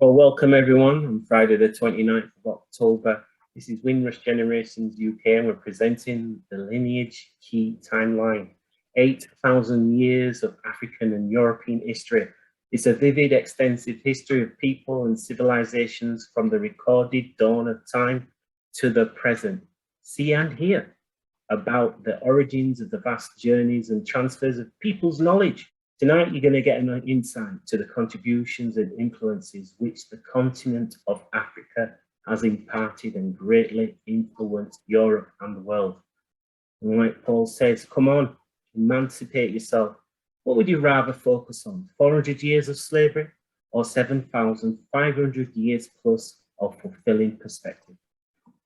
Well, welcome everyone on Friday the 29th of October. This is Windrush Generations UK and we're presenting the Lineage Key Timeline. 8,000 years of African and European history. It's a vivid, extensive history of people and civilizations from the recorded dawn of time to the present. See and hear about the origins of the vast journeys and transfers of people's knowledge. Tonight, you're going to get an insight to the contributions and influences which the continent of Africa has imparted and greatly influenced Europe and the world. And like Paul says, come on, emancipate yourself. What would you rather focus on? 400 years of slavery or 7,500 years plus of fulfilling perspective?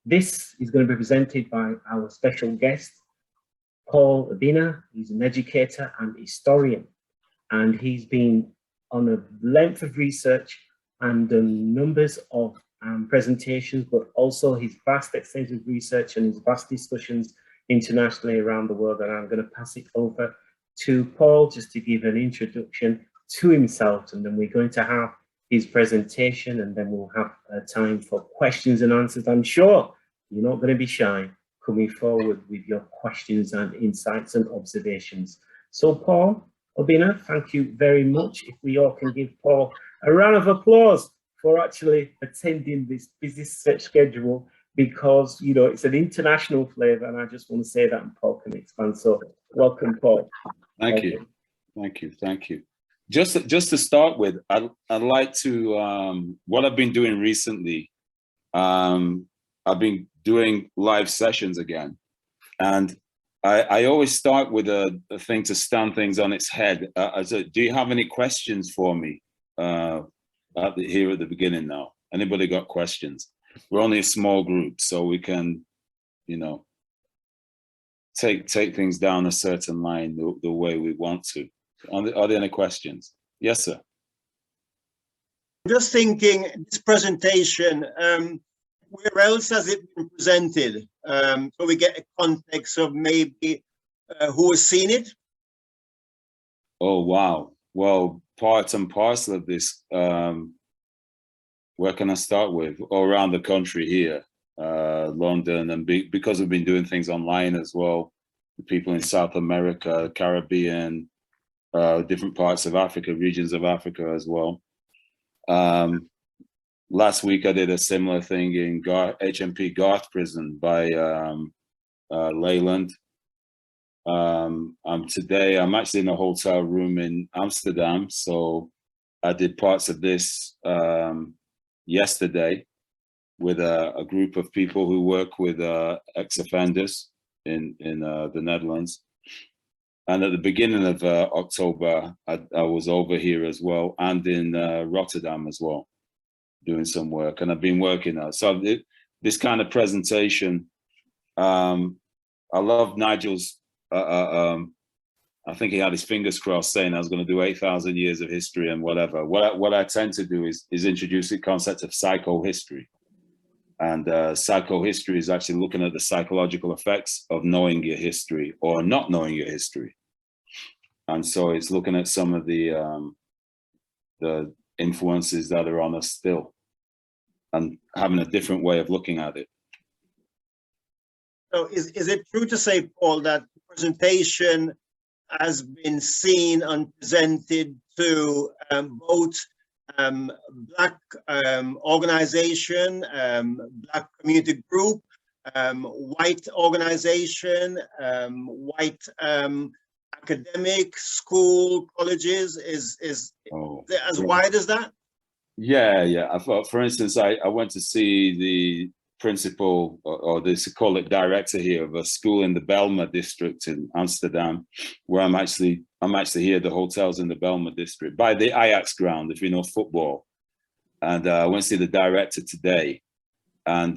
This is going to be presented by our special guest, Paul Obinna. He's an educator and historian. And he's been on a length of research and done numbers of presentations, but also his vast extensive research and his vast discussions internationally around the world. And I'm going to pass it over to Paul just to give an introduction to himself. And then we're going to have his presentation and then we'll have time for questions and answers. I'm sure you're not going to be shy coming forward with your questions and insights and observations. So Paul Obinna, thank you very much. If we all can give Paul a round of applause for actually attending this busy schedule, because you know it's an international flavor, and I just want to say that, and Paul can expand. So, welcome, Paul. Thank you. Just to start with, I'd like to what I've been doing recently. I've been doing live sessions again, and I always start with a thing to stand things on its head. Do you have any questions for me here at the beginning now? Anybody got questions? We're only a small group, so we can, you know, take things down a certain line the way we want to. Are there any questions? Yes, sir. Just thinking, this presentation, where else has it been presented? So we get a context of maybe who has seen it? Oh, wow. Well, part and parcel of this, where can I start with? All around the country here, London, and because we've been doing things online as well, the people in South America, Caribbean, different parts of Africa, regions of Africa as well. Last week, I did a similar thing in HMP Garth Prison by Leyland. Today, I'm actually in a hotel room in Amsterdam. So I did parts of this yesterday with a group of people who work with ex-offenders in the Netherlands. And at the beginning of October, I was over here as well, and in Rotterdam as well, doing some work, and I've been working on. So this kind of presentation, I love Nigel's, I think he had his fingers crossed saying I was going to do 8,000 years of history and whatever. What I tend to do is introduce the concept of psychohistory. And psychohistory is actually looking at the psychological effects of knowing your history or not knowing your history. And so it's looking at some of the influences that are on us still and having a different way of looking at it. So is it true to say, Paul, that the presentation has been seen and presented to both Black organization, Black community group, white organization, white academic, school, colleges, is as wide as that? Yeah. I thought, for instance, I went to see the principal, or they call it director here, of a school in the Belma district in Amsterdam, where I'm actually here. The hotel's in the Belma district by the Ajax ground, if you know football. And I went to see the director today, and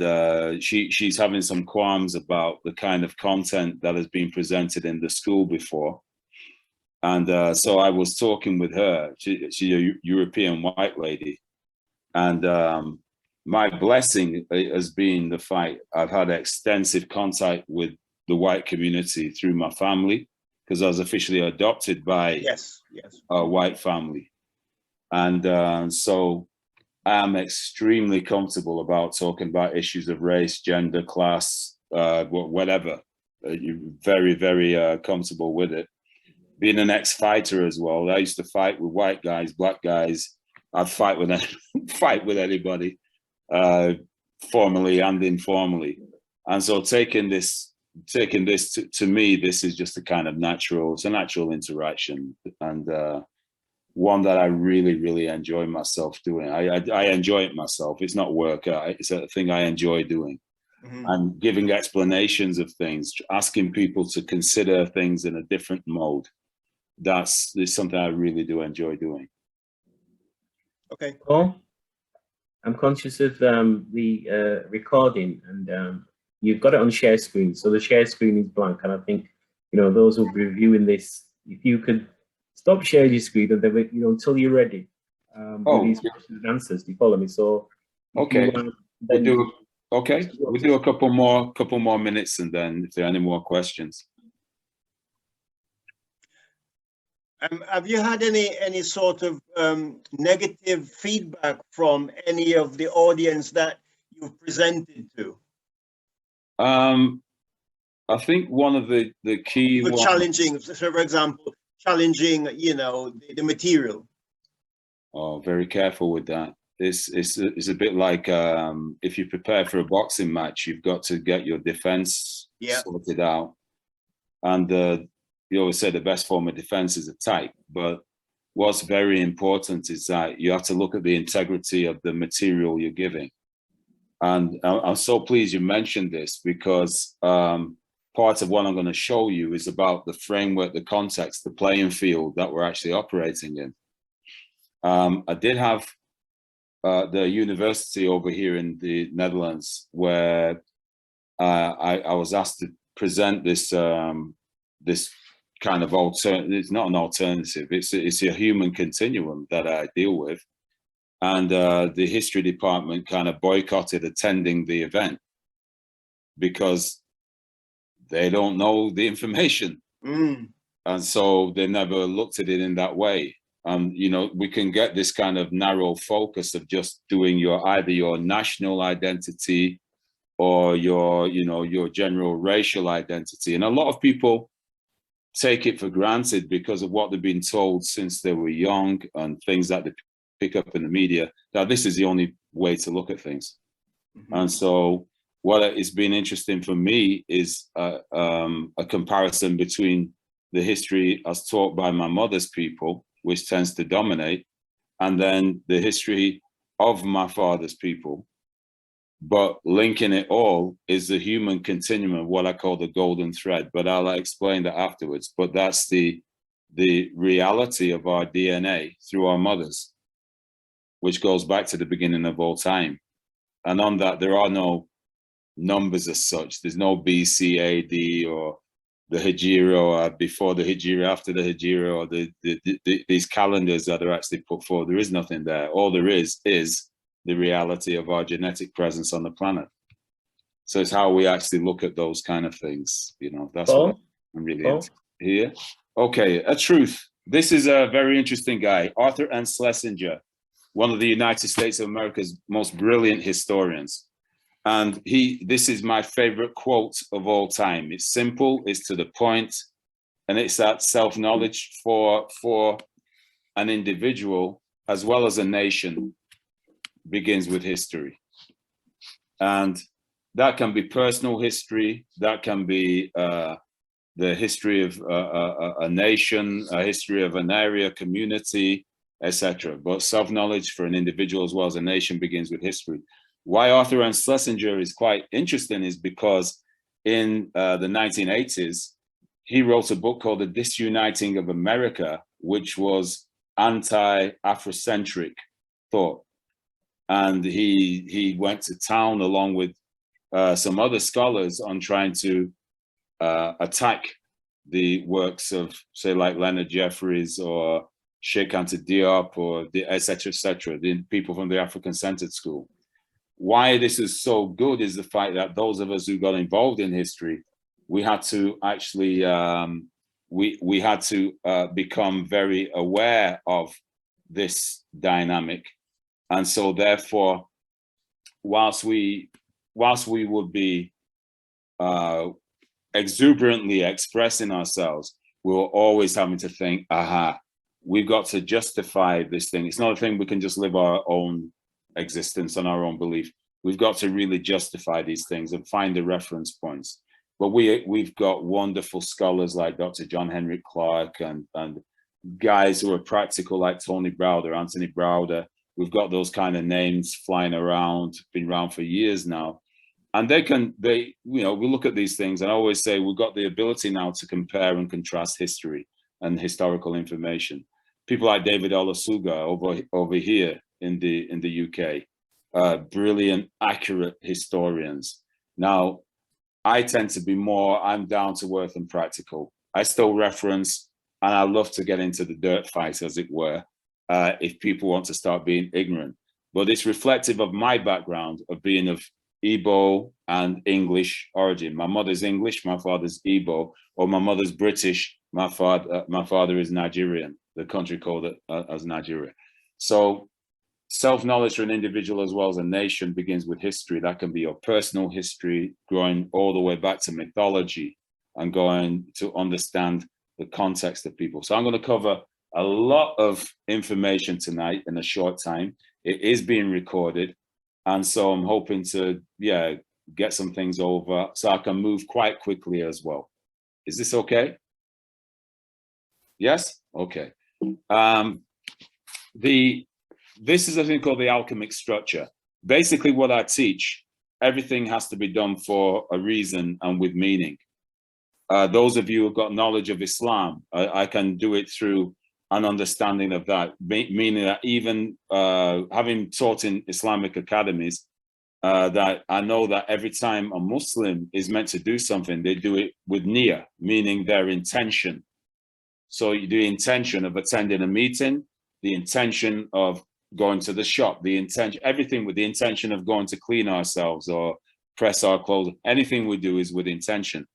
she's having some qualms about the kind of content that has been presented in the school before. And so I was talking with her. She's a European white lady, and my blessing has been the fact I've had extensive contact with the white community through my family, because I was officially adopted by a white family. And so I am extremely comfortable about talking about issues of race, gender, class, whatever. You're very, very comfortable with it. Being an ex-fighter as well, I used to fight with white guys, black guys. I'd fight with anybody, formally and informally. And so taking this to me, this is just a kind of it's a natural interaction, and one that I really, really enjoy myself doing. I enjoy it myself. It's not work. It's a thing I enjoy doing. Mm-hmm. And giving explanations of things, asking people to consider things in a different mode. That's something I really do enjoy doing. Okay. Paul, I'm conscious of the recording, and you've got it on share screen. So the share screen is blank, and I think, you know, those who will be reviewing this, if you could stop sharing your screen and then, you know, until you're ready with these questions and answers. Do you follow me? So okay, we'll do a couple more minutes, and then if there are any more questions. Have you had any sort of negative feedback from any of the audience that you've presented to? I think one of the key ones, challenging, so for example, challenging, you know, the material. Oh, very careful with that. It's a bit like if you prepare for a boxing match, you've got to get your defense sorted out. And you always say the best form of defense is attack, but what's very important is that you have to look at the integrity of the material you're giving. And I'm so pleased you mentioned this, because part of what I'm going to show you is about the framework, the context, the playing field that we're actually operating in. I did have the university over here in the Netherlands where I was asked to present this this kind of alternative. It's not an alternative. It's a human continuum that I deal with, and the history department kind of boycotted attending the event because they don't know the information, and so they never looked at it in that way. You know, we can get this kind of narrow focus of just doing either your national identity or your general racial identity. And a lot of people take it for granted because of what they've been told since they were young and things that they pick up in the media, that this is the only way to look at things. And so what has been interesting for me is a comparison between the history as taught by my mother's people, which tends to dominate, and then the history of my father's people. But linking it all is the human continuum, what I call the golden thread. But I'll explain that afterwards. But that's the reality of our DNA through our mothers, which goes back to the beginning of all time. And on that, there are no numbers as such. There's no BC, AD, or the Hijra, or before the Hijra, after the Hijra, or these calendars that are actually put forward. There is nothing there. All there is the reality of our genetic presence on the planet. So it's how we actually look at those kind of things. You know, that's what I'm really into here. Okay, a truth. This is a very interesting guy, Arthur N. Schlesinger, one of the United States of America's most brilliant historians. And this is my favorite quote of all time. It's simple, it's to the point, and it's that self-knowledge for an individual as well as a nation begins with history. And that can be personal history, that can be the history of a nation, a history of an area, community, etc. But self-knowledge for an individual as well as a nation begins with history. Why Arthur N. Schlesinger is quite interesting is because in the 1980s, he wrote a book called The Disuniting of America, which was anti-Afrocentric thought. And he went to town along with some other scholars on trying to attack the works of, say, like Leonard Jeffries or Sheikh Anta Diop or et cetera, the people from the African-centered school. Why this is so good is the fact that those of us who got involved in history, we had to actually, we had to become very aware of this dynamic And so therefore, whilst we would be exuberantly expressing ourselves, we were always having to think, aha, we've got to justify this thing. It's not a thing we can just live our own existence on our own belief. We've got to really justify these things and find the reference points. But we've got wonderful scholars like Dr. John Henrik Clarke and guys who are practical like Tony Browder, Anthony Browder. We've got those kind of names flying around, been around for years now. And we look at these things, and I always say we've got the ability now to compare and contrast history and historical information. People like David Olusoga over here in the UK, brilliant, accurate historians. Now, I tend to be I'm down to earth and practical. I still reference, and I love to get into the dirt fight, as it were, if people want to start being ignorant. But it's reflective of my background of being of Igbo and English origin. My mother's English, my father's Igbo, or my mother's British, my father is Nigerian, the country called it as Nigeria. So self-knowledge for an individual as well as a nation begins with history. That can be your personal history, going all the way back to mythology and going to understand the context of people. So I'm going to cover a lot of information tonight in a short time. It is being recorded. And so I'm hoping to, get some things over so I can move quite quickly as well. Is this okay? Yes? Okay. This is a thing called the alchemic structure. Basically what I teach, everything has to be done for a reason and with meaning. Those of you who've got knowledge of Islam, I can do it through an understanding of that, meaning that even having taught in Islamic academies, that I know that every time a Muslim is meant to do something, they do it with niyyah, meaning their intention. So the intention of attending a meeting, the intention of going to the shop, the intention, everything with the intention of going to clean ourselves or press our clothes, anything we do is with intention.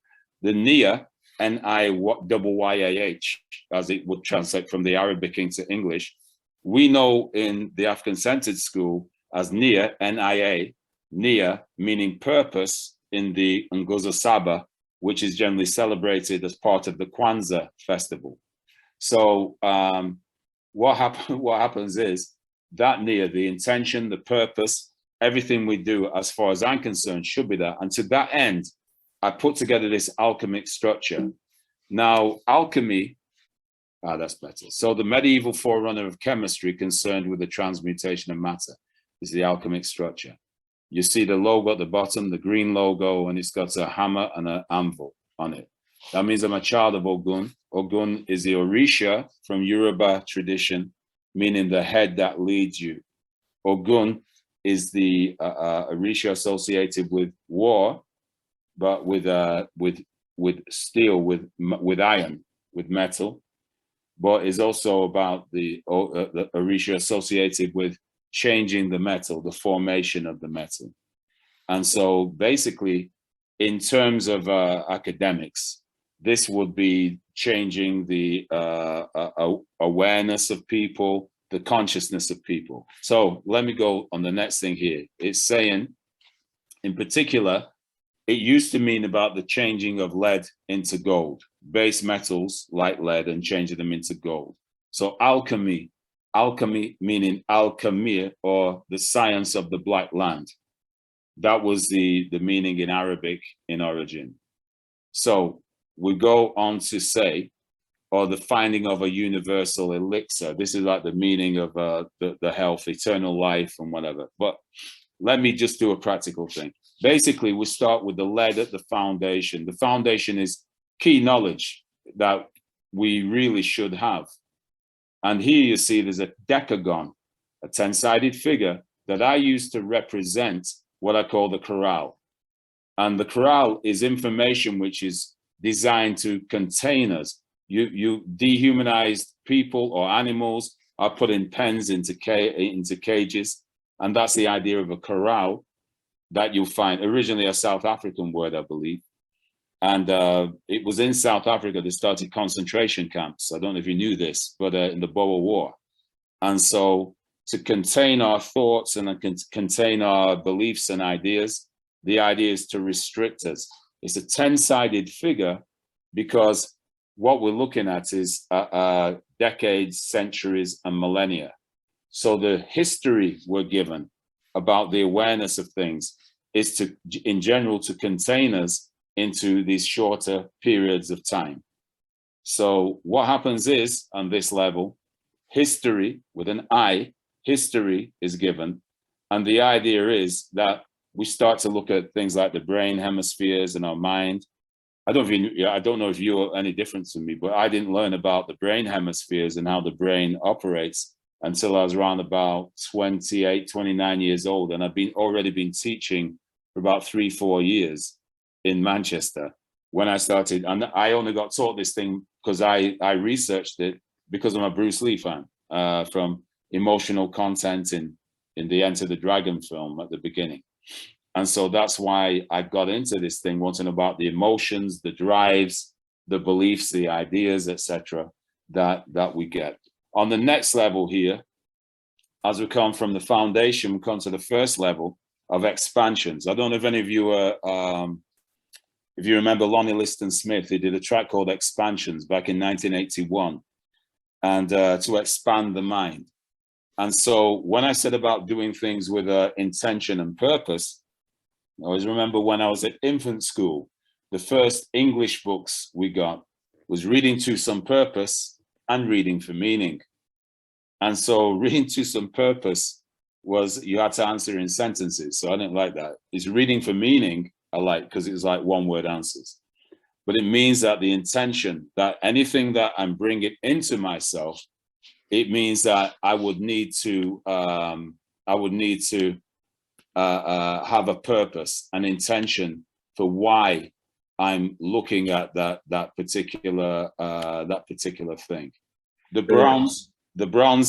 The niyyah, N-I-Y-A-H, as it would translate from the Arabic into English, we know in the African-centered school as niyyah, N-I-A, niyyah, meaning purpose in the Nguzo Saba, which is generally celebrated as part of the Kwanzaa festival. So what happens is that niyyah, the intention, the purpose, everything we do, as far as I'm concerned, should be that. And to that end, I put together this alchemic structure. Now, alchemy, that's better. So the medieval forerunner of chemistry concerned with the transmutation of matter is the alchemic structure. You see the logo at the bottom, the green logo, and it's got a hammer and an anvil on it. That means I'm a child of Ogun. Ogun is the Orisha from Yoruba tradition, meaning the head that leads you. Ogun is the Orisha associated with war, but with steel, with iron, with metal, but is also about the Orisha associated with changing the metal, the formation of the metal. And so basically, in terms of academics, this would be changing the awareness of people, the consciousness of people. So let me go on the next thing here. It's saying, in particular, it used to mean about the changing of lead into gold, base metals like lead and changing them into gold. So alchemy meaning alchemy, or the science of the black land. That was the meaning in Arabic in origin. So we go on to say, or the finding of a universal elixir. This is like the meaning of the health, eternal life and whatever. But let me just do a practical thing. Basically, we start with the lead at the foundation. The foundation is key knowledge that we really should have. And here you see there's a decagon, a 10-sided figure that I use to represent what I call the corral. And the corral is information which is designed to contain us. You dehumanized people or animals are put in pens into cages. And that's the idea of a corral that you'll find, originally a South African word, I believe. And it was in South Africa they started concentration camps. I don't know if you knew this, but in the Boer War. And so to contain our thoughts and contain our beliefs and ideas. The idea is to restrict us. It's a 10-sided figure because what we're looking at is decades, centuries, and millennia. So the history we're given about the awareness of things is to, in general, to contain us into these shorter periods of time. So what happens is, on this level, history with an I, history is given. And the idea is that we start to look at things like the brain hemispheres and our mind. I don't know if you're any different to me, but I didn't learn about the brain hemispheres and how the brain operates until I was around about 28, 29 years old. And I've already been teaching for about 3-4 years in Manchester when I started. And I only got taught this thing because I researched it because I'm a Bruce Lee fan, from emotional content in the Enter the Dragon film at the beginning. And so that's why I got into this thing, wanting about the emotions, the drives, the beliefs, the ideas, etc., that we get. On the next level here, as we come from the foundation, we come to the first level of expansions. I don't know if any of you if you remember Lonnie Liston Smith, he did a track called Expansions back in 1981, and to expand the mind. And so when I said about doing things with intention and purpose, I always remember when I was at infant school, the first English books we got was Reading to Some Purpose and Reading for Meaning. And so Reading to Some Purpose was, you had to answer in sentences. So I didn't like that. It's Reading for Meaning I like, because it was like one-word answers. But it means that the intention, that anything that I'm bringing into myself, it means that I would need to have a purpose, an intention for why I'm looking at that particular thing. The bronze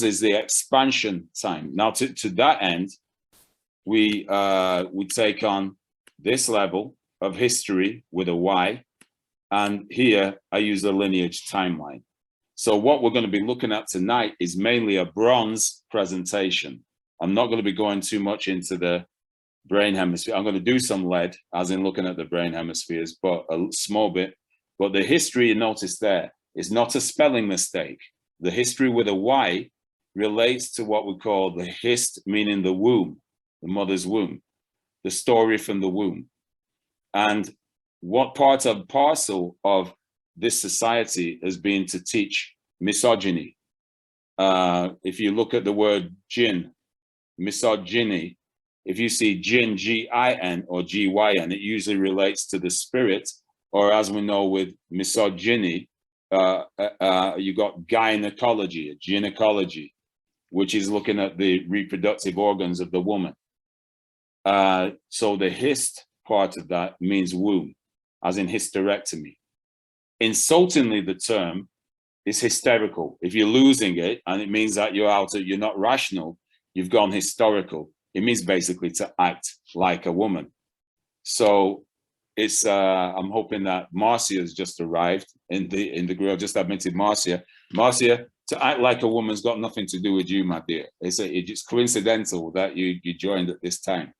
is the expansion time. Now to that end, we take on this level of history with a Y, and here I use the lineage timeline. So what we're going to be looking at tonight is mainly a bronze presentation. I'm not going to be going too much into the brain hemisphere. I'm going to do some lead, as in looking at the brain hemispheres, but a small bit. But the history, you notice there, is not a spelling mistake. The history with a Y relates to what we call the hist, meaning the womb, the mother's womb, the story from the womb. And what part and parcel of this society has been to teach misogyny. If you look at the word jinn, misogyny, if you see jinn, G-I-N or G-Y-N, it usually relates to the spirit, or as we know with misogyny, you got gynecology, gynecology, which is looking at the reproductive organs of the woman. So the hist part of that means womb, as in hysterectomy. Insultingly, the term is hysterical. If you're losing it, and it means that you're not rational, you've gone historical. It means basically to act like a woman. So it's I'm hoping that Marcia has just arrived in the group. I've just admitted Marcia. Marcia, to act like a woman's got nothing to do with you, my dear. It's coincidental that you joined at this time.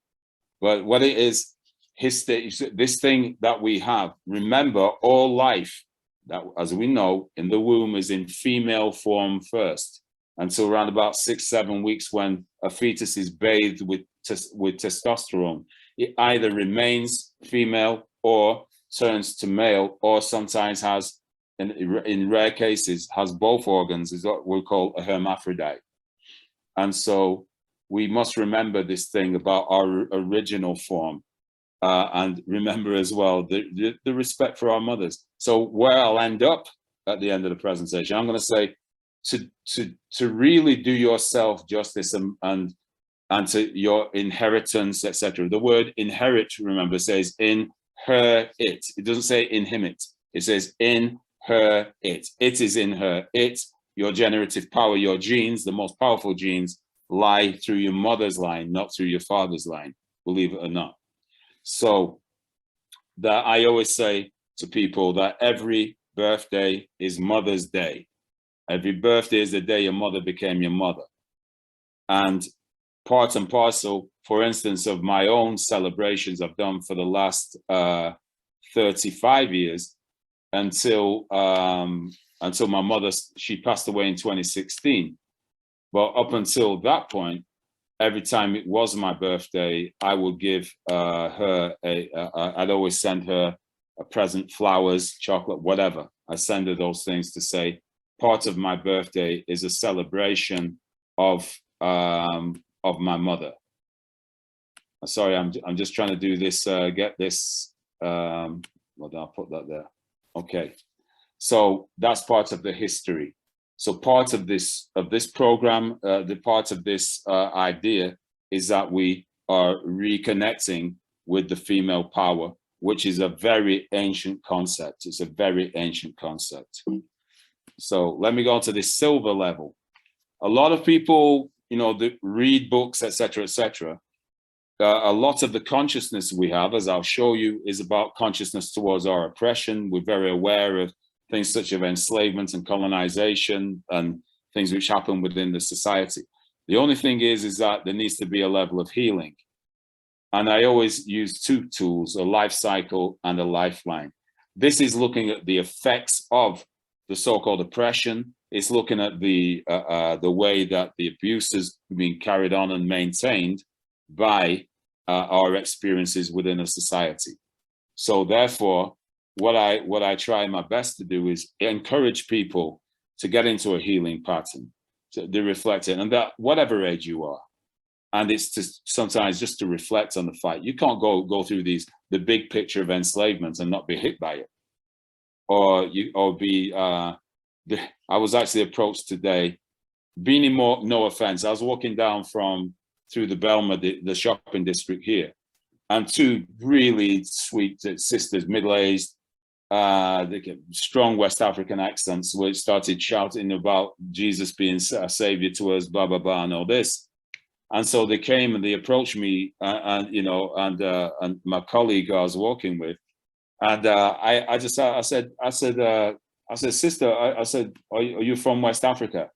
But what it is, this thing that we have, remember, all life, that, as we know, in the womb is in female form first, until around about 6-7 weeks, when a fetus is bathed with testosterone. It either remains female or turns to male, or sometimes has, in rare cases, has both organs, is what we call a hermaphrodite. And so we must remember this thing about our original form. And remember as well the respect for our mothers. So where I'll end up at the end of the presentation, I'm going to say to really do yourself justice and to your inheritance, etc. The word inherit, remember, says in her it. It doesn't say in him it. It says in her it. It is in her it. Your generative power, your genes, the most powerful genes, lie through your mother's line, not through your father's line, believe it or not. So that I always say to people that every birthday is Mother's Day. Every birthday is the day your mother became your mother. And part and parcel, for instance, of my own celebrations I've done for the last 35 years until my mother, she passed away in 2016. But up until that point, every time it was my birthday, I would give her I'd always send her a present, flowers, chocolate, whatever. I send her those things to say, part of my birthday is a celebration of my mother. Sorry, I'm just trying to do this, get this, well, I'll put that there. Okay, so that's part of the history. So part of this program, the part of this idea is that we are reconnecting with the female power, which is a very ancient concept. It's a very ancient concept. So let me go to the silver level. A lot of people, you know, that read books, etc., etc. A lot of the consciousness we have, as I'll show you, is about consciousness towards our oppression. We're very aware of things such as enslavement and colonization and things which happen within the society. The only thing is that there needs to be a level of healing. And I always use two tools, a life cycle and a lifeline. This is looking at the effects of the so-called oppression. It's looking at the way that the abuse is being carried on and maintained by our experiences within a society. So therefore, what I try my best to do is encourage people to get into a healing pattern, to reflect it, and that whatever age you are, and it's just sometimes just to reflect on the fact you can't go through the big picture of enslavement and not be hit by it, or be. I was actually approached today, being no offense. I was walking down through the Belma, the shopping district here, and two really sweet sisters, middle-aged, strong West African accents, which started shouting about Jesus being a savior to us, blah, blah, blah, and all this. And so they came and they approached me, and my colleague I was walking with, and I said, sister, I said, are you from West Africa?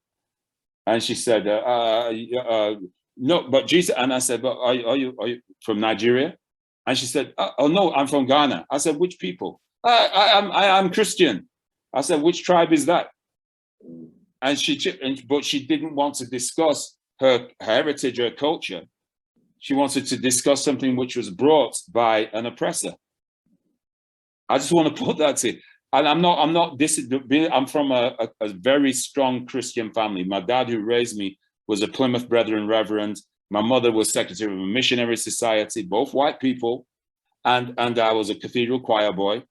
And she said, no, but Jesus. And I said, but are you from Nigeria? And she said, oh no, I'm from Ghana. I said, which people? I'm Christian. I said, which tribe is that? But she didn't want to discuss her heritage, her culture. She wanted to discuss something which was brought by an oppressor. I just want to put that in. And I'm from a very strong Christian family. My dad, who raised me, was a Plymouth Brethren Reverend. My mother was secretary of a missionary society, both white people. And I was a cathedral choir boy.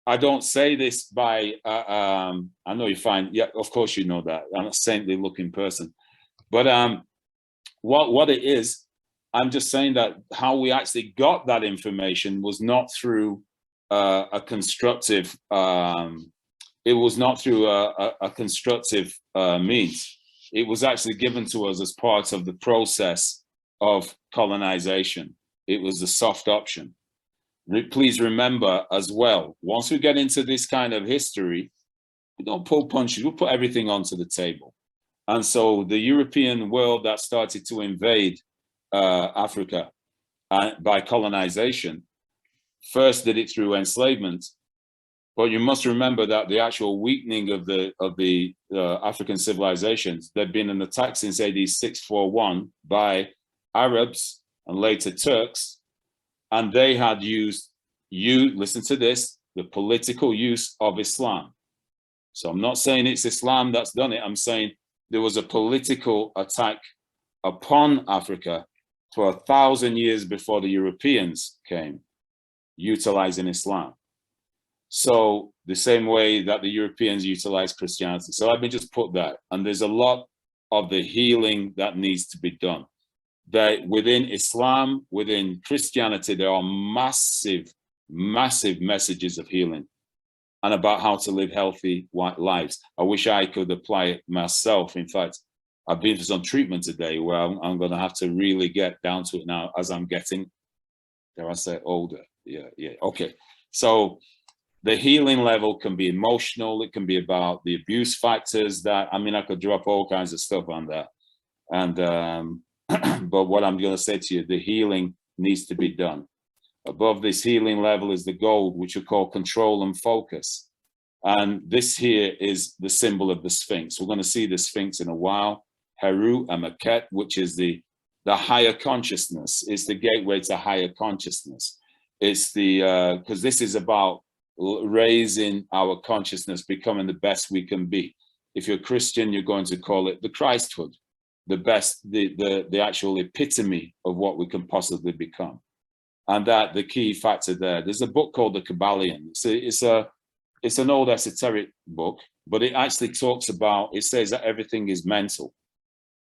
I don't say this by, I know you find, yeah, of course you know that. I'm a saintly looking person. But what it is, I'm just saying that how we actually got that information was not through a constructive, it was not through a constructive means. It was actually given to us as part of the process of colonization. It was the soft option. Please remember as well, once we get into this kind of history, we don't pull punches, we put everything onto the table. And so the European world that started to invade Africa by colonization, first did it through enslavement, but you must remember that the actual weakening of the African civilizations, there'd been an attack since AD 641 by Arabs and later Turks, and they had used, listen to this, the political use of Islam. So I'm not saying it's Islam that's done it, I'm saying there was a political attack upon Africa for 1,000 years before the Europeans came, utilizing Islam. So the same way that the Europeans utilized Christianity. So let me just put that. And there's a lot of the healing that needs to be done. That within Islam, within Christianity, there are massive, massive messages of healing and about how to live healthy lives. I wish I could apply it myself. In fact, I've been for some treatment today where I'm going to have to really get down to it now as I'm getting, dare I say, older. Yeah. Okay. So the healing level can be emotional. It can be about the abuse factors that, I mean, I could drop all kinds of stuff on that. And but what I'm going to say to you, the healing needs to be done. Above this healing level is the gold, which we call control and focus. And this here is the symbol of the Sphinx. We're going to see the Sphinx in a while. Heru Amaket, which is the higher consciousness. It's the gateway to higher consciousness. It's the, because this is about raising our consciousness, becoming the best we can be. If you're Christian, you're going to call it the Christhood, the best, the actual epitome of what we can possibly become. And that the key factor there, there's a book called The Kabbalion. It's an old esoteric book, but it actually talks about, it says that everything is mental.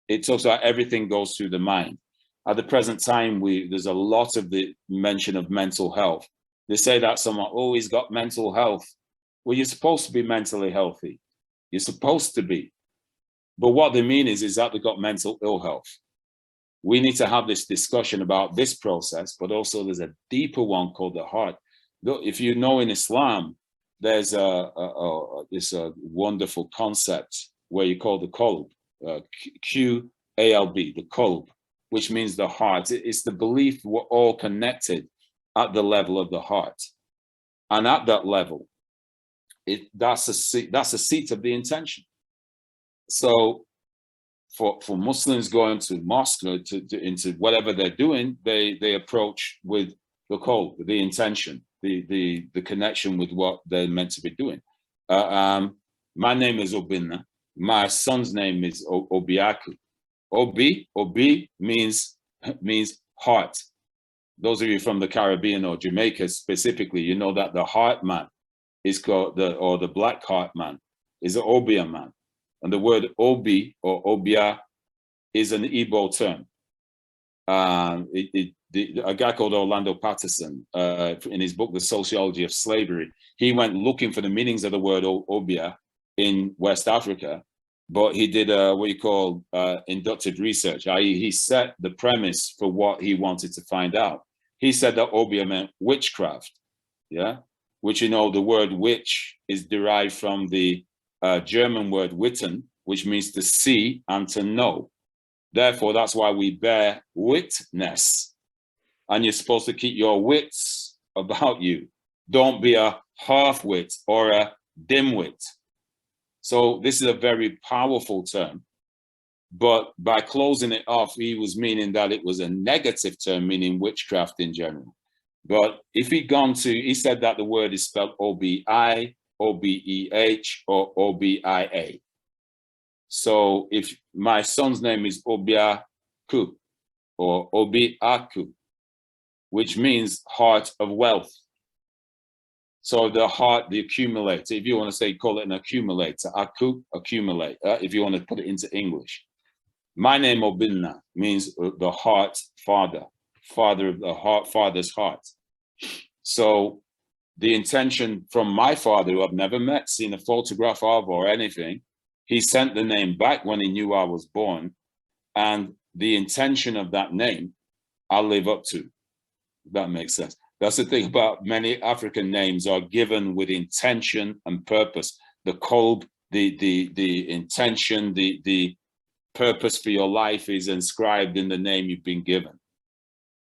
It talks about everything goes through the mind. At the present time, there's a lot of the mention of mental health. They say that someone, oh, he's got mental health. Well, you're supposed to be mentally healthy. You're supposed to be. But what they mean is that they got mental ill health. We need to have this discussion about this process, but also there's a deeper one called the heart. If you know in Islam, there's this wonderful concept where you call the qalb, Q-A-L-B, the qalb, which means the heart. It's the belief we're all connected at the level of the heart. And at that level, that's a seat of the intention. So for Muslims going to mosque or into whatever they're doing, they approach with the qalb, the intention, the connection with what they're meant to be doing. My name is Obinna. My son's name is Obiaku. Obi means heart. Those of you from the Caribbean or Jamaica specifically, you know that the heart man is called the black heart man is an Obia man. And the word Obi or Obia is an Igbo term. A guy called Orlando Patterson, in his book, The Sociology of Slavery, he went looking for the meanings of the word Obia in West Africa, but he did what you call inductive research, i.e. he set the premise for what he wanted to find out. He said that Obia meant witchcraft, yeah? Which, you know, the word witch is derived from the German word witten, which means to see and to know. Therefore, that's why we bear witness. And you're supposed to keep your wits about you. Don't be a half-wit or a dim-wit. So this is a very powerful term. But by closing it off, he was meaning that it was a negative term, meaning witchcraft in general. But if he said that the word is spelled O-B-I, O-B-E-H, or O-B-I-A. So if my son's name is Obiaku or Obiaku, which means heart of wealth. So the heart, the accumulator, if you want to say, call it an accumulator, Aku, accumulate, if you want to put it into English. My name Obinna means the heart father, father of the heart, father's heart. So the intention from my father, who I've never met, seen a photograph of or anything, he sent the name back when he knew I was born. And the intention of that name, I'll live up to. That makes sense. That's the thing about many African names are given with intention and purpose. The qalb, the intention, the purpose for your life is inscribed in the name you've been given.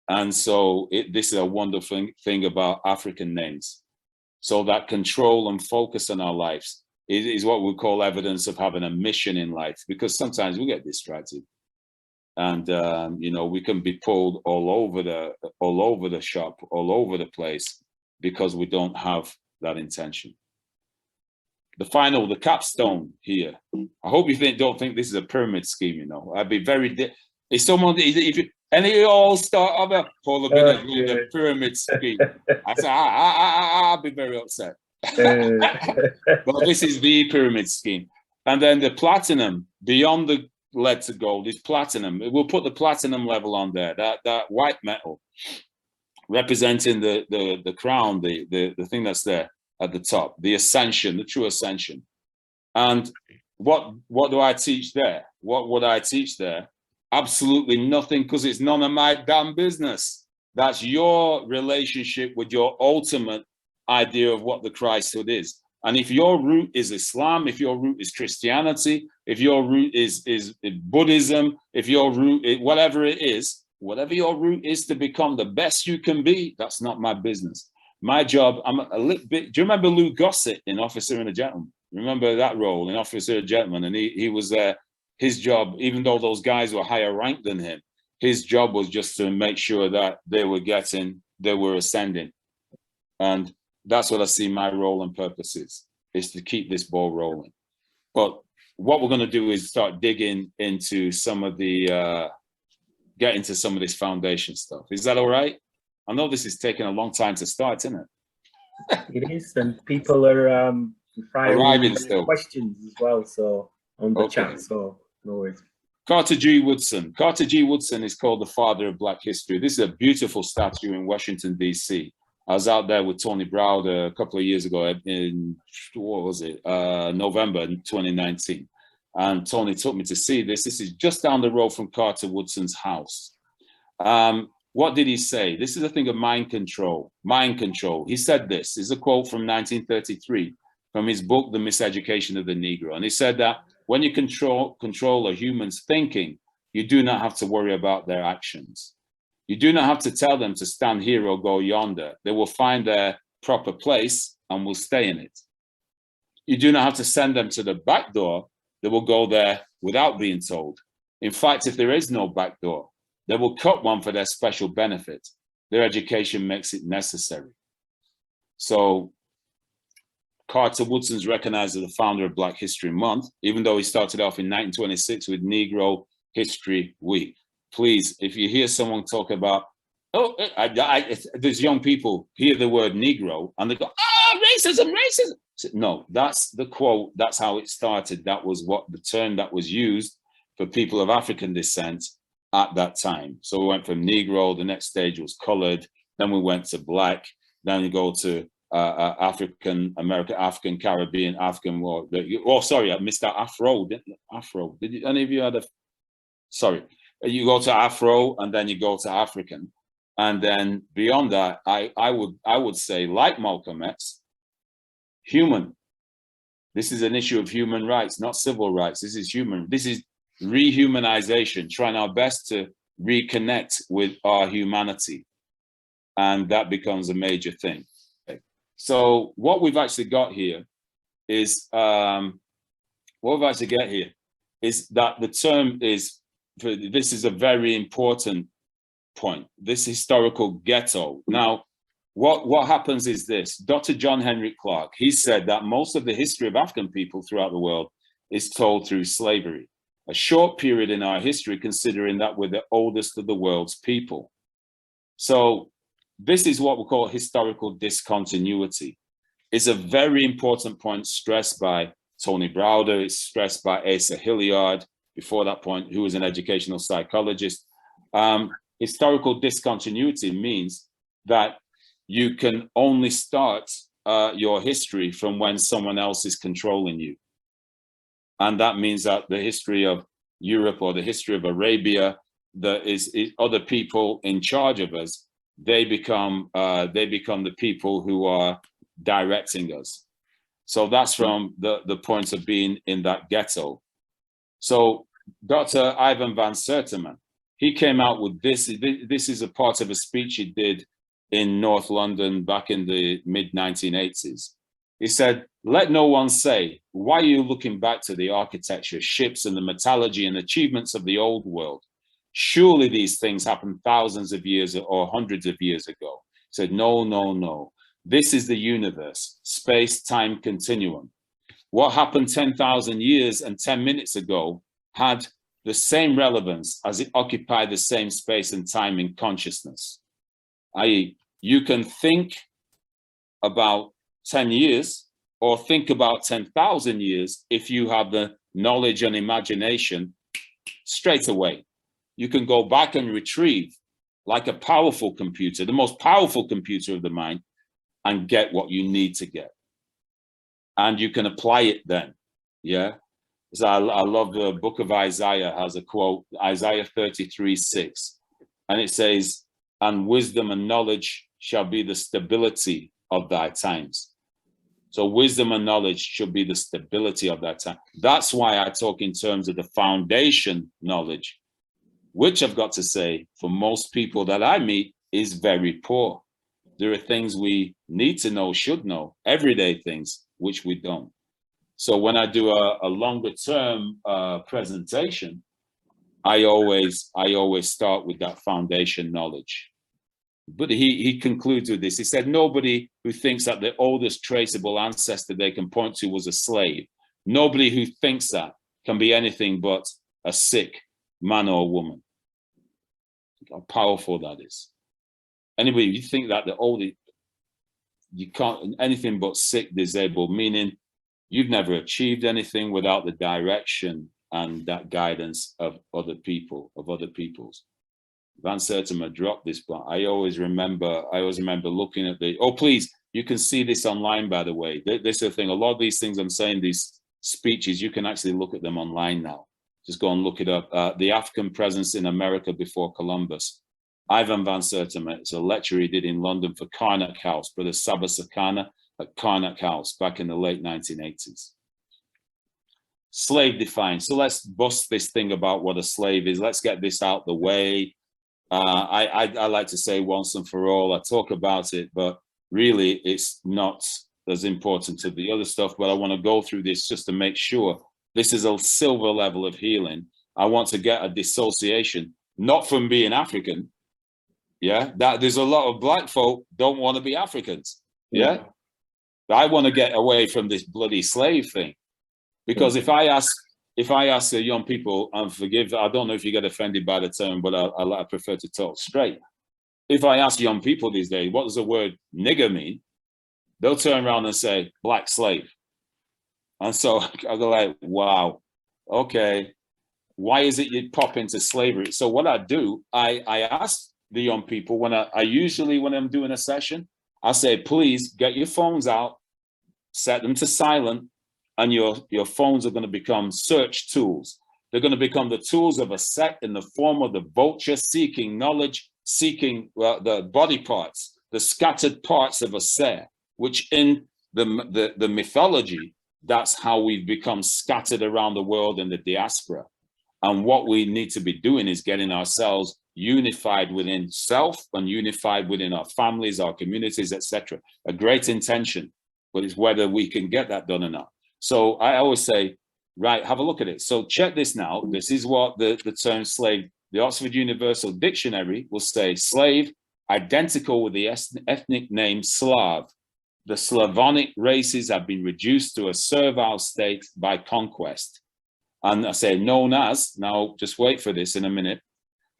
And so this is a wonderful thing about African names. So that control and focus on our lives is what we call evidence of having a mission in life, because sometimes we get distracted. And you know, we can be pulled all over the shop, all over the place, because we don't have that intention. The capstone here. I hope you don't think this is a pyramid scheme. You know, I'd be very. If someone, if you, any all start other the pyramid scheme, I say I'll be very upset. But this is the pyramid scheme, and then the platinum beyond the lead to gold is platinum. We'll put the platinum level on there, that white metal representing the crown, the thing that's there at the top, the ascension, the true ascension. And what do I teach there? What would I teach there? Absolutely nothing, because it's none of my damn business. That's your relationship with your ultimate idea of what the Christhood is. And if your root is Islam, if your root is Christianity, if your root is Buddhism, if your root is whatever it is, whatever your root is to become the best you can be, that's not my business. My job, I'm a little bit, do you remember Lou Gossett in Officer and a Gentleman? Remember that role in Officer and a Gentleman? And he was there, his job, even though those guys were higher ranked than him, his job was just to make sure that they were ascending. And that's what I see my role and purpose is to keep this ball rolling. But what we're going to do is start digging into some of the, get into some of this foundation stuff. Is that all right? I know this is taking a long time to start, isn't it? It is, and people are arriving still. Questions as well, so on the chat, so no worries. Carter G. Woodson. Carter G. Woodson is called the father of Black history. This is a beautiful statue in Washington, D.C. I was out there with Tony Browder a couple of years ago in, what was it, November 2019. And Tony took me to see this. This is just down the road from Carter Woodson's house. What did he say? This is a thing of mind control. Mind control. He said this. This is a quote from 1933 from his book, The Miseducation of the Negro. And he said that when you control a human's thinking, you do not have to worry about their actions. You do not have to tell them to stand here or go yonder. They will find their proper place and will stay in it. You do not have to send them to the back door. They will go there without being told. In fact, if there is no back door, they will cut one for their special benefit. Their education makes it necessary. So Carter Woodson's recognized as the founder of Black History Month, even though he started off in 1926 with Negro History Week. Please, if you hear someone talk about, there's young people hear the word Negro and they go, racism, racism. No, that's the quote. That's how it started. That was what the term that was used for people of African descent at that time. So we went from Negro, the next stage was colored, then we went to Black, then you go to African American, African Caribbean, African, sorry, I missed out Afro, Afro. Did any of you had sorry, you go to Afro and then you go to African. And then beyond that, I would say, like Malcolm X, human. This is an issue of human rights, not civil rights. This is human. This is rehumanization, trying our best to reconnect with our humanity. And that becomes a major thing. Okay. So what we've actually got here is, that the term is, this is a very important point, this historical ghetto. Now, what happens is this. Dr. John Henrik Clarke, he said that most of the history of African people throughout the world is told through slavery. A short period in our history, considering that we're the oldest of the world's people. So this is what we call historical discontinuity. It's a very important point stressed by Tony Browder, it's stressed by Asa Hilliard, before that point, who was an educational psychologist. Historical discontinuity means that you can only start your history from when someone else is controlling you. And that means that the history of Europe or the history of Arabia, there is other people in charge of us. They become the people who are directing us. So that's from the point of being in that ghetto. So Dr. Ivan van Sertima, he came out with this. This is a part of a speech he did in North London back in the mid-1980s. He said, "Let no one say, why are you looking back to the architecture, ships and the metallurgy and achievements of the old world? Surely these things happened thousands of years or hundreds of years ago." He said, no, no, no. This is the universe, space-time continuum. What happened 10,000 years and 10 minutes ago had the same relevance as it occupied the same space and time in consciousness. I.e., you can think about 10 years or think about 10,000 years if you have the knowledge and imagination straight away. You can go back and retrieve, like a powerful computer, the most powerful computer of the mind, and get what you need to get. And you can apply it then, yeah? So I love the book of Isaiah has a quote, Isaiah 33:6, and it says, "And wisdom and knowledge shall be the stability of thy times." So wisdom and knowledge should be the stability of that time. That's why I talk in terms of the foundation knowledge, which I've got to say, for most people that I meet, is very poor. There are things we need to know, should know, everyday things, which we don't. So when I do a longer term presentation, I always start with that foundation knowledge. But he concludes with this. He said, nobody who thinks that the oldest traceable ancestor they can point to was a slave, nobody who thinks that can be anything but a sick man or woman. How powerful that is. Anybody, you think that the oldest, you can't, anything but sick, disabled, meaning you've never achieved anything without the direction and that guidance of other people, of other peoples. Van Sertima dropped this, but I always remember looking at the, oh, please, you can see this online, by the way. This is the thing, a lot of these things I'm saying, these speeches, you can actually look at them online now. Just go and look it up. The African presence in America before Columbus. Ivan Van Sertima, it's a lecture he did in London for Karnak House, Brother Saba Sakana at Karnak House back in the late 1980s. Slave defined. So let's bust this thing about what a slave is. Let's get this out the way. I like to say once and for all, I talk about it, but really it's not as important to the other stuff. But I want to go through this just to make sure this is a silver level of healing. I want to get a dissociation, not from being African. Yeah, that there's a lot of black folk don't want to be Africans. Yeah, I want to get away from this bloody slave thing, because if I ask the young people, and forgive, I don't know if you get offended by the term, but I prefer to talk straight. If I ask young people these days, what does the word nigger mean? They'll turn around and say black slave. And so I go like, wow, okay, why is it you pop into slavery? So what I do, I ask the young people when I usually, when I'm doing a session, I say, please get your phones out, set them to silent, and your phones are going to become search tools. They're going to become the tools of a sect in the form of the vulture seeking knowledge, seeking the body parts, the scattered parts of a ser, which in the mythology, that's how we've become scattered around the world in the diaspora. And what we need to be doing is getting ourselves unified within self and unified within our families, our communities, etc. A great intention, but it's whether we can get that done or not. So I always say, right, have a look at it. So check this now. This is what the term slave, the Oxford Universal Dictionary will say, slave, identical with the ethnic name Slav. The Slavonic races have been reduced to a servile state by conquest. And I say known as, now just wait for this in a minute,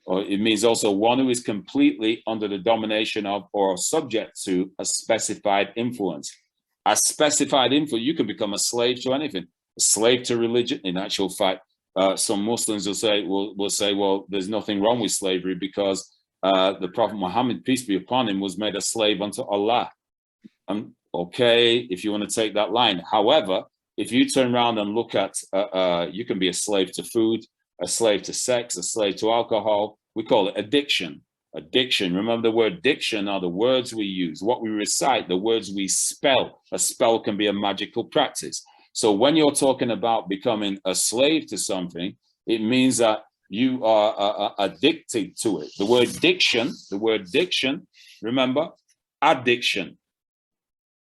or it means also one who is completely under the domination of or subject to a specified influence. A specified influence, you can become a slave to anything, a slave to religion. In actual fact, some Muslims will say, well, there's nothing wrong with slavery because the Prophet Muhammad, peace be upon him, was made a slave unto Allah. Okay, if you want to take that line. However, if you turn around and look at, you can be a slave to food, a slave to sex, a slave to alcohol. We call it addiction. Addiction. Remember, the word diction are the words we use, what we recite, the words we spell. A spell can be a magical practice. So when you're talking about becoming a slave to something, it means that you are addicted to it. The word diction, remember, addiction.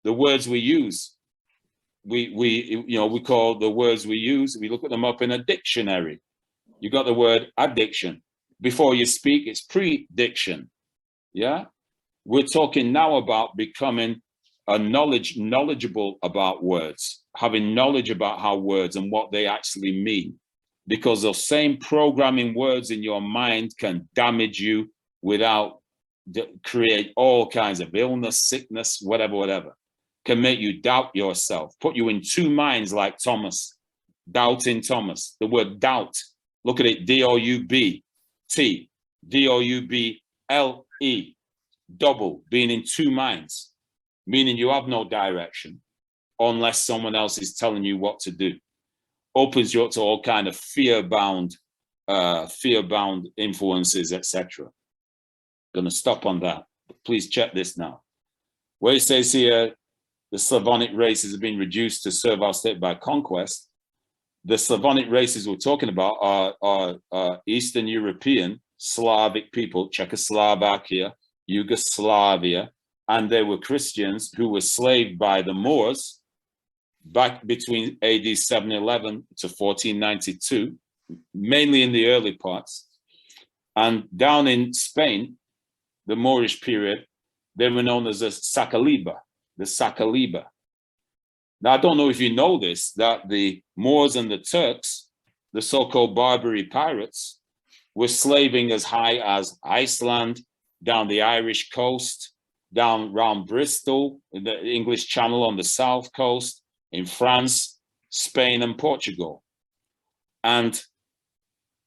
The words we use, we call the words we use, we look at them up in a dictionary. You got the word addiction. Before you speak, it's prediction. Yeah, we're talking now about becoming knowledgeable about words, having knowledge about how words and what they actually mean, because the same programming words in your mind can damage you without create all kinds of illness, sickness, whatever, can make you doubt yourself, put you in two minds like Thomas, doubting Thomas. The word doubt, look at it, D-O-U-B. T, D-O-U-B-L-E, double, being in two minds, meaning you have no direction unless someone else is telling you what to do. Opens you up to all kind of fear-bound influences, etc. Going to stop on that. Please check this now. Where it says here, the Slavonic races have been reduced to serve our state by conquest. The Slavonic races we're talking about are Eastern European, Slavic people, Czechoslovakia, Yugoslavia, and they were Christians who were slaved by the Moors back between AD 711 to 1492, mainly in the early parts. And down in Spain, the Moorish period, they were known as the Sacaliba. Now, I don't know if you know this, that the Moors and the Turks, the so-called Barbary pirates, were slaving as high as Iceland, down the Irish coast, down around Bristol, in the English Channel on the south coast, in France, Spain, and Portugal. And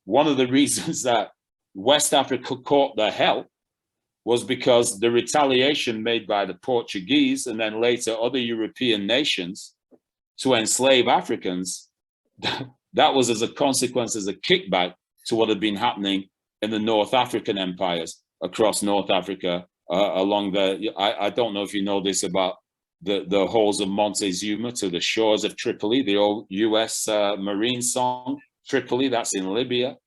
one of the reasons that West Africa caught the hell was because the retaliation made by the Portuguese and then later other European nations to enslave Africans, that was as a consequence, as a kickback to what had been happening in the North African empires across North Africa, along the, I don't know if you know this about the halls of Montezuma to the shores of Tripoli, the old US Marine song, Tripoli, that's in Libya.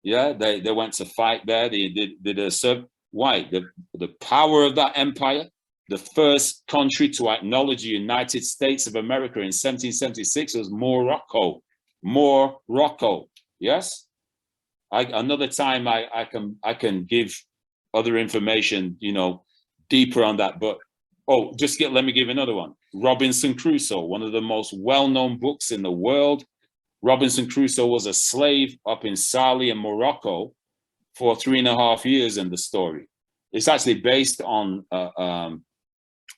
Yeah, they went to fight there, they did a serve. Why? The power of that empire, the first country to acknowledge the United States of America in 1776 was Morocco. Morocco, yes? Another time I can give other information, you know, deeper on that, but let me give another one. Robinson Crusoe, one of the most well-known books in the world. Robinson Crusoe was a slave up in Sali in Morocco for 3.5 years in the story. It's actually based on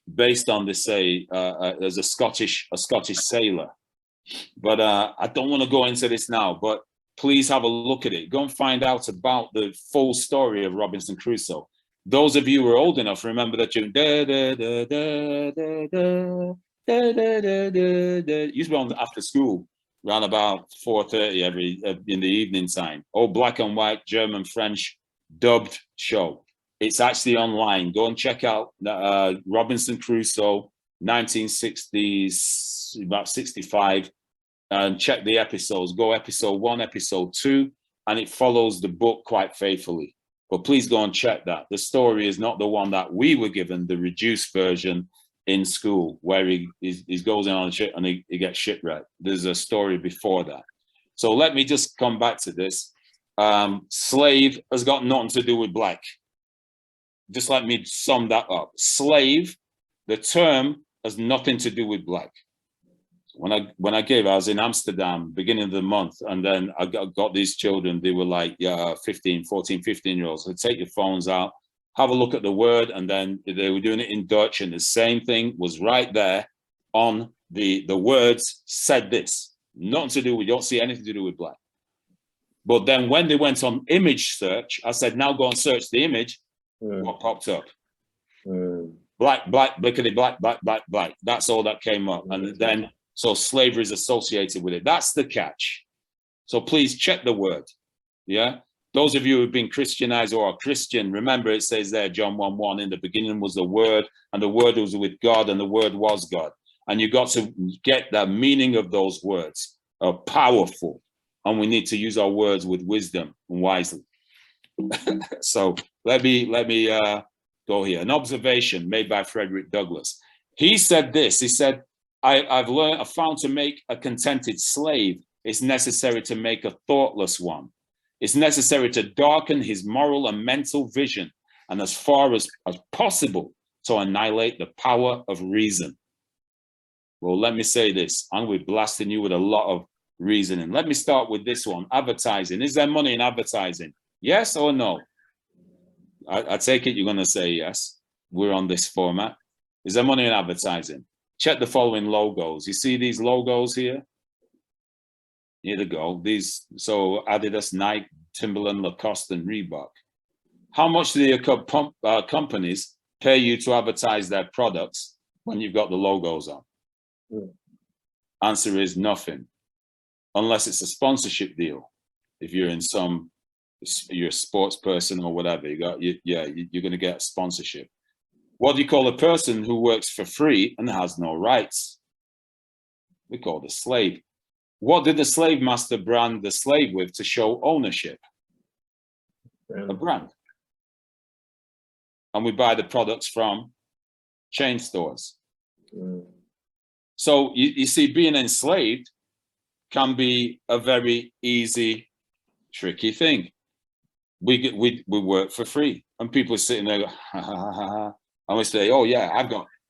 this, there's a Scottish sailor. But I don't want to go into this now, but please have a look at it. Go and find out about the full story of Robinson Crusoe. Those of you who are old enough, remember that tune. Used to be on after school, around about 4:30 in the evening time. Old black and white German French dubbed show. It's actually online. Go and check out Robinson Crusoe, 1960s, about 65, and check the episodes. Go episode 1, episode 2, and it follows the book quite faithfully. But please go and check that. The story is not the one that we were given, the reduced version in school, where he goes in on a ship and he gets shipwrecked. There's a story before that. So let me just come back to this. Slave has got nothing to do with black. Just let me sum that up. Slave, the term has nothing to do with black. When I was in Amsterdam, beginning of the month, and then I got these children, they were like 14, 15 year olds. So take your phones out, have a look at the word, and then they were doing it in Dutch, and the same thing was right there on the words said this. Nothing to do with, you don't see anything to do with black. But then when they went on image search, I said, now go and search the image. What popped up? Black, blickety, black. That's all that came up. And then, so slavery is associated with it. That's the catch. So please check the word. Yeah. Those of you who've been Christianized or are Christian, remember it says there, John 1:1, in the beginning was the word, and the word was with God, and the word was God. And you got to get the meaning of those words are powerful. And we need to use our words with wisdom and wisely. So let me go here. An observation made by Frederick Douglass. He said this, he said, I've found to make a contented slave, it's necessary to make a thoughtless one. It's necessary to darken his moral and mental vision, and as far as possible, to annihilate the power of reason. Well, let me say this. I'm going to be blasting you with a lot of reasoning. Let me start with this one. Advertising. Is there money in advertising? Yes or no? I take it you're going to say yes. We're on this format. Is there money in advertising? Check the following logos. You see these logos here? Here they go. These, so Adidas, Nike, Timberland, Lacoste, and Reebok. How much do the companies pay you to advertise their products when you've got the logos on? Answer is nothing, unless it's a sponsorship deal. If you're in you're a sports person or whatever, you're going to get sponsorship. What do you call a person who works for free and has no rights? We call it a slave. What did the slave master brand the slave with to show ownership? A brand. And we buy the products from chain stores. So you see, being enslaved can be a very easy, tricky thing. We work for free, and people are sitting there, ha, ha, ha, ha, and we say, oh yeah,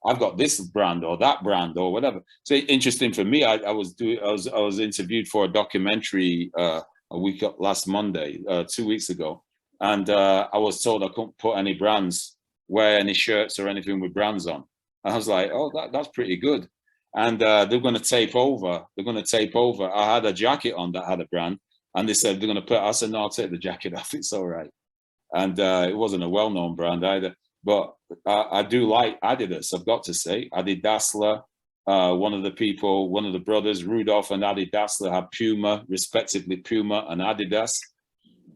I've got this brand or that brand or whatever. So interesting for me, I was interviewed for a documentary last Monday, 2 weeks ago, and I was told I couldn't put any brands, wear any shirts or anything with brands on. And I was like, oh, that's pretty good. And they're going to tape over. They're going to tape over. I had a jacket on that had a brand, and they said they're going to put. I said, no, I'll take the jacket off. It's all right. And it wasn't a well-known brand either. But I do like Adidas. I've got to say, Adi Dassler, one of the brothers, Rudolph and Adi Dassler, had Puma, respectively Puma and Adidas.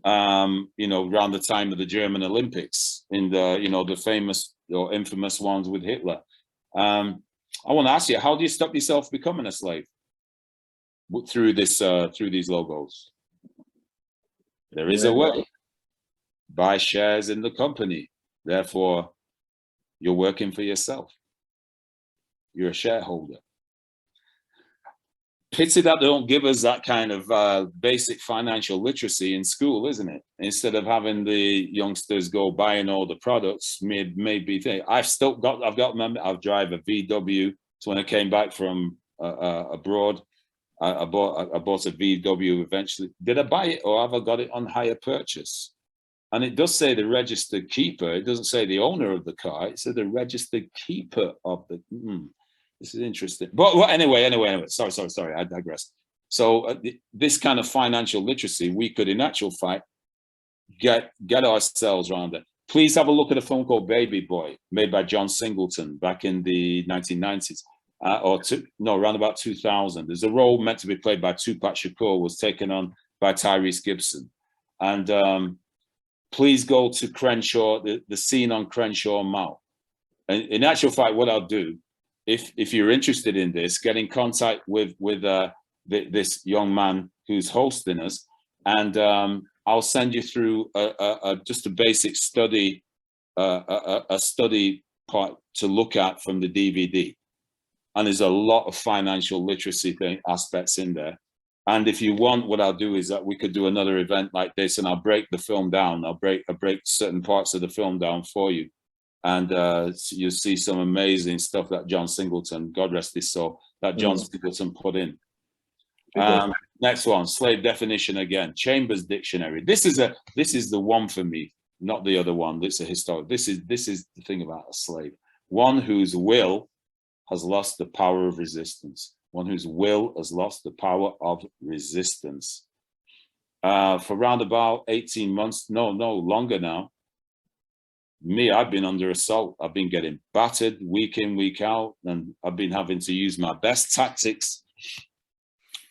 Around the time of the German Olympics, in the famous or infamous ones with Hitler. I want to ask you, how do you stop yourself becoming a slave through these logos? There is a way. Buy shares in the company. Therefore, you're working for yourself. You're a shareholder. Pity that they don't give us that kind of basic financial literacy in school, isn't it? Instead of having the youngsters go buying all the products, maybe I've drive a VW. So when I came back from abroad, I bought a VW eventually. Did I buy it, or have I got it on hire purchase? And it does say the registered keeper. It doesn't say the owner of the car. It says the registered keeper of the. This is interesting. But anyway. Sorry. I digress. So this kind of financial literacy, we could, in actual fact, get ourselves around it. Please have a look at a film called Baby Boy, made by John Singleton back in the 1990s, around about 2000. There's a role meant to be played by Tupac Shakur, was taken on by Tyrese Gibson. And please go to Crenshaw, the scene on Crenshaw Mall. And in actual fact, what I'll do, if you're interested in this, get in contact with this young man who's hosting us, and I'll send you through just a basic study, a study part to look at from the DVD. And there's a lot of financial literacy aspects in there. And if you want, what I'll do is that we could do another event like this, and I'll break the film down. I'll break certain parts of the film down for you. And you'll see some amazing stuff that John Singleton, God rest his soul, that John Singleton put in. Next one, slave definition again, Chambers Dictionary. This is the one for me, not the other one. It's a historic. This is the thing about a slave. One whose will has lost the power of resistance. One whose will has lost the power of resistance. For around about 18 months, no longer now. I've been under assault. I've been getting battered week in, week out, and I've been having to use my best tactics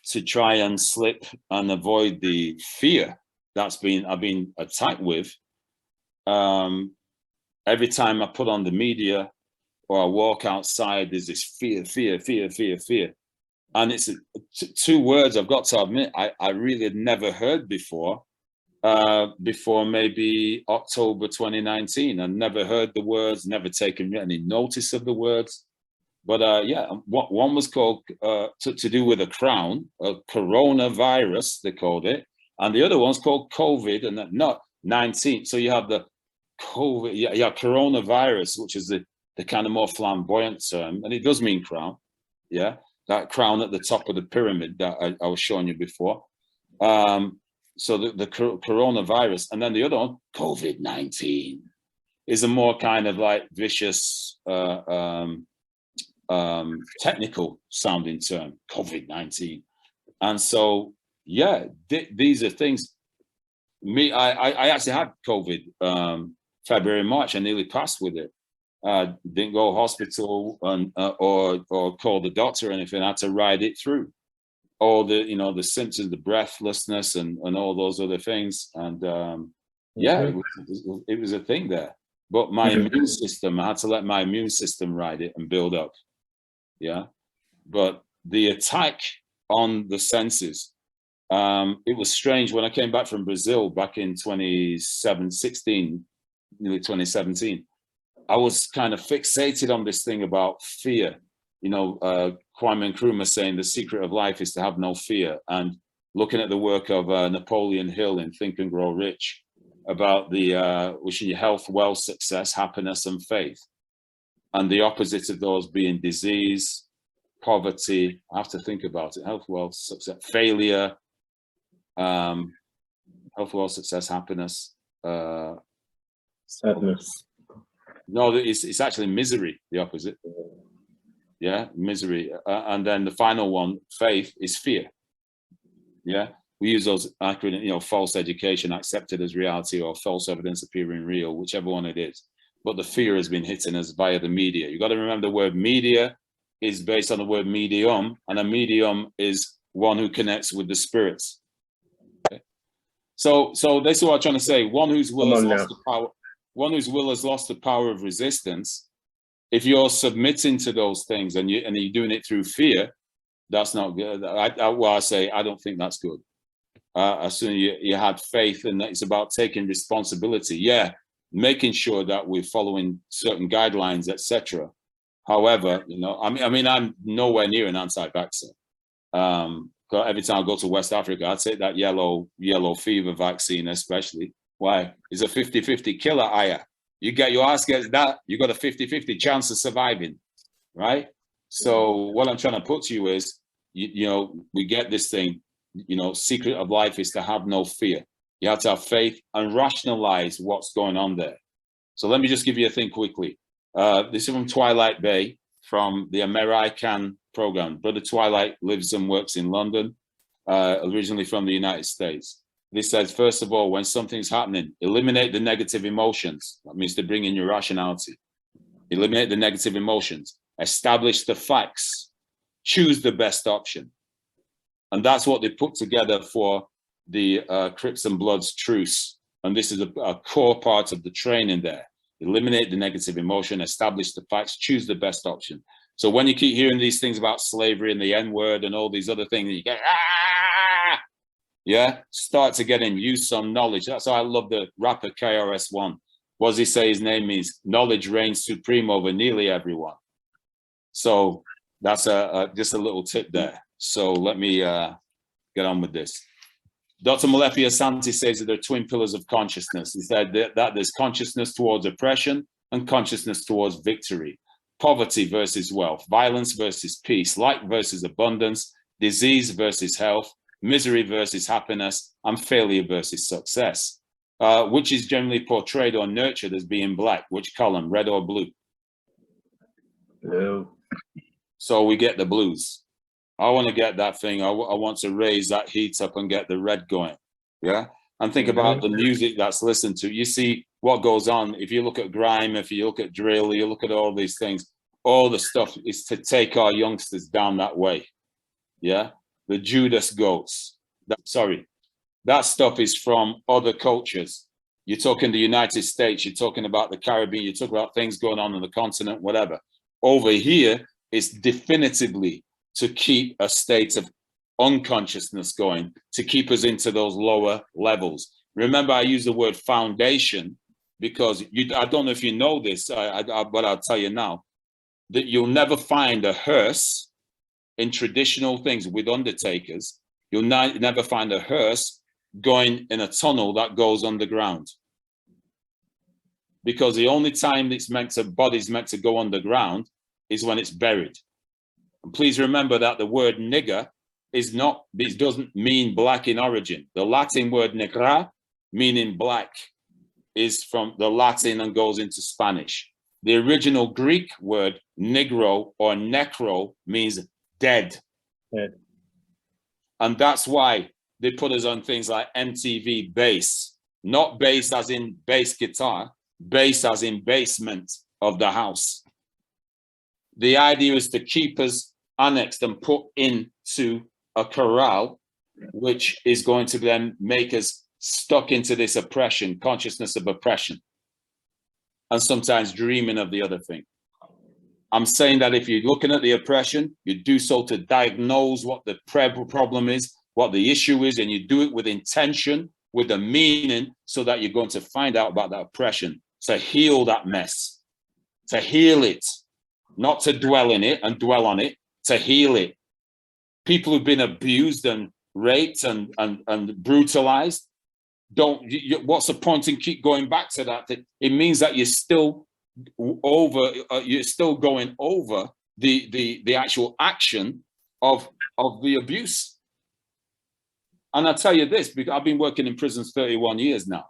to try and slip and avoid the fear I've been attacked with. Every time I put on the media or I walk outside, there's this fear. And it's two words I've got to admit I really had never heard before maybe October 2019. I never heard the words, never taken any notice of the words. But one was called, to do with a crown, a coronavirus, they called it. And the other one's called COVID, and not 19. So you have the COVID, coronavirus, which is the kind of more flamboyant term. And it does mean crown. Yeah, that crown at the top of the pyramid that I was showing you before. So the coronavirus, and then the other one, COVID-19, is a more kind of like vicious, technical sounding term, COVID-19. And so, these are things. I actually had COVID February, March. I nearly passed with it. Didn't go to hospital or call the doctor or anything. I had to ride it through. All the symptoms, the breathlessness and all those other things. And it was a thing there. but my immune system, I had to let my immune system ride it and build up. Yeah. But the attack on the senses, it was strange when I came back from Brazil back in 2016, nearly 2017. I was kind of fixated on this thing about fear. You know, Kwame Nkrumah saying the secret of life is to have no fear, and looking at the work of Napoleon Hill in Think and Grow Rich about the wishing you health, wealth, success, happiness, and faith, and the opposite of those being disease, poverty. I have to think about it. Health, wealth, success, failure, health, wealth, success, happiness, sadness. No, it's actually misery, the opposite. Yeah, misery. And then the final one, faith, is fear. Yeah, we use those acronym, you know, false education, accepted as reality, or false evidence appearing real, whichever one it is. But the fear has been hitting us via the media. You got to remember the word media is based on the word medium, and a medium is one who connects with the spirits. Okay? So this is what I'm trying to say. One whose will has lost the power. One whose will has lost the power of resistance. If you're submitting to those things and you're doing it through fear, that's not good. I say I don't think that's good. As soon as you had faith, and it's about taking responsibility. Yeah, making sure that we're following certain guidelines, etc. However, you know, I mean, I'm nowhere near an anti-vaxxer. Every time I go to West Africa, I take that yellow fever vaccine, especially. Why? It's a 50-50 killer, Aya. You get your ass gets that, you got a 50-50 chance of surviving, right? So what I'm trying to put to you is, you know, we get this thing, you know, secret of life is to have no fear. You have to have faith and rationalize what's going on there. So let me just give you a thing quickly. This is from Twilight Bay, from the American program. Brother Twilight lives and works in London, originally from the United States. This says, first of all, when something's happening, eliminate the negative emotions. That means to bring in your rationality. Eliminate the negative emotions. Establish the facts. Choose the best option. And that's what they put together for the Crips and Bloods truce. And this is a core part of the training there. Eliminate the negative emotion, establish the facts, choose the best option. So when you keep hearing these things about slavery and the N-word and all these other things, you get, ah! Yeah, start to get in, use some knowledge. That's why I love the rapper KRS-One. What does he say his name means? Knowledge reigns supreme over nearly everyone. So that's just a little tip there. So let me get on with this. Dr. Molefi Asante says that there are twin pillars of consciousness. He said that there's consciousness towards oppression and consciousness towards victory. Poverty versus wealth, violence versus peace, light versus abundance, disease versus health, misery versus happiness, and failure versus success, which is generally portrayed or nurtured as being black. Which column, red or blue? Blue. So we get the blues. I want to get that thing. I want to raise that heat up and get the red going. Yeah. And think about the music that's listened to. You see what goes on. If you look at grime, if you look at drill, you look at all these things, all the stuff is to take our youngsters down that way. Yeah. The Judas goats. That stuff is from other cultures. You're talking the United States, you're talking about the Caribbean, you're talking about things going on the continent, whatever. Over here, it's definitively to keep a state of unconsciousness going, to keep us into those lower levels. Remember, I use the word foundation because I don't know if you know this, but I'll tell you now, that you'll never find a hearse in traditional things with undertakers. You'll never find a hearse going in a tunnel that goes underground. Because the only time body's meant to go underground is when it's buried. And please remember that the word nigger doesn't mean black in origin. The Latin word negra, meaning black, is from the Latin and goes into Spanish. The original Greek word negro or necro means dead. And that's why they put us on things like MTV bass, not bass as in bass guitar, bass as in basement of the house. The idea is to keep us annexed and put into a corral, which is going to then make us stuck into this oppression, consciousness of oppression. and sometimes dreaming of the other thing. I'm saying that if you're looking at the oppression, you do so to diagnose what the problem is, what the issue is, and you do it with intention, with a meaning, so that you're going to find out about that oppression, to heal that mess, to heal it, not to dwell in it and dwell on it, to heal it. People who've been abused and raped and brutalized, what's the point in keep going back to that? It means that you're still going over the actual action of the abuse. And I'll tell you this, because I've been working in prisons 31 years now.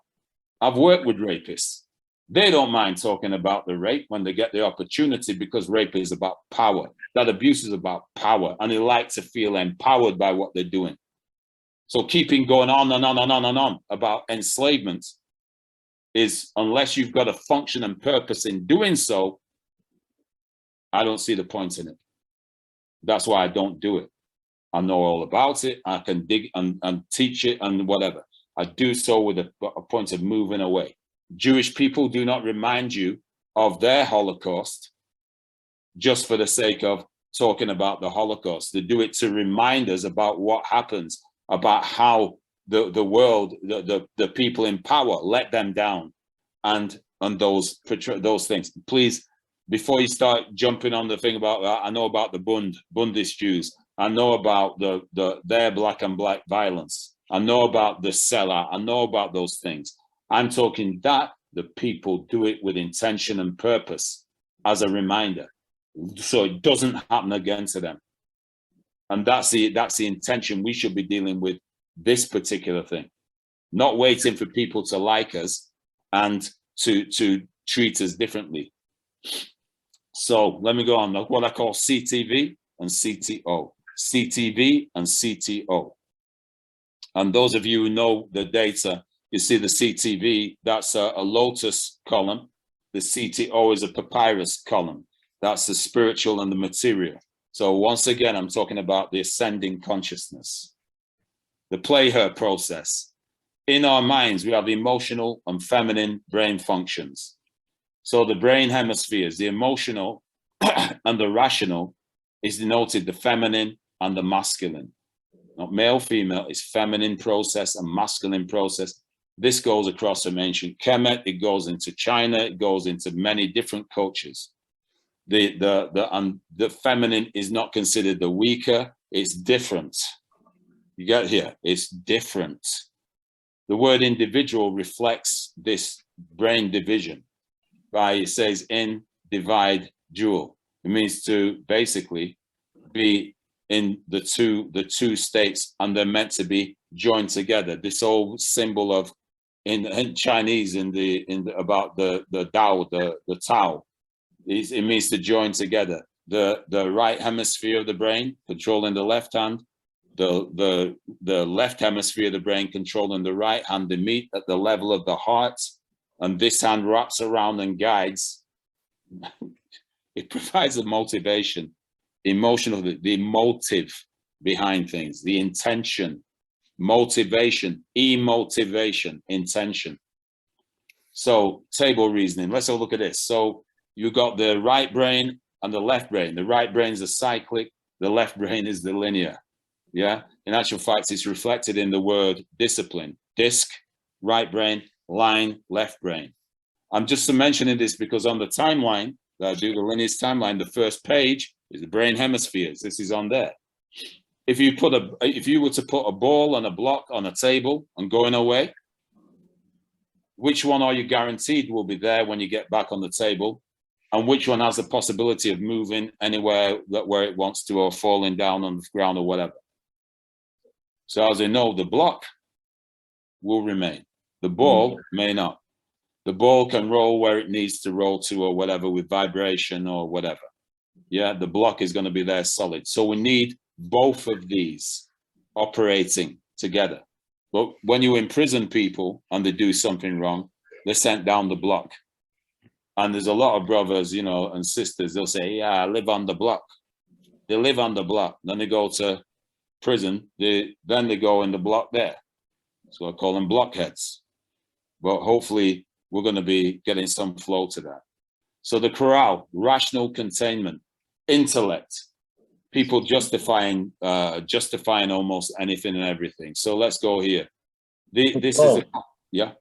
I've worked with rapists. They don't mind talking about the rape when they get the opportunity, because rape is about power. That abuse is about power, and they like to feel empowered by what they're doing. So keeping going on and on and on and on about enslavement is, unless you've got a function and purpose in doing so, I don't see the point in it. That's why I don't do it. I know all about it. I can dig and teach it and whatever. I do so with a point of moving away. Jewish people do not remind you of their Holocaust just for the sake of talking about the Holocaust. They do it to remind us about what happens, about how the world, the people in power let them down, and those things. Please, before you start jumping on the thing about that, I know about the Bundist Jews. I know about their black and black violence. I know about the Selah. I know about those things. I'm talking that the people do it with intention and purpose as a reminder, so it doesn't happen again to them. And that's the intention we should be dealing with this particular thing, not waiting for people to like us and to treat us differently. So let me go on. What I call CTV and CTO. CTV and CTO. And those of you who know the data, you see the CTV, that's a lotus column. The CTO is a papyrus column. That's the spiritual and the material. So once again, I'm talking about the ascending consciousness. The play-her process. In our minds, we have emotional and feminine brain functions. So the brain hemispheres, the emotional and the rational, is denoted the feminine and the masculine. Not male, female, it's feminine process and masculine process. This goes across from ancient Kemet, it goes into China, it goes into many different cultures. The feminine is not considered the weaker, it's different. You get here, it's different. The word individual reflects this brain division. It says in, divide, dual. It means to basically be in the two states, and they're meant to be joined together. This old symbol of in Chinese about the Tao, the Tao, it means to join together. The right hemisphere of the brain controlling the left hand, the left hemisphere of the brain controlling the right hand. They meet at the level of the heart, and this hand wraps around and guides. It provides a motivation, emotional, the motive behind things, the intention, motivation, emotivation, intention. So table reasoning, let's have a look at this. So you got the right brain and the left brain. The right brain is the cyclic, the left brain is the linear. Yeah, in actual fact, it's reflected in the word discipline. Disc, right brain, line, left brain. I'm just mentioning this because on the timeline that I do, the lineage timeline, the first page is the brain hemispheres. This is on there. If you were to put a ball and a block on a table and going away, which one are you guaranteed will be there when you get back on the table, and which one has the possibility of moving anywhere where it wants to, or falling down on the ground or whatever? So as you know, the block will remain. The ball may not. The ball can roll where it needs to roll to or whatever with vibration or whatever. Yeah, the block is going to be there solid. So we need both of these operating together. But when you imprison people and they do something wrong, they're sent down the block. And there's a lot of brothers, you know, and sisters, they'll say, yeah, I live on the block. They live on the block. Then they go to prison. Then they go in the block there. So I call them blockheads. But hopefully we're going to be getting some flow to that. So the corral, rational containment, intellect, people justifying almost anything and everything. So let's go here. This is yeah.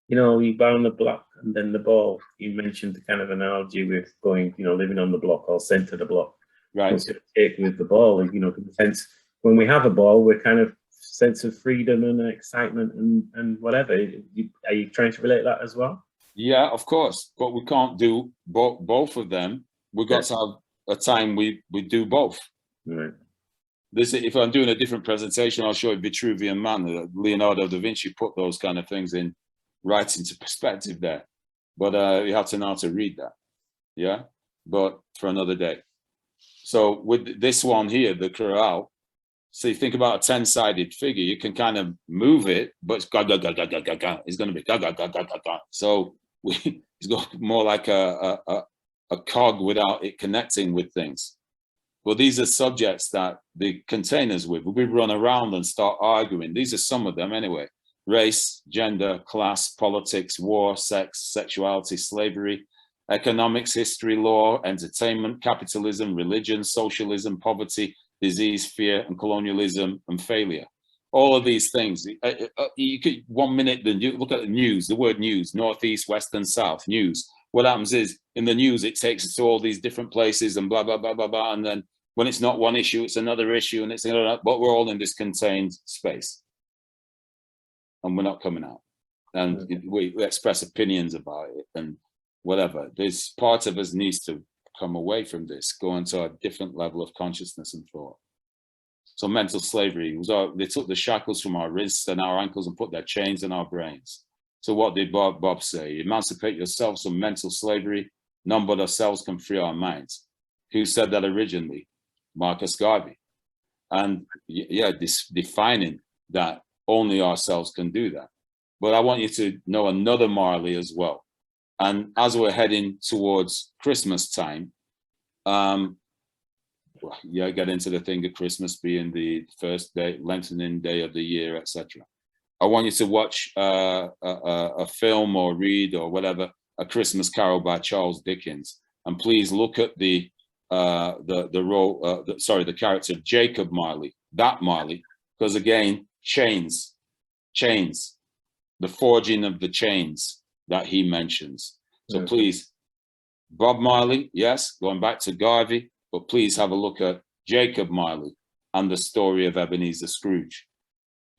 You know, you buy on the block and then the ball. You mentioned the kind of analogy with going, you know, living on the block or center the block. Right. What's it take with the ball? You know, in the sense when we have a ball, we're kind of sense of freedom and excitement and whatever. Are you trying to relate that as well? Yeah, of course, but we can't do both of them. We've got to have a time we do both. Right. This, if I'm doing a different presentation, I'll show you Vitruvian Man. Leonardo da Vinci put those kind of things in right into perspective there. But you have to know how to read that. Yeah, but for another day. So with this one here, the corral, so you think about a 10-sided figure, you can kind of move it, but it's ga ga ga ga ga ga ga. It's going to be ga ga ga ga ga ga. So it's got more like a cog without it connecting with things. Well, these are subjects that the containers with. We run around and start arguing. These are some of them anyway. Race, gender, class, politics, war, sex, sexuality, slavery, economics, history, law, entertainment, capitalism, religion, socialism, poverty, disease, fear, and colonialism, and failure. All of these things. You could 1 minute, then you look at the news, the word news, northeast, west, and south, news. What happens is in the news, it takes us to all these different places and blah, blah, blah, blah, blah. And then when it's not one issue, it's another issue, and it's another, but we're all in this contained space. And we're not coming out. And we express opinions about it and whatever. This part of us needs to come away from this, go into a different level of consciousness and thought. So mental slavery was they took the shackles from our wrists and our ankles and put their chains in our brains. So what did Bob say? Emancipate yourselves from mental slavery. None but ourselves can free our minds. Who said that originally? Marcus Garvey. And yeah, defining that only ourselves can do that. But I want you to know another Marley as well. And as we're heading towards Christmas time, get into the thing of Christmas being the first day, lengthening day of the year, etc. I want you to watch a film or read or whatever, A Christmas Carol by Charles Dickens, and please look at the character of Jacob Marley, that Marley, because again, chains, the forging of the chains that he mentions. So please, Bob Marley, yes, going back to Garvey, but please have a look at Jacob Marley and the story of Ebenezer Scrooge.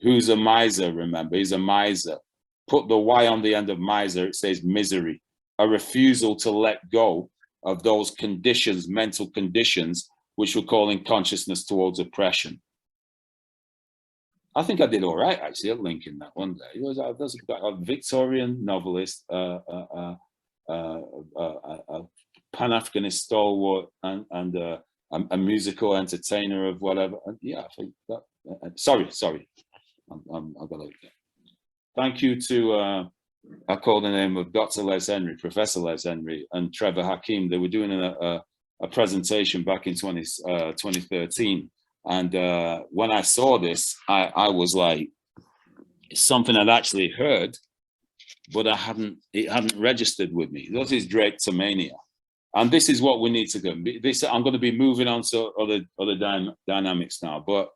Who's a miser, remember? He's a miser. Put the Y on the end of miser, it says misery, a refusal to let go of those conditions, mental conditions, which we're calling consciousness towards oppression. I think I did all right, actually, at linking that one day. It was a Victorian novelist, a Pan-Africanist stalwart, and a musical entertainer of whatever. And yeah, I think that. Sorry, I've got to. Thank you to I call the name of Dr. Les Henry, Professor Les Henry, and Trevor Hakim. They were doing a presentation back in 2013. And when I saw this, I was like, it's something I'd actually heard, but it hadn't registered with me. This is Drapetomania. And this is what we need to go. I'm going to be moving on to other dynamics now. But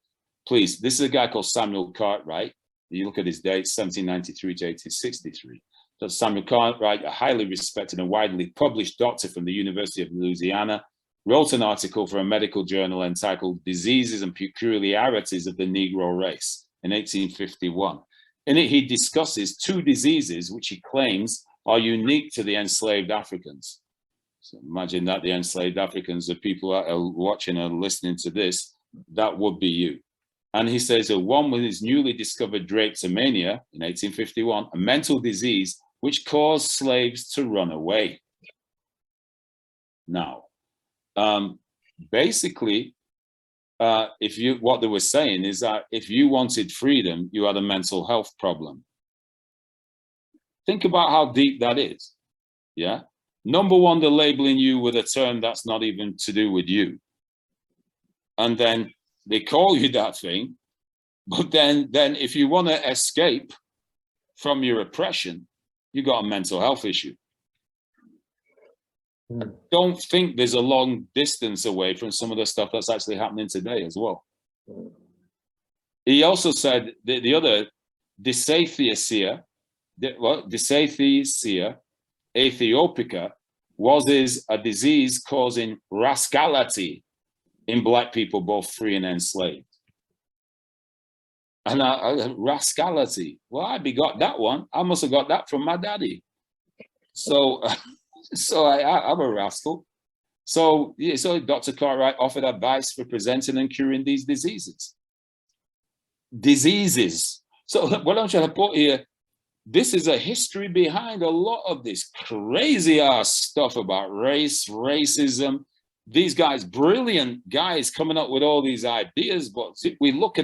please, this is a guy called Samuel Cartwright. You look at his dates, 1793 to 1863. So Samuel Cartwright, a highly respected and widely published doctor from the University of Louisiana, wrote an article for a medical journal entitled Diseases and Peculiarities of the Negro Race in 1851. In it, he discusses two diseases which he claims are unique to the enslaved Africans. So imagine that the enslaved Africans, the people that are watching and listening to this, that would be you. And he says that one was his newly discovered Drapetomania in 1851, a mental disease which caused slaves to run away. Now, basically, what they were saying is that if you wanted freedom, you had a mental health problem. Think about how deep that is. Yeah. Number one, they're labeling you with a term that's not even to do with you. And then they call you that thing. But then if you want to escape from your oppression, you got a mental health issue. Mm. Don't think there's a long distance away from some of the stuff that's actually happening today as well. He also said the other Dysathiasia, Ethiopica was a disease causing rascality in Black people, both free and enslaved. And rascality, well, I begot that one. I must have got that from my daddy. So, I'm a rascal. So Dr. Cartwright offered advice for preventing and curing these diseases. So what I'm trying to put here, this is a history behind a lot of this crazy ass stuff about race, racism. These guys, brilliant guys coming up with all these ideas, but if we look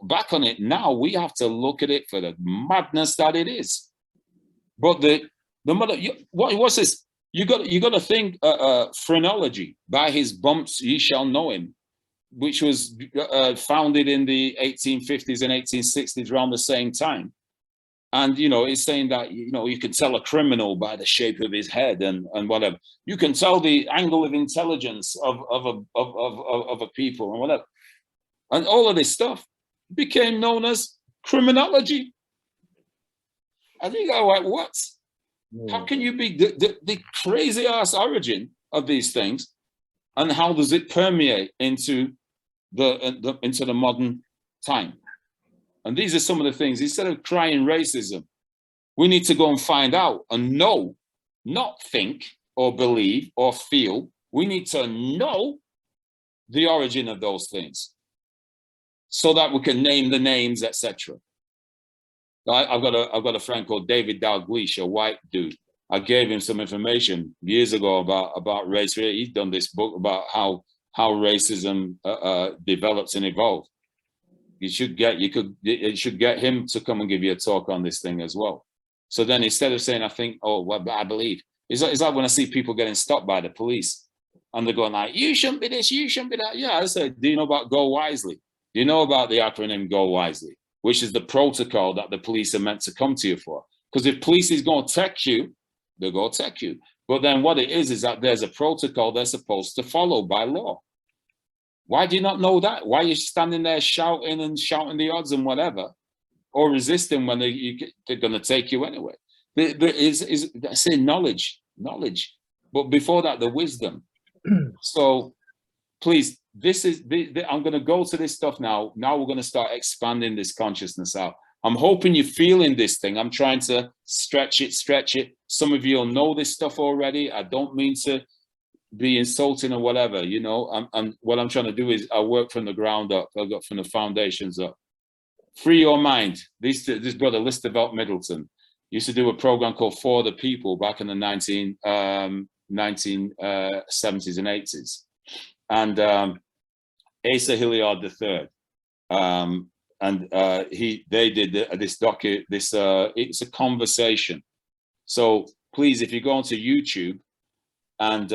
back on it now, we have to look at it for the madness that it is. But what's this? You got to think phrenology, by his bumps ye shall know him, which was founded in the 1850s and 1860s around the same time. And, it's saying that, you can tell a criminal by the shape of his head and whatever. You can tell the angle of intelligence of a people and whatever. And all of this stuff became known as criminology. I think I like, what? How can you be the crazy ass origin of these things? And how does it permeate into the modern time? And these are some of the things. Instead of crying racism, we need to go and find out and know, not think or believe or feel. We need to know the origin of those things so that we can name the names, etc. I've got a friend called David Dalgleish, a white dude. I gave him some information years ago about race. He's done this book about how racism develops and evolves. It should get him to come and give you a talk on this thing as well. So then instead of saying, I think, well, I believe, it's like when I see people getting stopped by the police and they're going like, you shouldn't be this, you shouldn't be that. Yeah, I said, do you know about Go Wisely? Do you know about the acronym Go Wisely, which is the protocol that the police are meant to come to you for? Because if police is going to tech you, they're going to tech you. But then what it is that there's a protocol they're supposed to follow by law. Why do you not know that? Why are you standing there shouting the odds and whatever, or resisting when they're going to take you anyway? There is I say knowledge, but before that, the wisdom. So please, I'm going to go to this stuff now. Now we're going to start expanding this consciousness out. I'm hoping you're feeling this thing. I'm trying to stretch it. Some of you will know this stuff already. I don't mean to be insulting or whatever, and what I'm trying to do is I work from the ground up. I got from the foundations up. Free your mind. This brother Listervelt Middleton used to do a program called For the People back in the 1970s and 80s, and Asa Hilliard III, they did this docu. It's a conversation. So please, if you go onto YouTube and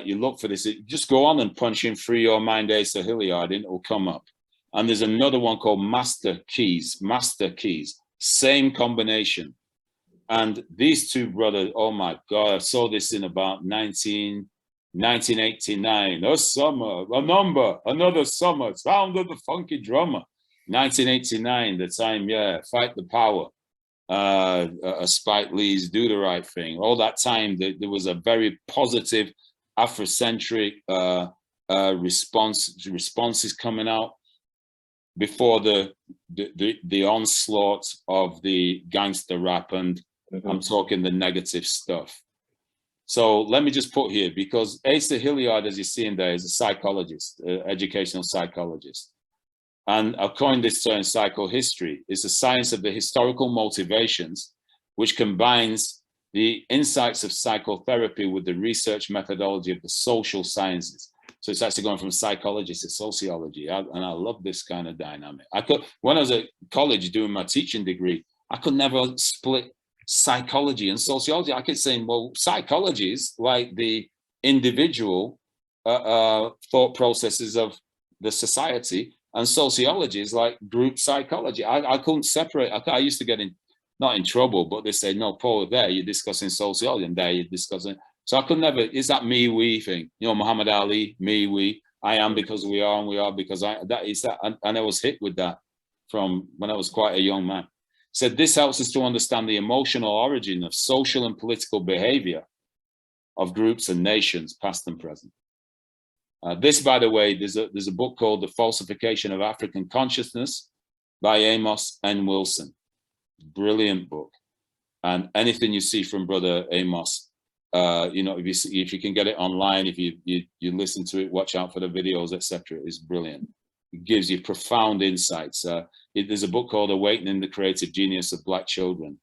you look for this, just go on and punch in Free Your Mind Asa Hilliard and it will come up. And there's another one called Master Keys, same combination. And these two brothers, oh my God, I saw this in about 1989. A summer, a number, another summer, sound of the funky drummer. 1989, the time, Fight the Power. Spike Lee's Do the Right Thing. All that time, there was a very positive Afrocentric responses coming out before the onslaught of the gangster rap, and I'm talking the negative stuff. So let me just put here, because Asa Hilliard, as you're seeing there, is a psychologist, educational psychologist. And I've coined this term psychohistory. It's a science of the historical motivations, which combines the insights of psychotherapy with the research methodology of the social sciences. So it's actually going from psychology to sociology. And I love this kind of dynamic. When I was at college doing my teaching degree, I could never split psychology and sociology. I kept saying, well, psychology is like the individual thought processes of the society, and sociology is like group psychology. I couldn't separate. I used to get in not in trouble, but they say, no, Paul, there you're discussing sociology, and there you're discussing. So I could never, is that me, we thing? You know, Muhammad Ali, me, we, I am because we are, and we are because I, that is that. And I was hit with that from when I was quite a young man. Said this helps us to understand the emotional origin of social and political behavior of groups and nations, past and present. This, by the way, there's a book called The Falsification of African Consciousness by Amos N. Wilson. Brilliant book. And anything you see from Brother Amos, you know, if you can get it online, if you listen to it, watch out for the videos, etc., is brilliant. It gives you profound insights. There's a book called Awakening the Creative Genius of Black Children.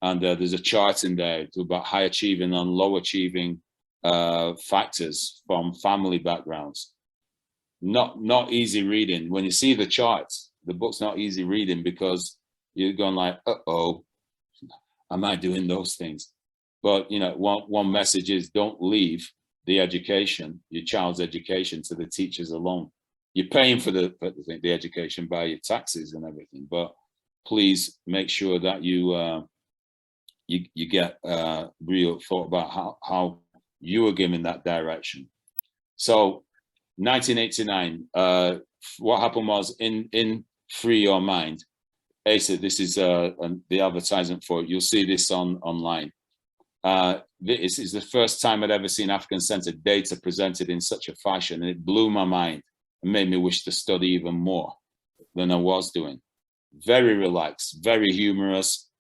And there's a chart in there about high achieving and low achieving factors from family backgrounds. Not easy reading. When you see the charts, the book's not easy reading because you're going like, uh-oh, am I doing those things? But, you know, one message is don't leave the education, your child's education, to the teachers alone. You're paying for the education by your taxes and everything, but please make sure that you get real thought about how you were given that direction. So 1989, what happened was in Free Your Mind, Asa, this is the advertisement for it. You'll see this online. This is the first time I'd ever seen African-centered data presented in such a fashion, and it blew my mind and made me wish to study even more than I was doing. Very relaxed, very humorous.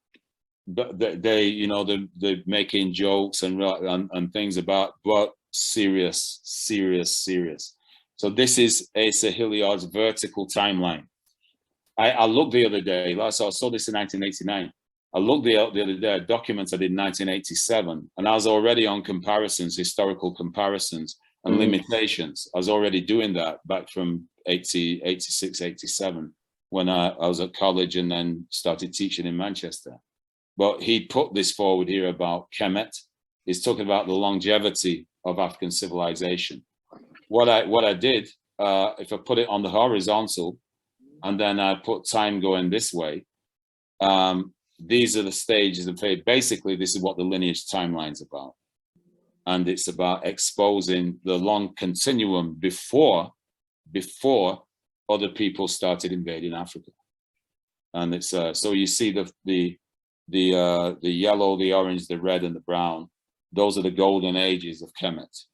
But they, you know, they're making jokes and things about, but serious. So this is Asa Hilliard's vertical timeline. I looked the other day, so I saw this in 1989. I looked the other day at documents I did in 1987, and I was already on comparisons, historical comparisons and limitations. I was already doing that back from 86, 87, when I was at college and then started teaching in Manchester. But he put this forward here about Kemet. He's talking about the longevity of African civilization. What I did, if I put it on the horizontal, and then I put time going this way, these are the stages of faith. Basically, this is what the lineage timeline is about. And it's about exposing the long continuum before other people started invading Africa. And it's so you see the yellow, the orange, the red, and the brown. Those are the golden ages of Kemet.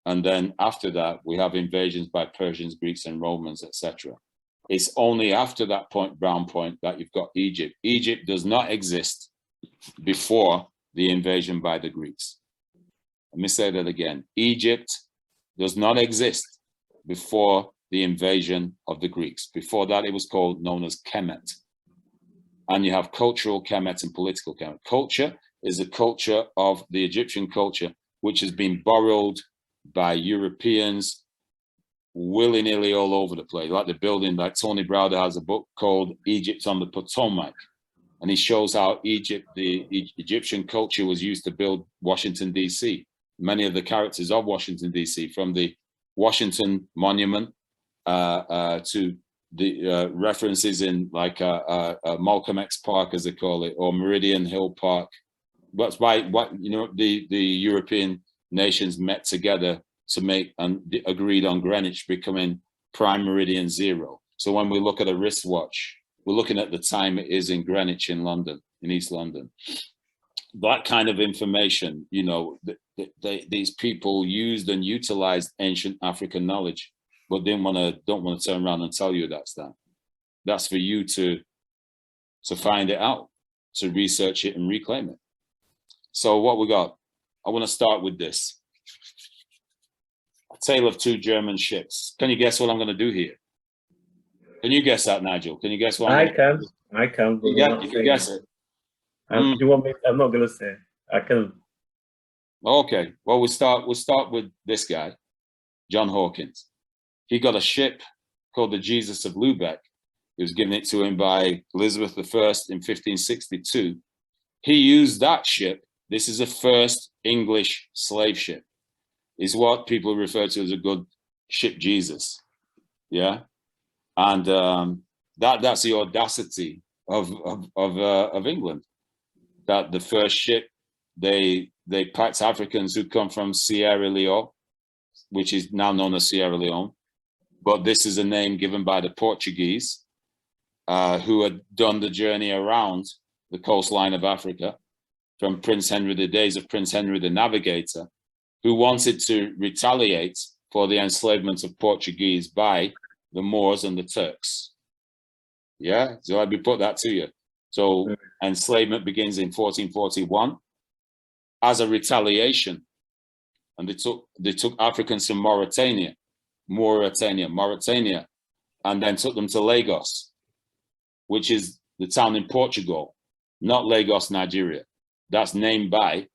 And then after that, we have invasions by Persians, Greeks, and Romans, etc. It's only after that point, brown point, that you've got Egypt. Egypt does not exist before the invasion by the Greeks. Let me say that again. Egypt does not exist before the invasion of the Greeks. Before that, it was known as Kemet. And you have cultural Kemet and political Kemet. Culture is a culture of the Egyptian culture, which has been borrowed by Europeans willy-nilly all over the place. Like the building, like Tony Browder has a book called Egypt on the Potomac. And he shows how Egypt, the Egyptian culture was used to build Washington, D.C. Many of the characters of Washington, D.C., from the Washington Monument to the references in like Malcolm X Park, as they call it, or Meridian Hill Park. That's why the European nations met together to make and agreed on Greenwich becoming prime meridian 0. So when we look at a wristwatch, we're looking at the time it is in Greenwich in London, in East London. That kind of information, you know, these people used and utilized ancient African knowledge, but don't want to turn around and tell you that's that. That's for you to find it out, to research it and reclaim it. So what we got? I want to start with this. A tale of two German ships. Can you guess what I'm going to do here? Can you guess that, Nigel? Can you guess what I can. You can guess it. Do you want me? I'm not going to say. I can. Okay. Well, we'll start with this guy, John Hawkins. He got a ship called the Jesus of Lubeck. It was given it to him by Elizabeth I in 1562. He used that ship. This is the first English slave ship. Is what people refer to as a good ship Jesus. Yeah. And that's the audacity of England. That the first ship, they packed Africans who come from Sierra Leone, which is now known as Sierra Leone, but this is a name given by the Portuguese, who had done the journey around the coastline of Africa from Prince Henry, the days of Prince Henry the Navigator, who wanted to retaliate for the enslavement of Portuguese by the Moors and the Turks. Yeah, so let me put that to you. So enslavement begins in 1441 as a retaliation, and they took Africans from Mauritania, and then took them to Lagos, which is the town in Portugal, not Lagos, Nigeria. That's named by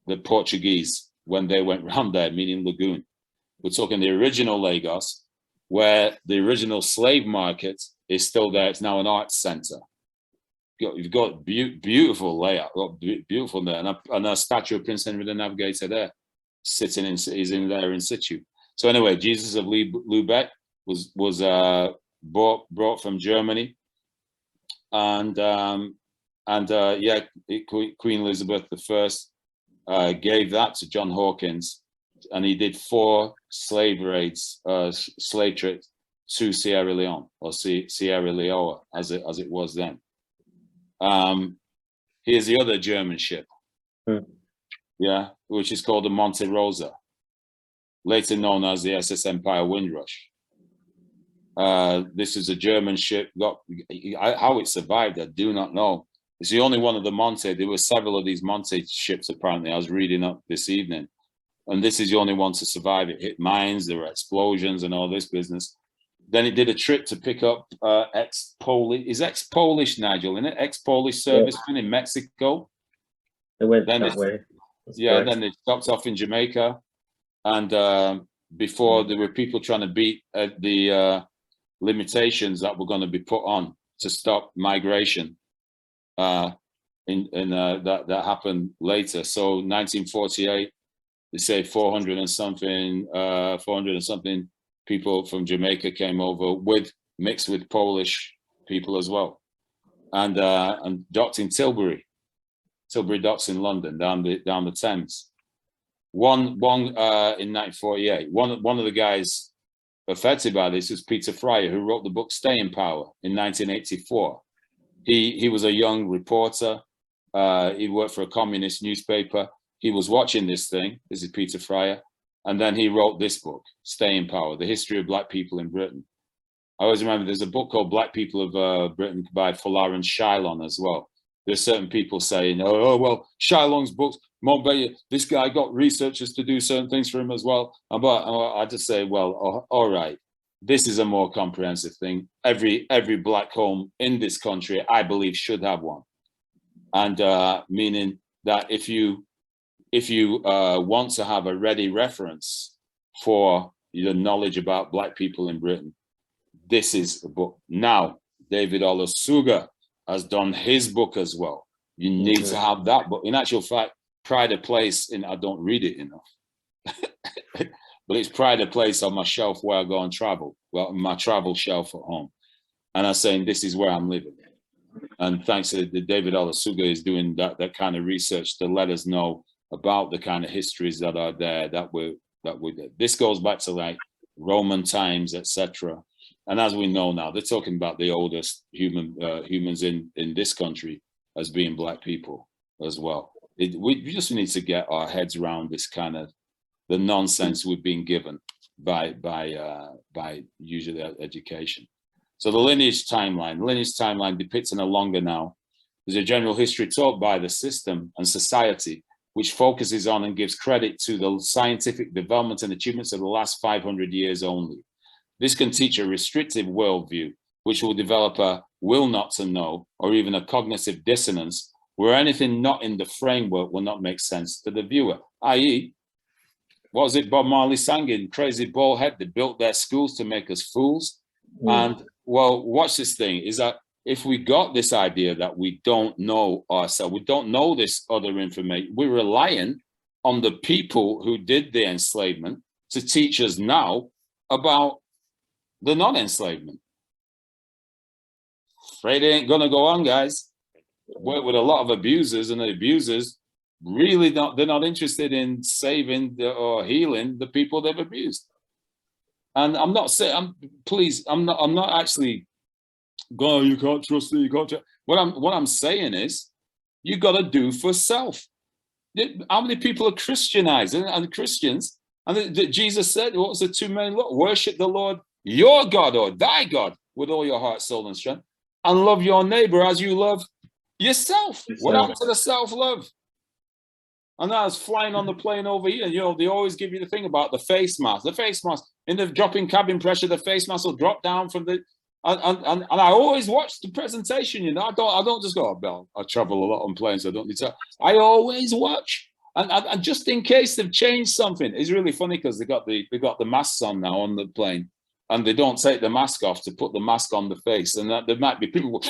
the Portuguese when they went round there, meaning lagoon. We're talking the original Lagos, where the original slave market is still there. It's now an arts center. You've got beautiful layout, beautiful there, and a statue of Prince Henry the Navigator there, sitting in, he's in there in situ. So anyway, Jesus of Lubeck was brought from Germany, and yeah, Queen Elizabeth I gave that to John Hawkins, and he did 4 slave raids, slave trips to Sierra Leone, or Sierra Leone as it was then. Here's the other German ship, yeah, which is called the Monte Rosa, later known as the SS Empire Windrush. This is a German ship. How it survived, I do not know. It's the only one of the Monte. There were several of these Monte ships, apparently. I was reading up this evening, and this is the only one to survive. It hit mines, there were explosions and all this business. Then it did a trip to pick up ex-Polish, Nigel, isn't it? Ex-Polish servicemen in Mexico. They went that way. Yeah, then they stopped off in Jamaica. And before, there were people trying to beat the limitations that were going to be put on to stop migration. That happened later. So 1948, they say 400 and something people from Jamaica came over, mixed with Polish people as well, and docked in Tilbury docks in London, down the Thames. One in 1948, one of the guys affected by this is Peter Fryer, who wrote the book Staying Power in 1984. He was a young reporter. He worked for a communist newspaper. He was watching this thing. This is Peter Fryer. And then he wrote this book, Staying Power, The History of Black People in Britain. I always remember there's a book called Black People of Britain by Folarin Shylon as well. There's certain people saying, oh well, Shylon's books, Montpellier, this guy got researchers to do certain things for him as well. But I just say, well, all right. This is a more comprehensive thing. Every black home in this country, I believe, should have one. And meaning that if you want to have a ready reference for your knowledge about Black people in Britain, this is the book. Now, David Olusoga has done his book as well. You need to have that book. In actual fact, Pride of Place, I don't read it enough, but it's Pride of Place on my shelf where I go and travel, well, my travel shelf at home. And I'm saying, this is where I'm living. And thanks to David Olusoga is doing that kind of research to let us know about the kind of histories that are there this goes back to like Roman times, etc. And as we know now, they're talking about the oldest humans in this country as being Black people as well. We just need to get our heads around this kind of the nonsense we've been given by usually education. So the lineage timeline depicts in a longer now. There's a general history taught by the system and society, which focuses on and gives credit to the scientific development and achievements of the last 500 years only. This can teach a restrictive worldview, which will develop a will not to know, or even a cognitive dissonance, where anything not in the framework will not make sense to the viewer, i.e., what was it Bob Marley sang in Crazy Bald Head? They built their schools to make us fools. And well, watch this thing, is that if we got this idea that we don't know ourselves, we don't know this other information, we're relying on the people who did the enslavement to teach us now about the non-enslavement. afraid it ain't gonna go on, guys. Work with a lot of abusers, and the abusers really they're not interested in saving or healing the people they've abused. And I'm not saying, I'm not actually going, you can't trust it, you can't trust. What I'm saying is, you got to do for self. How many people are Christianized and Christians? And Jesus said, what was the two main laws? Worship the Lord, your God, or thy God, with all your heart, soul, and strength, and love your neighbor as you love yourself. What happened to the self-love? And I was flying on the plane over here, you know, they always give you the thing about the face mask. The face mask, in the dropping cabin pressure, the face mask will drop down from the, and I always watch the presentation, you know. I don't just go, oh, Bill, I travel a lot on planes, so I don't need to. I always watch. And just in case they've changed something. It's really funny because they got the masks on now on the plane, and they don't take the mask off to put the mask on the face. And there might be people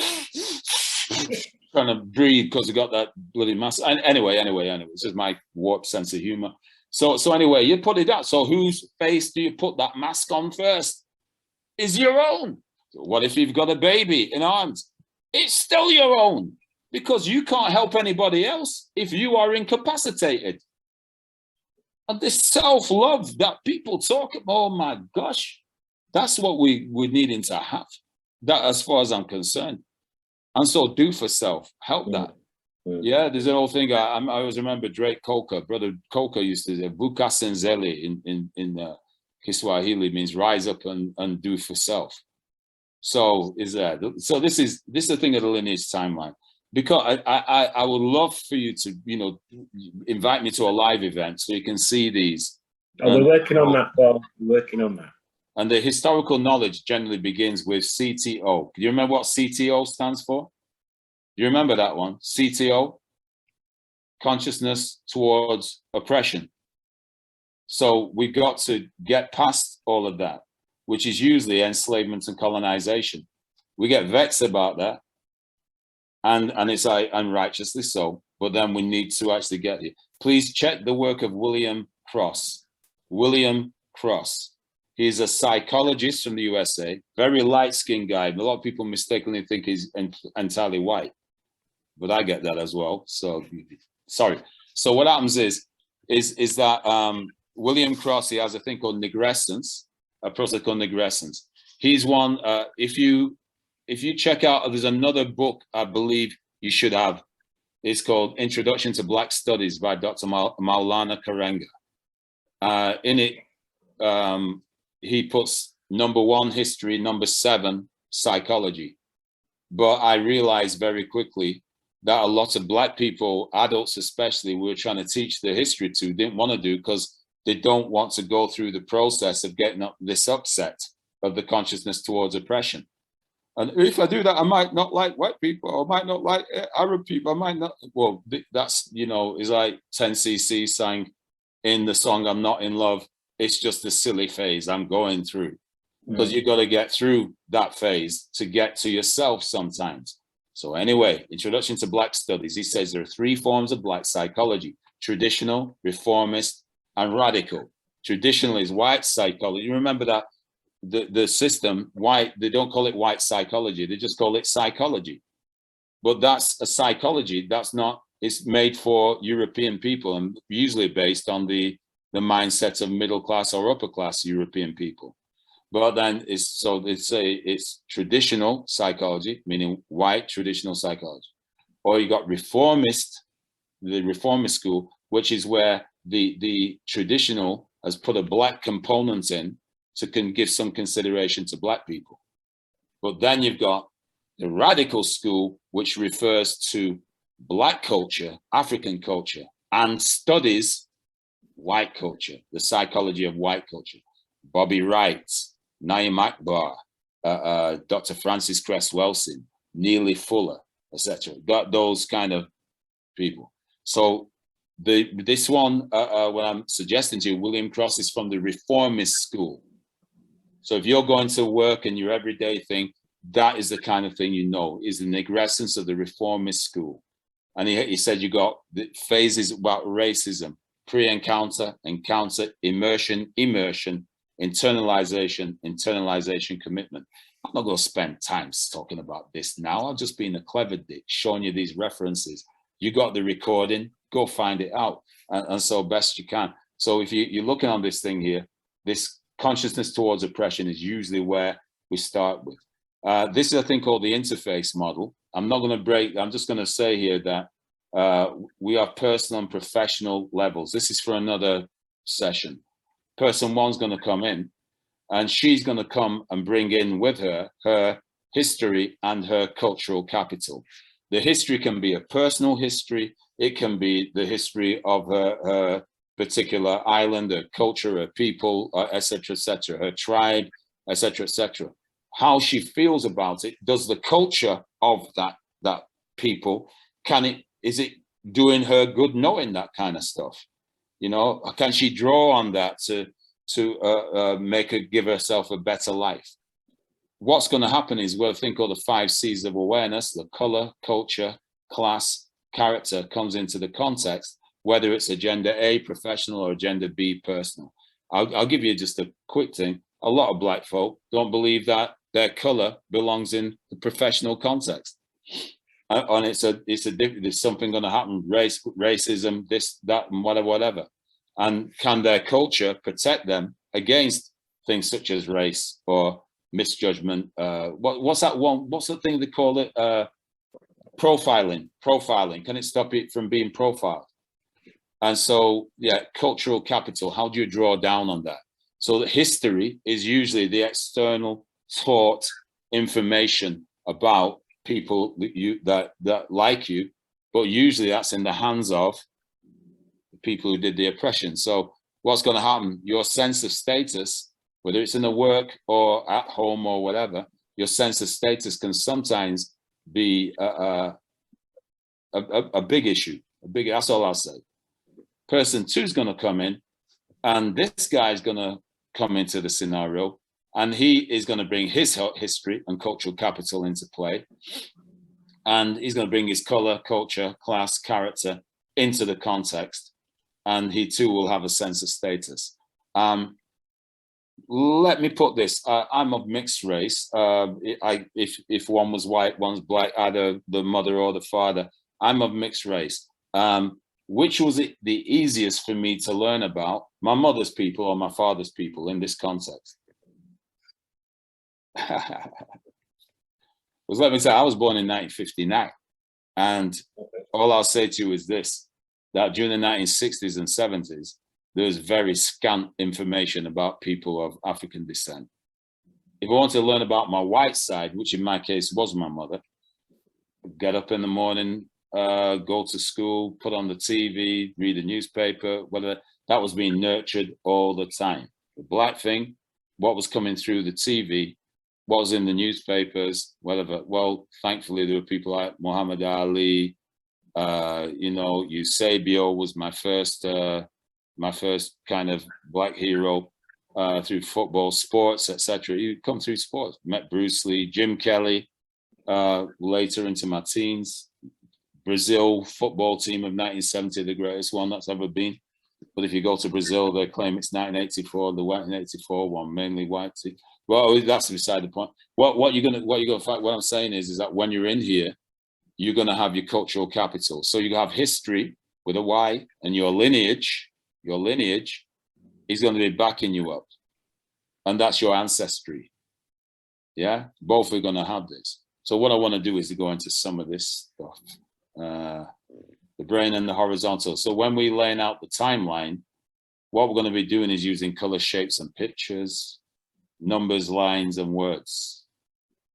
trying to breathe because they got that bloody mask. And anyway, it's just my warped sense of humor. So anyway, you put it out. So whose face do you put that mask on first? Is your own. So what if you've got a baby in arms? It's still your own, because you can't help anybody else if you are incapacitated. And this self-love that people talk about, oh my gosh, that's what we're needing to have. That, as far as I'm concerned. And so do for self, help that. Yeah, there's an old thing. I always remember Drake Coker, brother Coker used to say, Vuka Senzeli in Kiswahili means rise up and do for self. So is that? So this is the thing of the lineage timeline. Because I would love for you to, you know, invite me to a live event so you can see these. Oh, we're working on that, Paul. We're working on that. And the historical knowledge generally begins with CTO. Do you remember what CTO stands for? Do you remember that one? CTO, consciousness towards oppression. So we've got to get past all of that, which is usually enslavement and colonization. We get vexed about that. And it's like unrighteously so, but then we need to actually get here. Please check the work of William Cross. William Cross. He's a psychologist from the USA, very light-skinned guy. A lot of people mistakenly think he's entirely white, but I get that as well. So, sorry. So what happens is that William Cross, he has a thing called negrescence, a process called negrescence. He's one, if you check out, there's another book I believe you should have. It's called Introduction to Black Studies by Dr. Maulana Karenga. In it, he puts number 1, history, number 7, psychology. But I realized very quickly that a lot of Black people, adults especially, we were trying to teach the history to, didn't want to do because they don't want to go through the process of getting up this upset of the consciousness towards oppression. And if I do that, I might not like white people, or I might not like Arab people, I might not, well, that's, you know, is like 10cc saying in the song, I'm Not in Love, it's just a silly phase I'm going through. Because you got to get through that phase to get to yourself sometimes. So anyway, Introduction to Black Studies, he says there are 3 forms of Black psychology: traditional, reformist, and radical. Traditional is white psychology. You remember that the system, white, they don't call it white psychology, they just call it psychology. But that's a psychology that's not, it's made for European people and usually based on the mindsets of middle class or upper class European people. But then it's traditional psychology, meaning white traditional psychology. Or you got reformist, the reformist school, which is where the traditional has put a Black component in to give some consideration to Black people. But then you've got the radical school, which refers to Black culture, African culture, and studies white culture, the psychology of white culture. Bobby Wright, Naim Akbar, Dr. Francis Cress Welsing, Neely Fuller, etc. Got those kind of people. So this one, what I'm suggesting to you, William Cross, is from the reformist school. So if you're going to work in your everyday thing, that is the kind of thing you know, is the negrescence of the reformist school. And he said you got the phases about racism: pre-encounter, encounter, immersion, internalization, commitment. not going to spend time talking about this now. I've just been a clever dick showing you these references. You got the recording, go find it out. And so best you can. So if you're looking on this thing here, this consciousness towards oppression is usually where we start with. This is a thing called the interface model. I'm not going to break, I'm just going to say here that we have personal and professional levels. This is for another session. Person one's going to come in, and she's going to come and bring in with her her history and her cultural capital. The history can be a personal history. It can be the history of her particular island, her culture, her people, etc., her tribe, etc. How she feels about it. Does the culture of that people, is it doing her good knowing that kind of stuff? You know, can she draw on that to make her give herself a better life? What's going to happen is we'll think of the 5 C's of awareness: the color, culture, class, character comes into the context, whether it's agenda A, professional, or agenda B, personal. I'll give you just a quick thing. A lot of black folk don't believe that their color belongs in the professional context. And there's something going to happen, racism, this, that, and whatever. And can their culture protect them against things such as race or misjudgment? What's that one? What's the thing they call it? Profiling. Can it stop it from being profiled? And so, yeah, cultural capital. How do you draw down on that? So the history is usually the external taught information about people that like you, but usually that's in the hands of the people who did the oppression. So what's going to happen? Your sense of status, whether it's in the work or at home or whatever, your sense of status can sometimes be a big issue. That's all I'll say. Person 2 is going to come in, and this guy is going to come into the scenario, and he is going to bring his history and cultural capital into play. And he's going to bring his color, culture, class, character into the context. And he too will have a sense of status. Let me put this. I'm of mixed race. If one was white, one's black, either the mother or the father. I'm of mixed race. Which was the easiest for me to learn about? My mother's people or my father's people in this context? Because let me say, I was born in 1959, and all I'll say to you is this: that during the 1960s and 70s, there was very scant information about people of African descent. If I want to learn about my white side, which in my case was my mother, get up in the morning, go to school, put on the TV, read the newspaper, whatever. That was being nurtured all the time. The black thing, what was coming through the TV, what was in the newspapers, whatever. Well, thankfully, there were people like Muhammad Ali, Eusebio was my first kind of black hero through football, sports, etc. You come through sports, met Bruce Lee, Jim Kelly, later into my teens. Brazil football team of 1970, the greatest one that's ever been. But if you go to Brazil, they claim it's 1984, the 1984 one, mainly white team. Well, that's beside the point. What you're gonna find, what I'm saying is that when you're in here, you're gonna have your cultural capital. So you have history with a Y, and your lineage is going to be backing you up, and that's your ancestry. Yeah, both are going to have this. So what I want to do is to go into some of this stuff. The brain and the horizontal. So when we laying out the timeline, what we're going to be doing is using color, shapes, and pictures, numbers, lines, and words.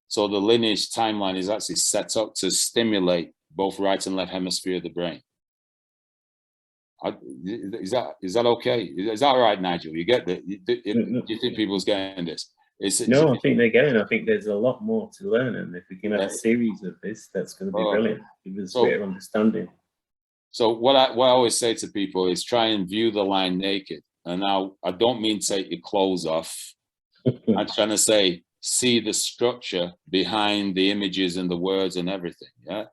So the lineage timeline is actually set up to stimulate both right and left hemisphere of the brain. Is that okay? Is that all right, Nigel? You get that? Do you think people's getting this? No, I think they're getting. I think there's a lot more to learn, and if we can have a series of this, that's going to be brilliant. Give us a better understanding. So what I always say to people is try and view the line naked. And now I don't mean take your clothes off. I'm trying to say see the structure behind the images and the words and everything. Yeah.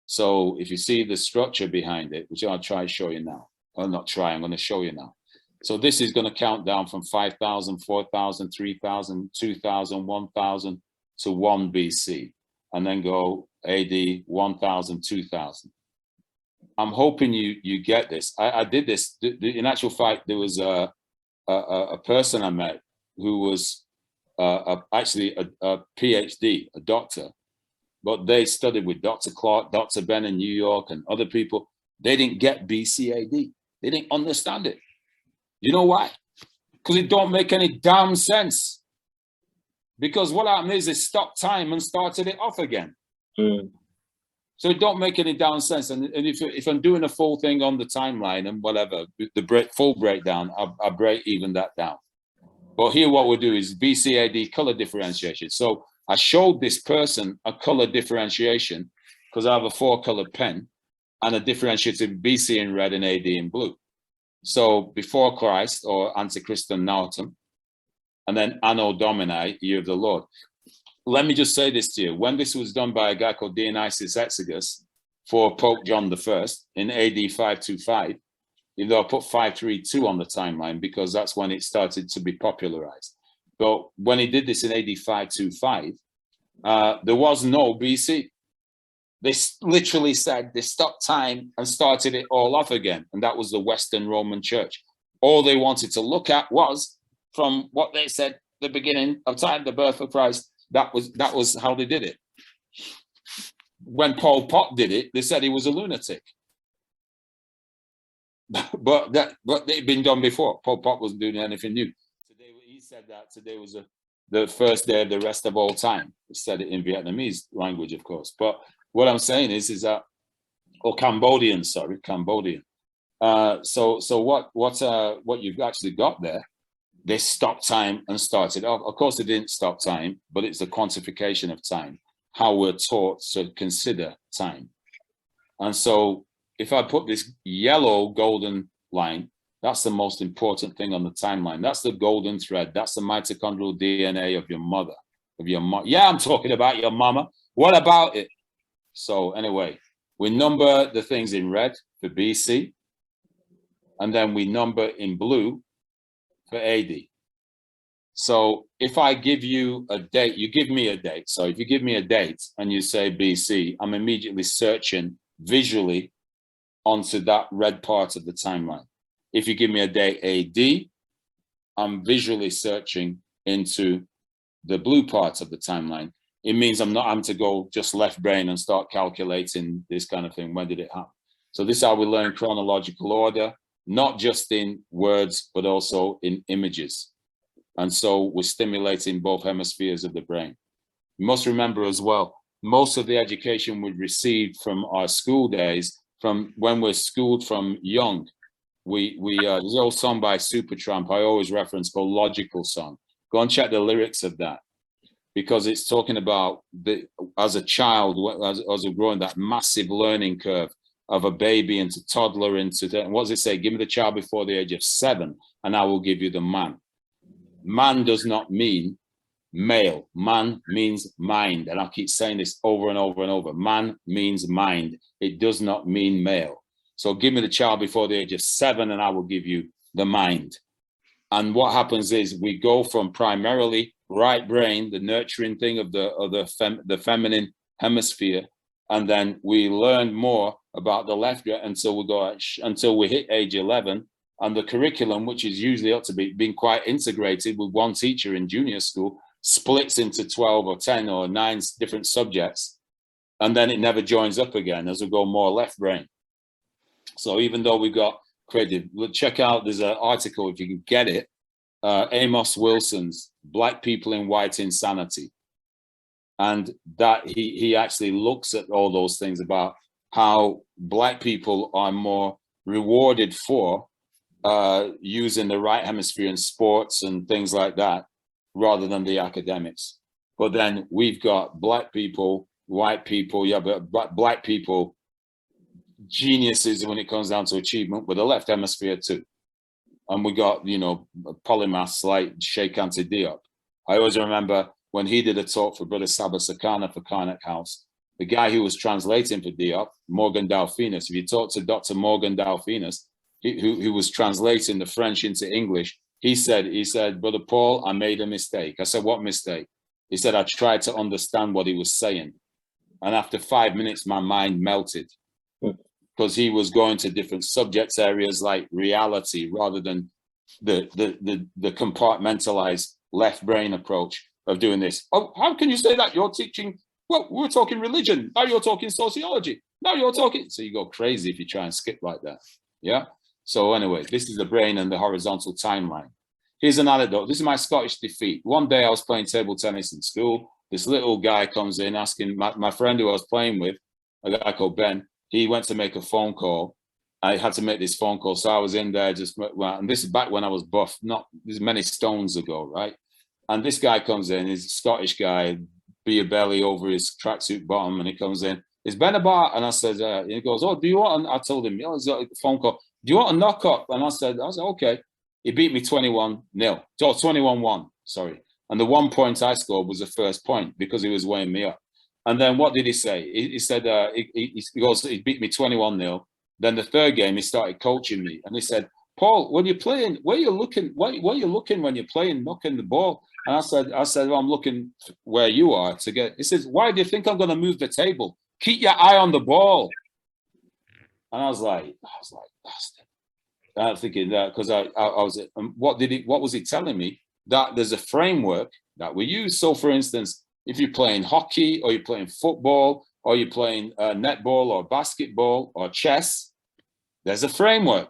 So if you see the structure behind it, which I'll try to show you now. I'll not try. I'm going to show you now. So this is going to count down from 5,000, 4,000, 3,000, 2,000, 1,000, to 1 BC, and then go AD 1000, 2000. I'm hoping you get this. I did this. In actual fact, there was a person I met who was actually a PhD, a doctor, but they studied with Dr. Clark, Dr. Ben in New York, and other people. They didn't get BC AD. They didn't understand it. You know why? Because it don't make any damn sense. Because what happened is they stopped time and started it off again. Mm. So it don't make any damn sense. And if I'm doing a full thing on the timeline and whatever, the full breakdown, I break even that down. But here what we'll do is BC AD color differentiation. So I showed this person a color differentiation because I have a 4-color pen and a differentiated BC in red and AD in blue. So before Christ or Antichristum Nautum, and then Anno Domini, year of the Lord. Let me just say this to you. When this was done by a guy called Dionysius Exiguus for Pope John I in AD 525, even though I put 532 on the timeline because that's when it started to be popularized. But when he did this in AD 525, there was no BC. They literally said they stopped time and started it all off again. And that was the Western Roman Church. All they wanted to look at was from what they said, the beginning of time, the birth of Christ. That was how they did it. When Pol Pot did it, they said he was a lunatic. but they'd been done before. Pol Pot wasn't doing anything new. Today, he said that today was the first day of the rest of all time. He said it in Vietnamese language, of course. But what I'm saying is that, or Cambodian. So what you've actually got there, they stopped time and started. Of course, they didn't stop time, but it's the quantification of time, how we're taught to consider time. And so if I put this yellow golden line, that's the most important thing on the timeline. That's the golden thread. That's the mitochondrial DNA of your mother, Yeah, I'm talking about your mama. What about it? So anyway, we number the things in red for BC, and then we number in blue for AD. So if I give you a date, you give me a date. So if you give me a date and you say BC, I'm immediately searching visually onto that red part of the timeline. If you give me a date AD, I'm visually searching into the blue part of the timeline. It means I'm not having to go just left brain and start calculating this kind of thing. When did it happen? So this is how we learn chronological order, not just in words, but also in images. And so we're stimulating both hemispheres of the brain. You must remember as well, most of the education we received from our school days, from when we're schooled from young, there's an old song by Supertramp I always reference called Logical Song. Go and check the lyrics of that, because it's talking about as a child, as we're growing, that massive learning curve of a baby into toddler into and what does it say? Give me the child before the age of 7 and I will give you the man. Man does not mean male. Man means mind. And I'll keep saying this over and over and over. Man means mind. It does not mean male. So give me the child before the age of 7 and I will give you the mind. And what happens is we go from primarily right brain, the nurturing thing of the feminine hemisphere, and then we learn more about the left until we hit age 11. And the curriculum, which is usually ought to be being quite integrated with one teacher in junior school, splits into 12 or 10 or 9 different subjects. And then it never joins up again as we go more left brain. So even though we got creative, check out, there's an article, if you can get it, Amos Wilson's Black People in White Insanity. And that he actually looks at all those things about how Black people are more rewarded for using the right hemisphere in sports and things like that, rather than the academics. But then we've got Black people, white people, but Black people, geniuses when it comes down to achievement with the left hemisphere too. And we got, polymaths like Sheikh Anta Diop. I always remember when he did a talk for Brother Saba Sakana for Karnak House, the guy who was translating for Diop, Morgan Dalfinas, if you talk to Dr. Morgan Dalfinas, who was translating the French into English, he said, Brother Paul, I made a mistake. I said, what mistake? He said, I tried to understand what he was saying. And after 5 minutes, my mind melted because he was going to different subject areas like reality rather than the compartmentalized left brain approach of doing this. Oh, how can you say that? You're teaching, well, we're talking religion. Now you're talking sociology. Now you're talking. So you go crazy if you try and skip like that. Yeah. So anyway, this is the brain and the horizontal timeline. Here's an anecdote. This is my Scottish defeat. One day I was playing table tennis in school. This little guy comes in asking my friend who I was playing with, a guy called Ben, he went to make a phone call. I had to make this phone call. So I was in there just, and this is back when I was buff, not this many stones ago, right? And this guy comes in, he's a Scottish guy, beer belly over his tracksuit bottom, and he comes in, is Ben about? And I said, he goes, oh, do you want, I told him, it's a phone call. Do you want a knock up? And I said, okay. He beat me 21-0, or 21-1, sorry. And the 1 point I scored was the first point because he was weighing me up. And then what did he say? He said, he goes, he beat me 21-0. Then the third game, he started coaching me. And he said, Paul, when you're playing, where are you looking? Where are you looking when you're playing, knocking the ball? And I said, well, I'm looking where you are to get. He says, why do you think I'm going to move the table? Keep your eye on the ball. And I was like, bastard. I'm thinking that because I was, what was he telling me? That there's a framework that we use. So for instance, if you're playing hockey or you're playing football or you're playing netball or basketball or chess, there's a framework.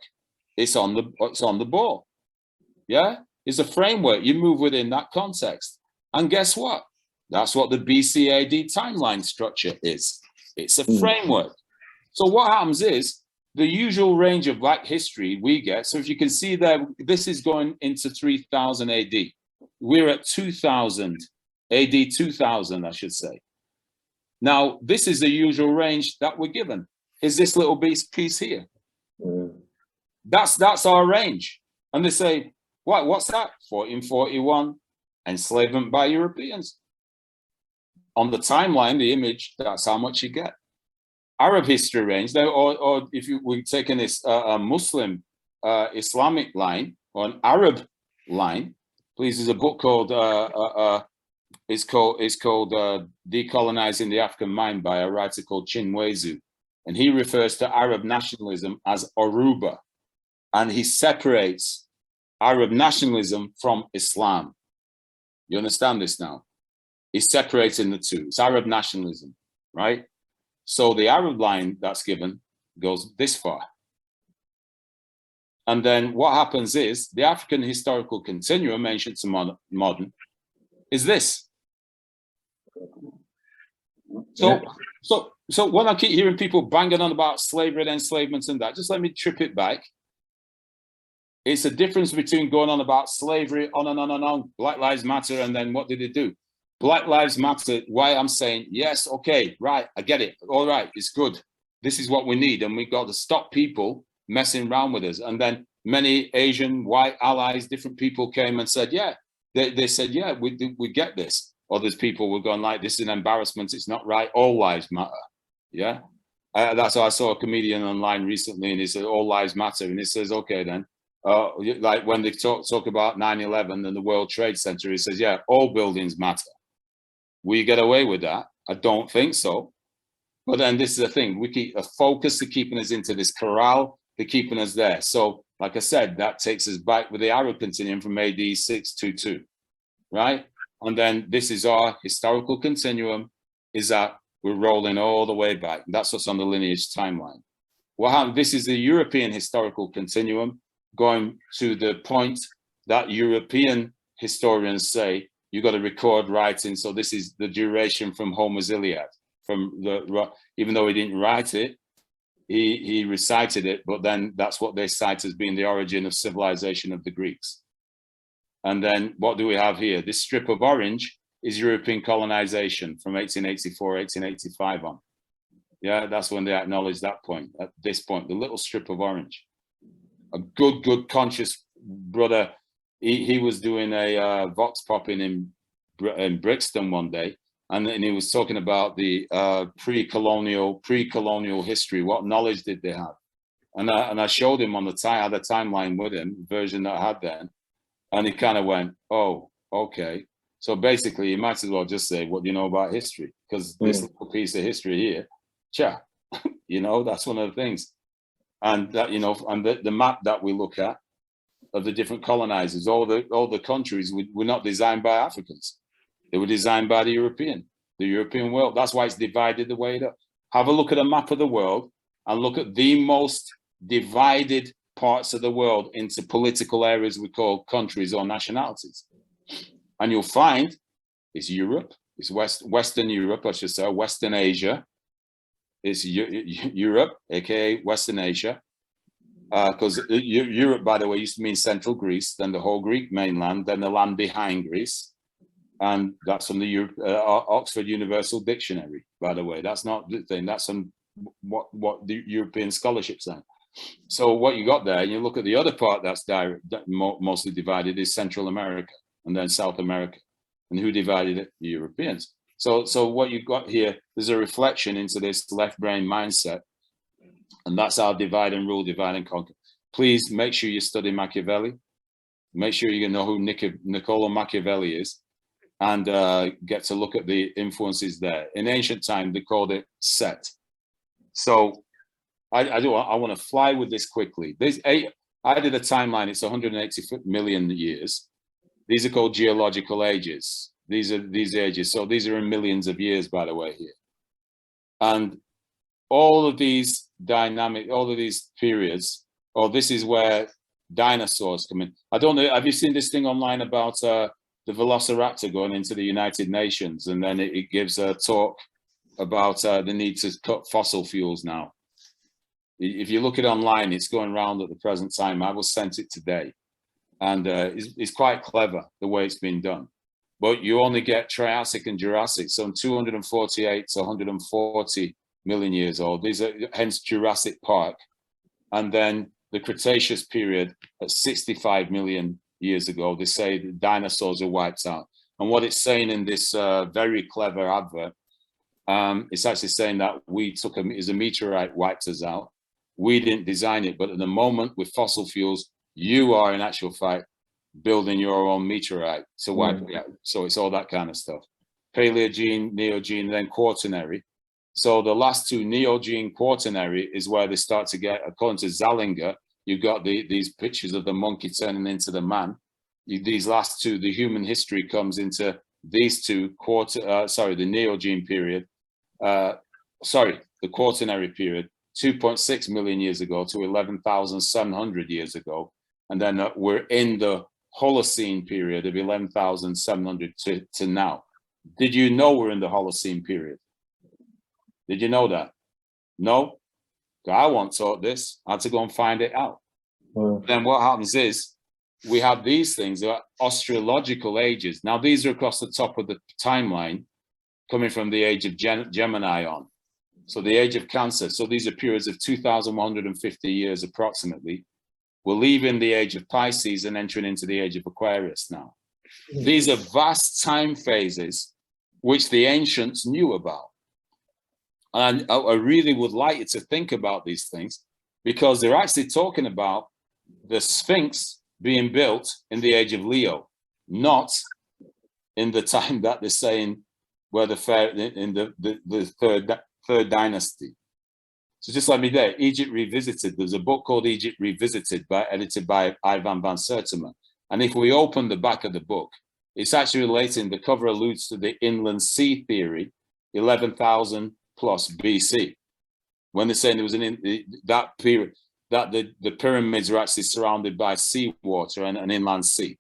It's on the ball. Yeah, it's a framework. You move within that context. And guess what? That's what the BCAD timeline structure is. It's a framework. So what happens is the usual range of Black history we get. So if you can see there, this is going into 3000 AD. We're at 2000 AD, 2000, I should say. Now, this is the usual range that we're given. Is this little piece here? That's our range. And they say, what's that? 1441, enslavement by Europeans. On the timeline, the image, that's how much you get. Arab history range, or if we're taking this a Muslim Islamic line or an Arab line, please, there's a book called it's called Decolonizing the African Mind by a writer called Chinwezu, and he refers to Arab nationalism as Oruba, and he separates Arab nationalism from Islam. You understand this now? He's separating the two. It's Arab nationalism, right? So the Arab line that's given goes this far. And then what happens is the African historical continuum, ancient to modern, is this. So when I keep hearing people banging on about slavery and enslavement and that, just let me trip it back. It's a difference between going on about slavery, on and on and on, Black Lives Matter, and then what did it do? Black Lives Matter, why I'm saying, yes, okay, right, I get it. All right, it's good. This is what we need. And we've got to stop people messing around with us. And then many Asian, white allies, different people came and said, yeah, they said, yeah, we get this. Others people were going like, this is an embarrassment. It's not right. All lives matter. Yeah. That's how I saw a comedian online recently, and he said, all lives matter. And he says, okay, then. Like when they talk about 9/11 and the World Trade Center, he says, yeah, all buildings matter. Will you get away with that? I don't think so. But then this is the thing. We keep a focus to keeping us into this corral, to keeping us there. So, like I said, that takes us back with the Arab continuum from AD 622, right? And then this is our historical continuum, is that we're rolling all the way back. That's what's on the lineage timeline. This is the European historical continuum, going to the point that European historians say, you got to record writing. So this is the duration from Homer's Iliad. Even though he didn't write it, he recited it, but then that's what they cite as being the origin of civilization of the Greeks. And then what do we have here? This strip of orange is European colonization from 1884, 1885 on. Yeah, that's when they acknowledge that point, at this point, the little strip of orange. A good conscious brother, he was doing a vox popping in Brixton one day, and he was talking about the pre-colonial history. What knowledge did they have? And I showed him on I had a timeline with him, version that I had then, and he kind of went, oh, okay. So basically, you might as well just say, what do you know about history? Because this little piece of history here, you know, that's one of the things. And that, you know, and the map that we look at of the different colonizers, all the countries were not designed by Africans. They were designed by the European world. That's why it's divided the way it is. Have a look at a map of the world and look at the most divided parts of the world into political areas we call countries or nationalities. And you'll find it's Europe, it's Western Europe, I should say, Western Asia. It's Europe, aka Western Asia. Because Europe, by the way, used to mean Central Greece, then the whole Greek mainland, then the land behind Greece. And that's from the Oxford Universal Dictionary, by the way. That's not the thing, that's from what the European scholarship saying. So what you got there, and you look at the other part that's mostly divided, is Central America and then South America. And who divided it? The Europeans. So what you've got here, there's a reflection into this left brain mindset. And that's our divide and rule, divide and conquer. Please make sure you study Machiavelli. Make sure you know who Niccolo Machiavelli is, and get to look at the influences there. In ancient time, they called it set. So I want to fly with this quickly. I did a timeline. It's 180 million years. These are called geological ages. These are these ages. So these are in millions of years, by the way, here. And all of these all of these periods, this is where dinosaurs come in. I don't know, have you seen this thing online about the Velociraptor going into the United Nations, and then it gives a talk about the need to cut fossil fuels now? If you look it online, it's going around at the present time. I was sent it today, and it's quite clever the way it's been done. But you only get Triassic and Jurassic, so 248 to 140 million years old. These are hence Jurassic Park. And then the Cretaceous period at 65 million years ago, they say the dinosaurs are wiped out. And what it's saying in this very clever advert, it's actually saying that we took a meteorite wiped us out. We didn't design it, but at the moment with fossil fuels, you are in actual fact building your own meteorite to wipe it out. So it's all that kind of stuff. Paleogene, Neogene, then Quaternary. So the last two, Neogene, Quaternary, is where they start to get, according to Zallinger, you've got these pictures of the monkey turning into the man. These last two, the human history comes into these two, the Neogene period, the Quaternary period, 2.6 million years ago to 11,700 years ago. And then we're in the Holocene period of 11,700 to now. Did you know we're in the Holocene period? Did you know that? No? I once taught this. I had to go and find it out. Then what happens is we have these things, astrological ages. Now, these are across the top of the timeline coming from the age of Gemini on. So the age of Cancer. So these are periods of 2,150 years approximately. We're leaving the age of Pisces and entering into the age of Aquarius now. These are vast time phases which the ancients knew about. And I really would like you to think about these things, because they're actually talking about the Sphinx being built in the age of Leo, not in the time that they're saying where the third dynasty. So just let me there, Egypt Revisited. There's a book called Egypt Revisited, edited by Ivan van Sertima. And if we open the back of the book, it's actually relating, the cover alludes to the inland sea theory, 11,000 plus BC, when they're saying there was that period, that the pyramids are actually surrounded by seawater and an inland sea.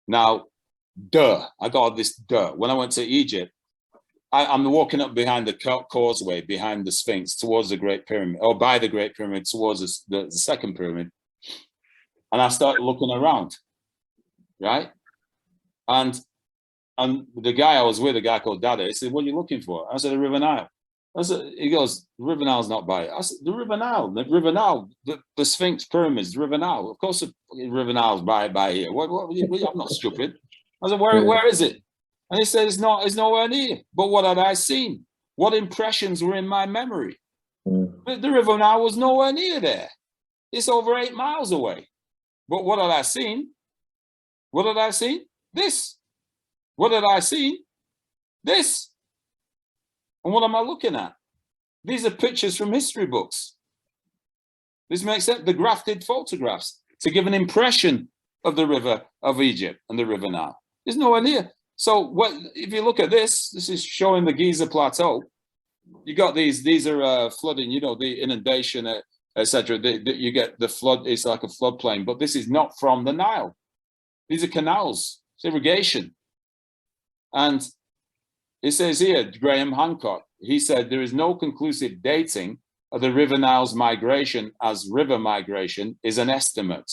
Now, I got this when I went to Egypt, I'm walking up behind the causeway, behind the Sphinx, towards the Great Pyramid, or by the Great Pyramid, towards the second pyramid. And I started looking around, right? And the guy I was with, a guy called Dada, he said, "What are you looking for?" I said, "The River Nile." He goes, "The River Nile's not by it." I said, the River Nile, the Sphinx pyramids, the River Nile. Of course, the River Nile's by here. I'm not stupid. I said, where is it? And he said, it's nowhere near. But what had I seen? What impressions were in my memory? The River Nile was nowhere near there. It's over 8 miles away. But what had I seen? What had I seen? This. What did I see? This. And what am I looking at? These are pictures from history books. This makes sense. The grafted photographs to give an impression of the river of Egypt and the river Nile. There's no idea. So what if you look at this? This is showing the Giza Plateau. You got these are flooding, you know, the inundation, etc. You get the flood, it's like a floodplain, but this is not from the Nile. These are canals, it's irrigation. And it says here, Graham Hancock, he said there is no conclusive dating of the River Nile's migration, as river migration is an estimate.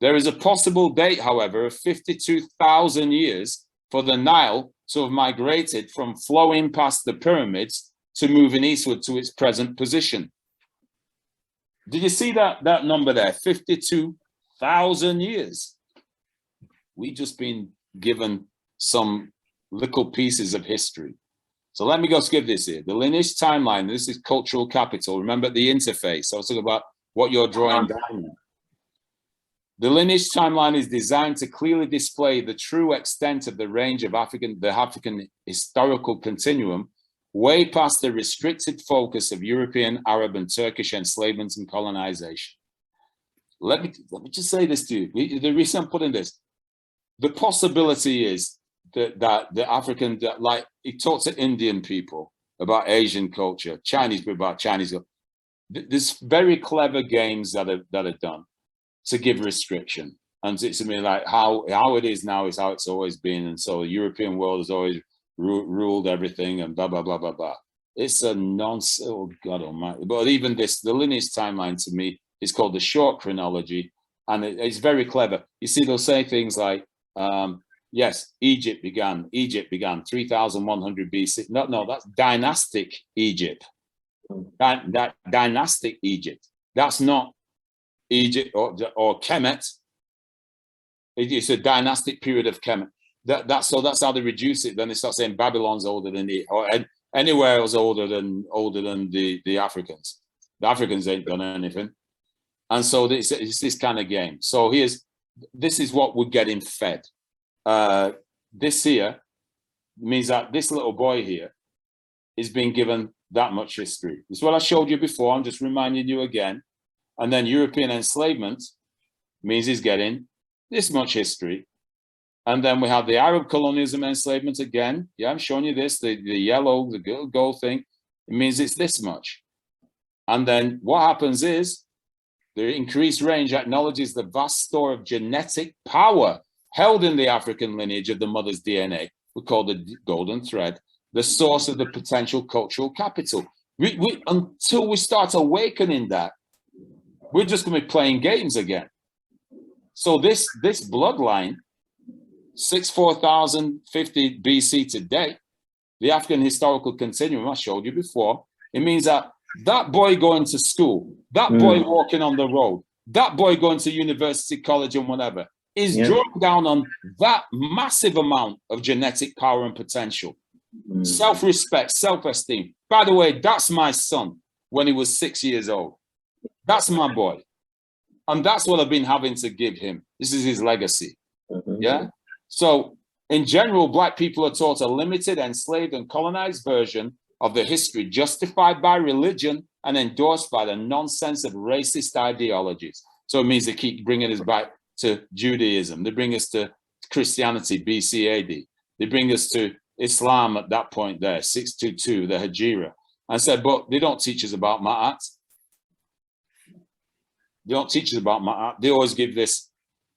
There is a possible date, however, of 52,000 years for the Nile to have migrated from flowing past the pyramids to moving eastward to its present position. Did you see that number there? 52,000 years. We've just been given some little pieces of history. So let me go skip this here. The lineage timeline, this is cultural capital. Remember the interface. I was talking about what you're drawing down. The lineage timeline is designed to clearly display the true extent of the range of the African historical continuum, way past the restricted focus of European, Arab, and Turkish enslavement and colonization. Let me just say this to you. The reason I'm putting this, the possibility is that the African, like he talks to Indian people about Asian culture, Chinese people about Chinese culture. There's very clever games that are done to give restriction, and it's I mean like how it is now is how it's always been, and so the European world has always ruled everything and blah blah blah blah blah. It's a nonsense. Oh God Almighty! But even this, the lineage timeline to me is called the short chronology, and it's very clever. You see, they'll say things like, yes, Egypt began 3,100 BC. No, that's dynastic Egypt. That dynastic Egypt. That's not Egypt or Kemet. It's a dynastic period of Kemet. That's how they reduce it. Then they start saying Babylon's older than or anywhere else older than the Africans. The Africans ain't done anything, and so it's this kind of game. So this is what we're getting fed. This here means that this little boy here is being given that much history. It's what I showed you before. I'm just reminding you again. And then European enslavement means he's getting this much history. And then we have the Arab colonialism enslavement again. Yeah, I'm showing you this, the yellow, the gold thing. It means it's this much. And then what happens is the increased range acknowledges the vast store of genetic power held in the African lineage of the mother's DNA. We call the golden thread, the source of the potential cultural capital. Until we start awakening that, we're just going to be playing games again. So this bloodline, 64,050 BC to date, the African historical continuum I showed you before, it means that boy going to school, that boy walking on the road, that boy going to university, college, and whatever, is drawing down on that massive amount of genetic power and potential. Self-respect, self-esteem. By the way, that's my son when he was 6 years old. That's my boy. And that's what I've been having to give him. This is his legacy. Yeah. So in general, Black people are taught a limited, enslaved, and colonized version of the history justified by religion and endorsed by the nonsense of racist ideologies. So it means they keep bringing us back to Judaism. They bring us to Christianity, BC AD. They bring us to Islam at that point there, 622, the Hijra. I said, but they don't teach us about Ma'at. They don't teach us about Ma'at. They always give this,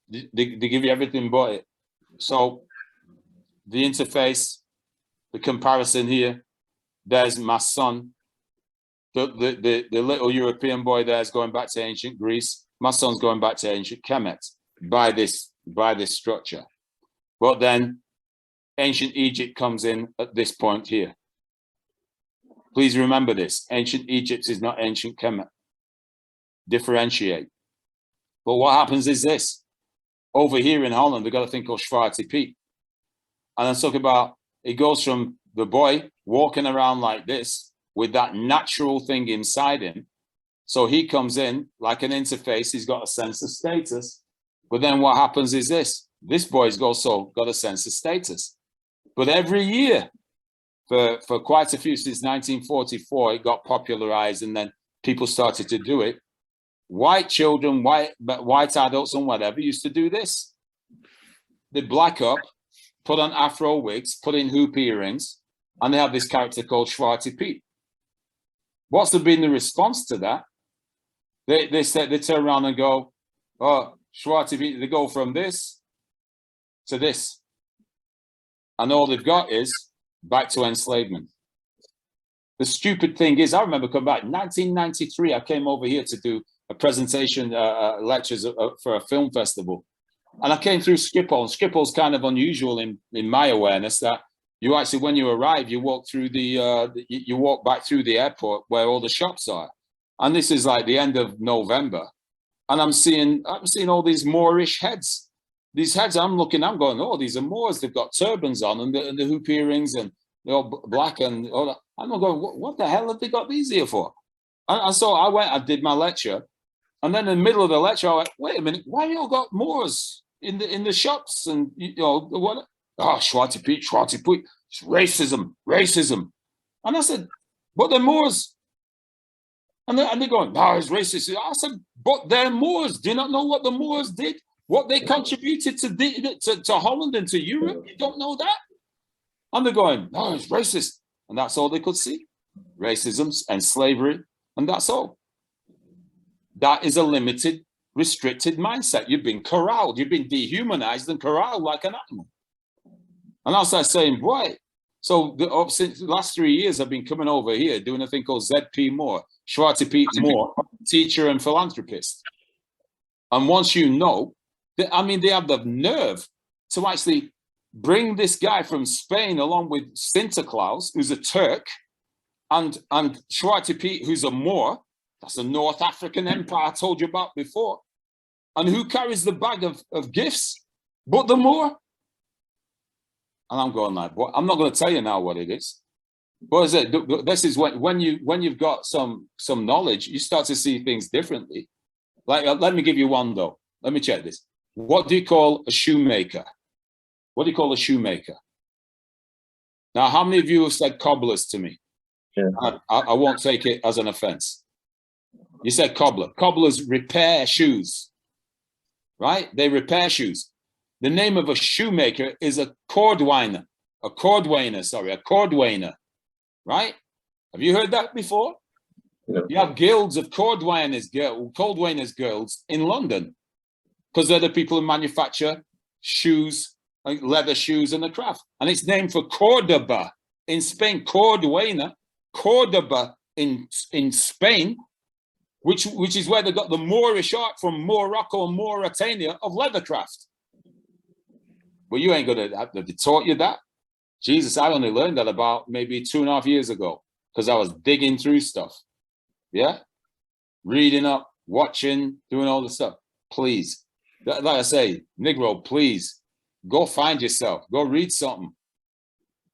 they give you everything but it. So the interface, the comparison here, there's my son. The little European boy there is going back to ancient Greece. My son's going back to ancient Kemet by this structure. But then ancient Egypt comes in at this point here. Please remember this. Ancient Egypt is not ancient Kemet. Differentiate. But what happens is this. Over here in Holland, they've got a thing called Zwarte Piet. And I'm talking about, it goes from the boy walking around like this with that natural thing inside him. So he comes in like an interface. He's got a sense of status. But then what happens is this boy's also got a sense of status. But every year, for quite a few, since 1944, it got popularized, and then people started to do it. White children, white adults and whatever used to do this. They'd black up, put on afro wigs, put in hoop earrings, and they have this character called Zwarte Piet. What's been the response to that? They said, they turn around and go, oh, Zwarte Piet, they go from this to this. And all they've got is back to enslavement. The stupid thing is, I remember coming back in 1993, I came over here to do a presentation, lectures for a film festival. And I came through Schiphol, and Schiphol's kind of unusual in my awareness that you actually, when you arrive, you walk through you walk back through the airport where all the shops are. And this is like the end of November. And I'm seeing all these Moorish heads. These heads, I'm going, oh, these are Moors. They've got turbans on and the hoop earrings and they're all black and all that. I'm going, what the hell have they got these here for? And so I went, I did my lecture. And then in the middle of the lecture, I went, wait a minute, why have you all got Moors in the shops? And, you know, what? Oh, Zwarte Piet, it's racism. And I said, but they're Moors. And they're going, no, it's racist. I said, but they're Moors. Do you not know what the Moors did? What they contributed to Holland and to Europe? You don't know that? And they're going, no, it's racist. And that's all they could see. Racism and slavery. And that's all. That is a limited, restricted mindset. You've been corralled. You've been dehumanized and corralled like an animal. And I was saying, boy. So since the last 3 years, I've been coming over here doing a thing called ZP Moore, Zwarte Piet Moore, teacher and philanthropist. And once you know, they have the nerve to actually bring this guy from Spain along with Sinterklaas, who's a Turk, and Zwarte Piet, who's a Moor. That's a North African empire I told you about before. And who carries the bag of gifts but the Moor? And I'm going like, what? I'm not going to tell you now what it is. What is it? This is when you've got some knowledge, you start to see things differently. Like, let me give you one though. Let me check this. What do you call a shoemaker? What do you call a shoemaker? Now, how many of you have said cobblers to me? Yeah. I won't take it as an offense. You said cobbler. Cobblers repair shoes, right? They repair shoes. The name of a shoemaker is a cordwainer, right? Have you heard that before? No. You have guilds of cordwainers girls in London because they're the people who manufacture shoes, like leather shoes and the craft. And it's named for Cordoba in Spain, Cordwainer, Cordoba in Spain, which is where they got the Moorish art from Morocco and Mauritania of leathercraft. Well, you ain't gonna have to taught you that. Jesus, I only learned that about maybe 2.5 years ago because I was digging through stuff. Yeah, reading up, watching, doing all the stuff. Please, like I say, Negro, please go find yourself, go read something.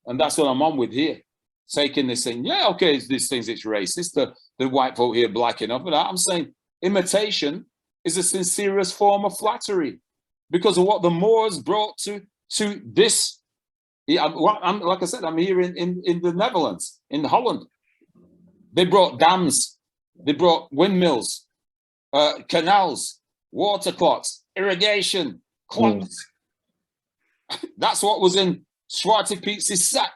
And that's what I'm on with here. Taking this thing, yeah, okay, these things, it's racist. The white folk here blacking up, but I'm saying imitation is the sincerest form of flattery. Because of what the Moors brought to this, like I said, I'm here in the Netherlands, in Holland. They brought dams, they brought windmills, canals, water clocks, irrigation, clocks. That's what was in Zwarte Piet's sack.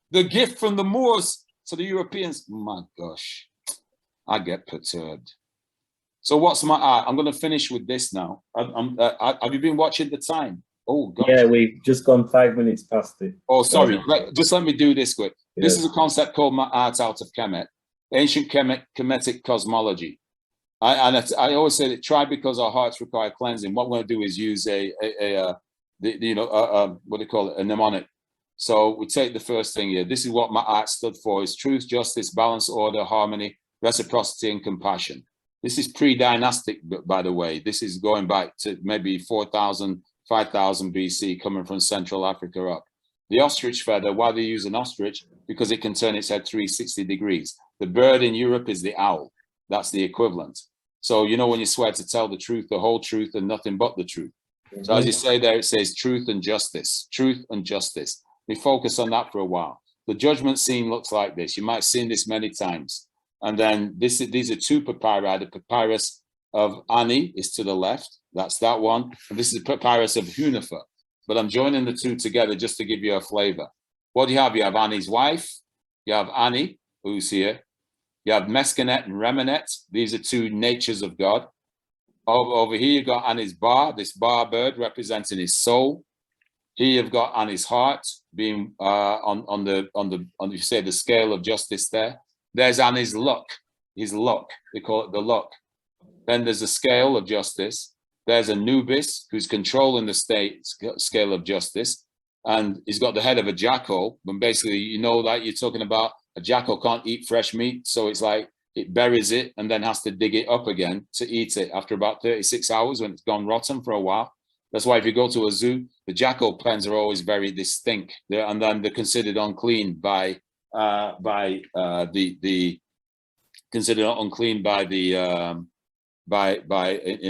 The gift from the Moors to the Europeans. My gosh, I get perturbed. So what's my art? I'm going to finish with this now. Have you been watching the time? Oh, gosh. Yeah, we've just gone 5 minutes past it. Oh, sorry. Just let me do this quick. Yeah. This is a concept called my art out of Kemet, ancient Kemetic cosmology. I always say that try because our hearts require cleansing. What we're going to do is use what do you call it? A mnemonic. So we take the first thing here. This is what my art stood for: is truth, justice, balance, order, harmony, reciprocity, and compassion. This is pre-dynastic, by the way. This is going back to maybe 4,000, 5,000 BC, coming from Central Africa up. The ostrich feather, why they use an ostrich? Because it can turn its head 360 degrees. The bird in Europe is the owl. That's the equivalent. So, you know, when you swear to tell the truth, the whole truth, and nothing but the truth. So as you say there, it says truth and justice, truth and justice. We focus on that for a while. The judgment scene looks like this. You might have seen this many times. And then these are two papyri. The papyrus of Ani is to the left. That's that one. And this is the papyrus of Hunefer. But I'm joining the two together just to give you a flavor. What do you have? You have Ani's wife. You have Ani, who's here. You have Meskenet and Remenet. These are two natures of God. Over here, you've got Ani's bar, this bar bird representing his soul. Here you've got Ani's heart being on you say the scale of justice there. There's Ani's luck, his luck. They call it the luck. Then there's a scale of justice. There's Anubis, who's controlling the scale of justice. And he's got the head of a jackal. But basically, you know that you're talking about a jackal can't eat fresh meat. So it's like it buries it and then has to dig it up again to eat it after about 36 hours when it's gone rotten for a while. That's why if you go to a zoo, the jackal pens are always very distinct. And then they're considered unclean by in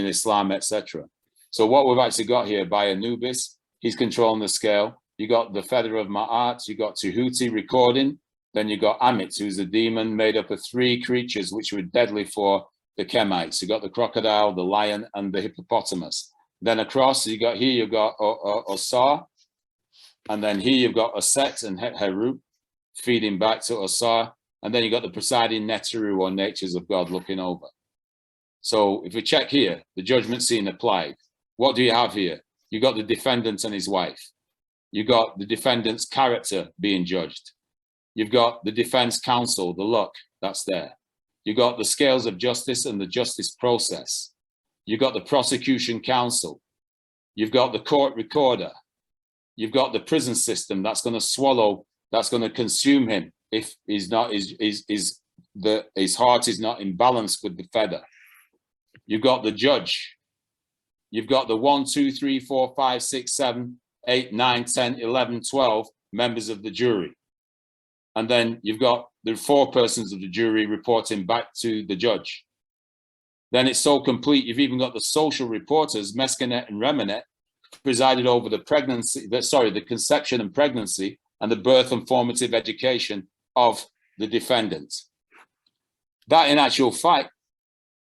Islam, etc. So what we've actually got here by Anubis, he's controlling the scale. You got the feather of Ma'at, you got Tehuti recording, then you got Amit, who's a demon made up of three creatures which were deadly for the Kemites. You got the crocodile, the lion, and the hippopotamus. Then across, you've got Osar, and then here you've got Oset and Heru feeding back to Osar, and then you got the presiding Neteru, or natures of God, looking over. So if we check here, the judgment scene applied. What do you have here? You got the defendant and his wife. You got the defendant's character being judged. You've got the defense counsel, the luck, that's there. You got the scales of justice and the justice process. You've got the prosecution counsel. You've got the court recorder. You've got the prison system that's going to swallow, that's going to consume him if he's not, his heart is not in balance with the feather. You've got the judge. You've got the 1, 2, 3, 4, 5, 6, 7, 8, 9, 10, 11, 12 members of the jury. And then you've got the 4 persons of the jury reporting back to the judge. Then it's so complete, you've even got the social reporters, Meskenet and Remenet, presided over the conception and pregnancy and the birth and formative education of the defendant. That, in actual fact,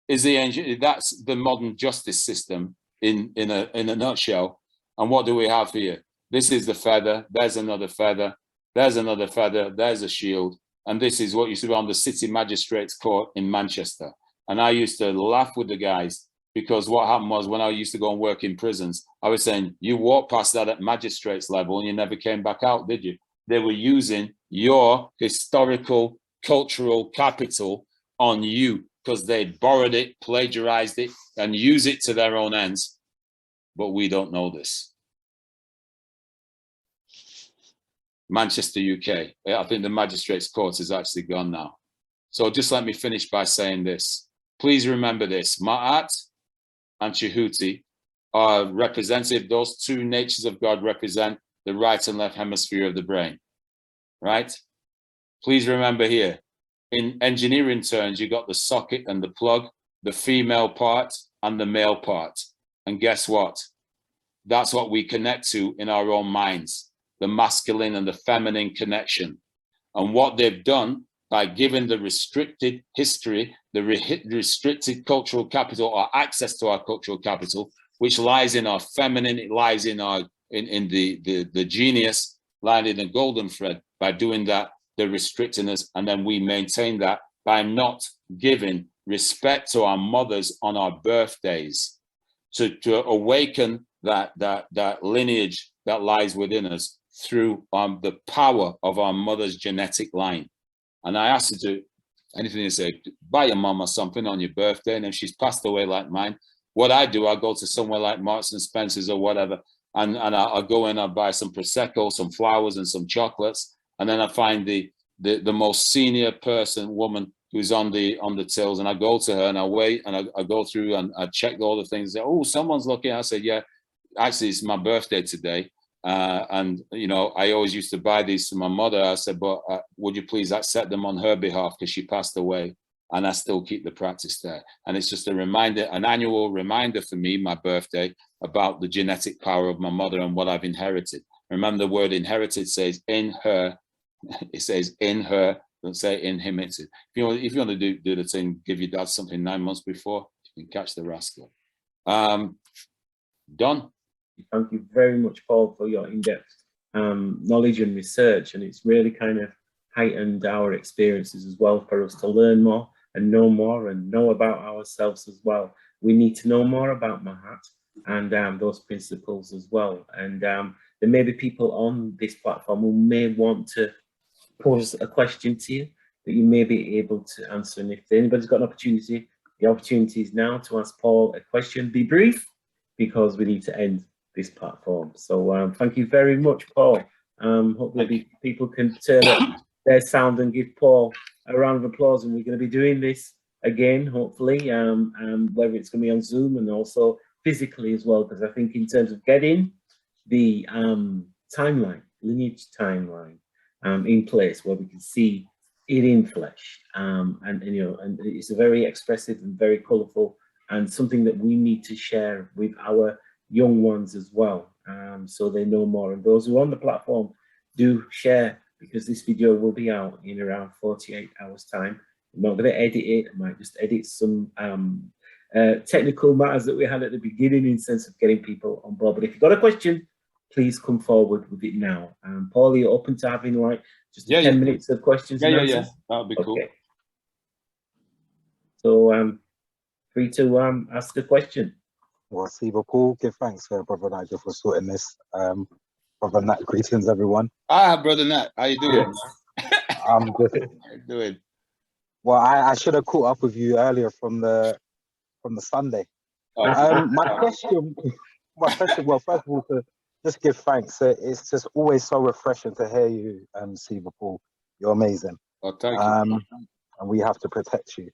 is that's the modern justice system in a nutshell. And what do we have here? This is the feather, there's another feather, there's another feather, there's a shield. And this is what used to be on the City Magistrates Court in Manchester. And I used to laugh with the guys because what happened was when I used to go and work in prisons, I was saying, you walked past that at magistrates level and you never came back out, did you? They were using your historical, cultural capital on you because they borrowed it, plagiarized it, and use it to their own ends. But we don't know this. Manchester, UK. I think the magistrates court is actually gone now. So just let me finish by saying this. Please remember this. Ma'at and Tehuti are representative. Those two natures of God represent the right and left hemisphere of the brain, right? Please remember here, in engineering terms, you got the socket and the plug, the female part and the male part. And guess what? That's what we connect to in our own minds, the masculine and the feminine connection. And what they've done by giving the restricted history, the restricted cultural capital or access to our cultural capital, which lies in our feminine, it lies in our in the genius, lying in the golden thread. By doing that, they're restricting us, and then we maintain that by not giving respect to our mothers on our birthdays, to awaken that lineage that lies within us through the power of our mother's genetic line. And I asked her to, anything to say, buy your mama something on your birthday, and if she's passed away like mine, what I do, I go to somewhere like Marks and Spencer's or whatever, and I'll go in, I'll buy some Prosecco, some flowers and some chocolates, and then I find the most senior woman who's on the tills, and I go to her and I wait and I go through and I check all the things. Oh, someone's looking. I said, yeah, actually it's my birthday today. And you know, I always used to buy these for my mother. I said, but would you please accept them on her behalf because she passed away? and I still keep the practice there. And it's just a reminder, an annual reminder for me, my birthday, about the genetic power of my mother and what I've inherited. Remember, the word inherited says in her, it says in her, don't say inherited. If you want to do the thing, give your dad something 9 months before, you can catch the rascal. Done. Thank you very much, Paul, for your in-depth knowledge and research, and it's really kind of heightened our experiences as well for us to learn more and know about ourselves as well. We need to know more about Mahat and those principles as well. And there may be people on this platform who may want to pose a question to you that you may be able to answer. And if anybody's got an opportunity, the opportunity is now to ask Paul a question. Be brief, because we need to end this platform. So thank you very much, Paul. Hopefully people can turn up their sound and give Paul a round of applause. And we're going to be doing this again, hopefully, whether it's going to be on Zoom and also physically as well, because I think in terms of getting the timeline, lineage timeline in place where we can see it in flesh, and it's a very expressive and very colourful, and something that we need to share with our young ones as well, so they know more. And those who are on the platform, do share, because this video will be out in around 48 hours time. I'm not going to edit it. I might just edit some technical matters that we had at the beginning in sense of getting people on board. But if you've got a question, please come forward with it now. Paul, are you open to having like just 10 minutes of questions and answers? That would be cool. So free to ask a question. Well, Steve, Paul, give thanks, Brother Nigel, for sorting this. Brother Nat, greetings, everyone. Brother Nat, how you doing? I'm good. How you doing? Well, I should have caught up with you earlier from the Sunday. My question, well, first of all, to just give thanks. It's just always so refreshing to hear you, Steve, Paul. You're amazing. Oh, thank you. And we have to protect you.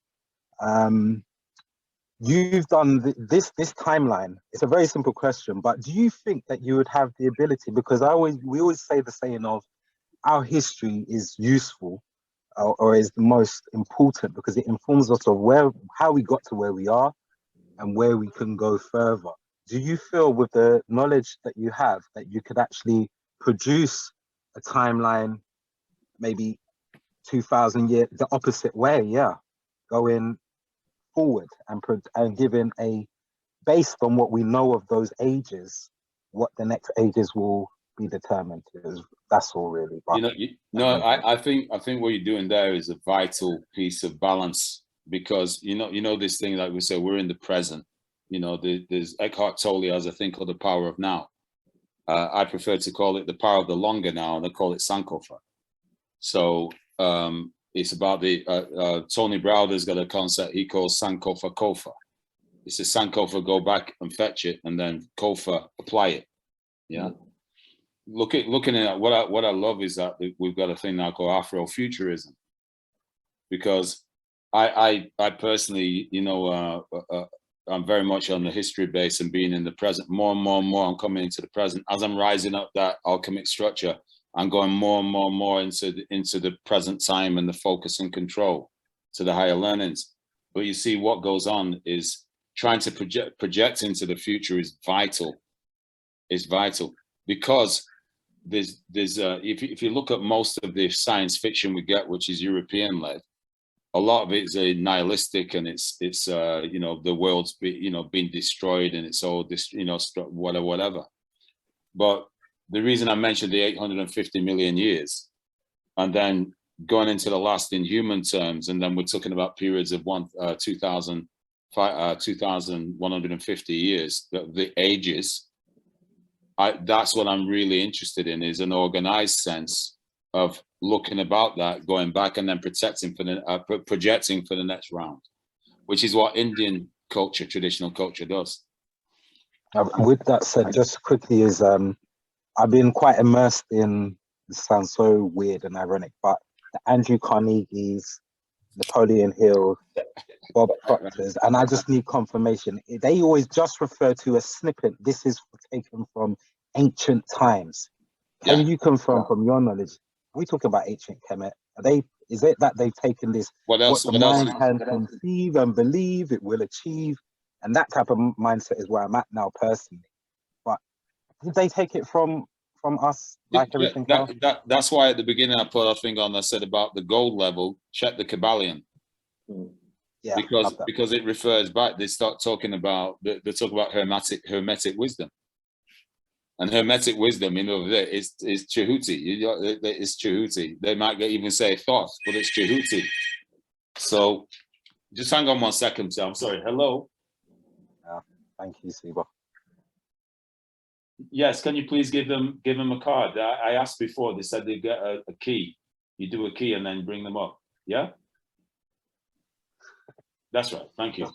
You've done this timeline. It's a very simple question, but do you think that you would have the ability? Because we always say the saying of our history is useful or is the most important because it informs us of how we got to where we are and where we can go further. Do you feel with the knowledge that you have that you could actually produce a timeline, maybe 2,000 years, the opposite way, going forward and giving based on what we know of those ages, what the next ages will be determined? That's all really. I think what you're doing there is a vital piece of balance, because this thing, like we say, we're in the present. There's Eckhart Tolle has a thing called the power of now. I prefer to call it the power of the longer now, and they call it Sankofa. So it's about the Tony Browder's got a concept he calls Sankofa Kofa. It's a Sankofa, go back and fetch it, and then Kofa, apply it. Yeah. Looking at what I love is that we've got a thing now called Afrofuturism, because I personally, I'm very much on the history base and being in the present. More and more, I'm coming into the present as I'm rising up that alchemic structure. I'm going more and more into the present time and the focus and control to the higher learnings. But you see, what goes on is trying to project into the future is vital. It's vital because there's if you look at most of the science fiction we get, which is European led, a lot of it is a nihilistic, and it's the world's being destroyed and it's all this whatever. But the reason I mentioned the 850 million years, and then going into the last in human terms, and then we're talking about periods of 2,150 years, the ages. That's what I'm really interested in, is an organized sense of looking about that, going back, and then projecting for the next round, which is what Indian culture, traditional culture, does. With that said, just quickly, is I've been quite immersed in, this sounds so weird and ironic, but the Andrew Carnegie's, Napoleon Hill, Bob Proctor's, and I just need confirmation. They always just refer to a snippet. This is taken from ancient times. Can you confirm from your knowledge, are we talking about ancient Kemet? Are they Is it that they've taken this, What else? what the mind can conceive and believe it will achieve, and that type of mindset is where I'm at now personally. But did they take it from us like everything else? That's why at the beginning I put a thing on. I said about the gold level. Check the Kabbalion. Yeah, because it refers back. They start talking about they talk about hermetic wisdom, and hermetic wisdom, is Chehuti. It's Chehuti. They might even say thought, but it's Chehuti. So just hang on 1 second. I'm sorry. Hello. Thank you, Siba. Yes, can you please give them a card? I asked before. They said they get a key. You do a key and then bring them up. Yeah. That's right. Thank you.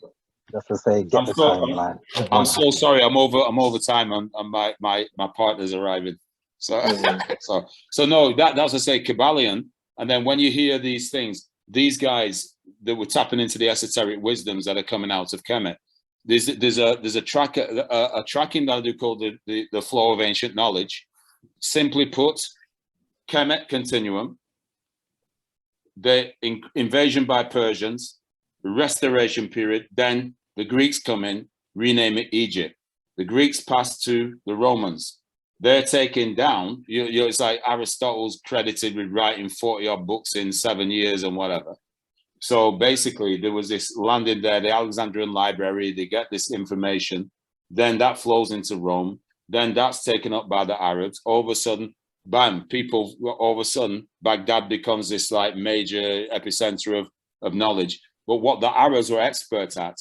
Just to say, get the timeline. I'm so sorry. I'm over time, and my partner's arriving. So so no. That's to say Kabbalion. And then when you hear these things, these guys that were tapping into the esoteric wisdoms that are coming out of Kemet. There's a tracking that I do called the flow of ancient knowledge. Simply put, Kemet continuum, the invasion by Persians, restoration period, then the Greeks come in, rename it Egypt. The Greeks pass to the Romans. They're taken down. It's like Aristotle's credited with writing 40-odd books in 7 years and whatever. So basically, there was this landing there, the Alexandrian Library. They get this information. Then that flows into Rome. Then that's taken up by the Arabs. All of a sudden, bam, all of a sudden, Baghdad becomes this like major epicenter of knowledge. But what the Arabs were experts at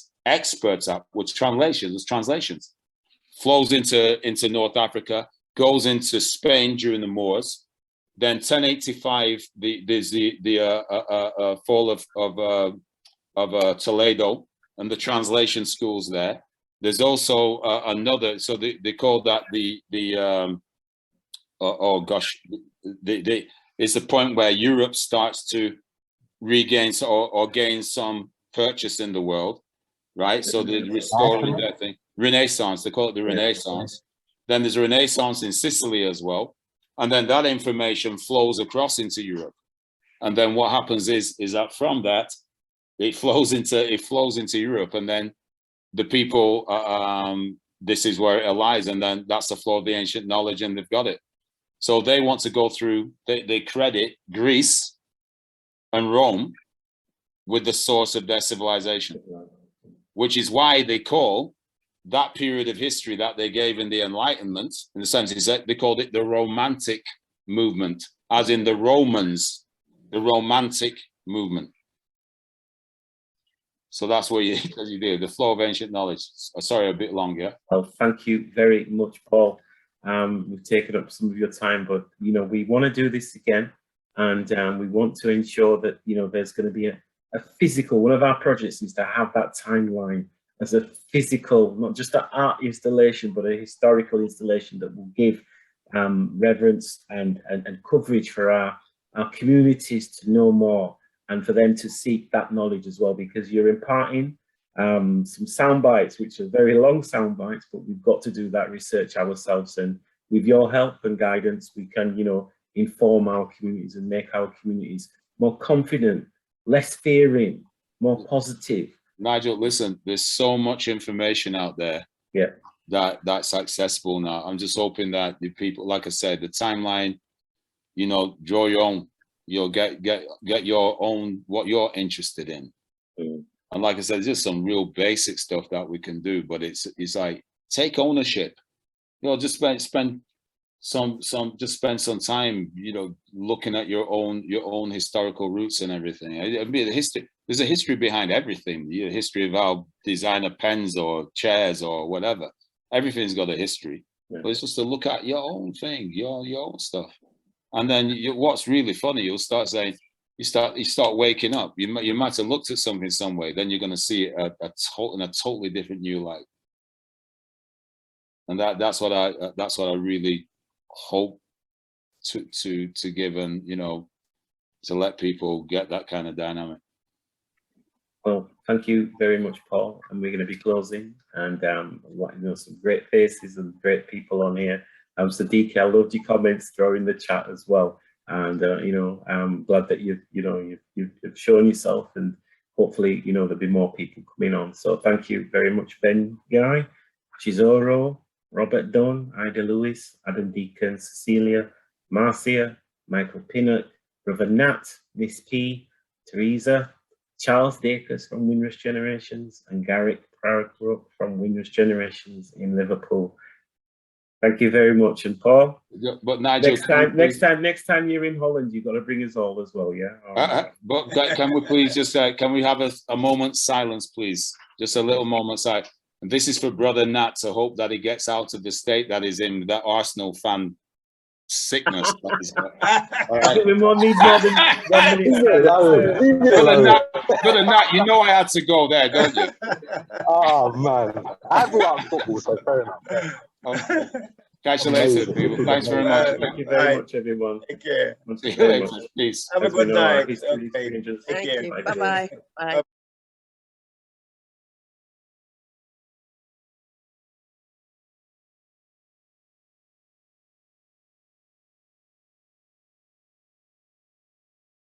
was translations. Flows into North Africa, goes into Spain during the Moors. Then 1085, there's the fall of Toledo and the translation schools there. There's also another, so they call that it's the point where Europe starts to regain or gain some purchase in the world, right? So they're restoring that thing. Renaissance, they call it the Renaissance. Then there's a Renaissance in Sicily as well. And then that information flows across into Europe. And then what happens is that from that, it flows into Europe. And then the people, this is where it lies. And then that's the flow of the ancient knowledge, and they've got it. So they want to go through, they credit Greece and Rome with the source of their civilization, which is why they call that period of history that they gave in the Enlightenment, in the sense is that they called it the Romantic movement, as in the Romans, the Romantic movement. So that's what you do, the flow of ancient knowledge. Sorry, a bit long, yeah? Well, thank you very much, Paul. We've taken up some of your time, but, we want to do this again. And we want to ensure that, there's going to be a physical, one of our projects is to have that timeline as a physical, not just an art installation, but a historical installation that will give reverence and coverage for our communities to know more, and for them to seek that knowledge as well, because you're imparting some sound bites, which are very long sound bites, but we've got to do that research ourselves. And with your help and guidance, we can, inform our communities and make our communities more confident, less fearing, more positive. Nigel, listen, there's so much information out there that's accessible now. I'm just hoping that the people, like I said, the timeline, draw your own, get your own, what you're interested in. And like I said, there's just some real basic stuff that we can do, but it's like, take ownership, just spend some time, looking at your own historical roots and everything. I mean, there's a history behind everything. The history of our designer pens or chairs or whatever. Everything's got a history. But it's just to look at your own thing, your own stuff. And then what's really funny, you'll start saying, you start waking up. You might have looked at something some way, then you're going to see it in a totally different new light. And that's what I really hope to give, and to let people get that kind of dynamic. Well, thank you very much, Paul. And we're going to be closing, and some great faces and great people on here. Sadiq, I loved your comments, throw in the chat as well. And you know, I'm glad that you've shown yourself, and hopefully, you know, there'll be more people coming on. So thank you very much, Ben Guy, Chizoro, Robert Dunn, Ida Lewis, Adam Deacon, Cecilia, Marcia, Michael Pinnock, Brother Nat, Miss P, Teresa, Charles Dacus from Windrush Generations, and Garrick Parakruk from Windrush Generations in Liverpool. Thank you very much. And Paul, but Nigel, next time you're in Holland, you've got to bring us all as well, yeah? But can we please just can we have a moment's silence, please? Just a little moment's silence. And this is for Brother Nat, to hope that he gets out of the state that he's in, that Arsenal fan sickness. I think we more need more than 1 minute. Brother Nat, you know I had to go there, don't you? Oh man, I grew up in football, so fair enough. Okay. Catch you later, people. Thanks very much. Thank you very much, everyone. Take care. See you later. Peace. Have a good night. Okay. Take care. Thank you. Bye-bye. Bye.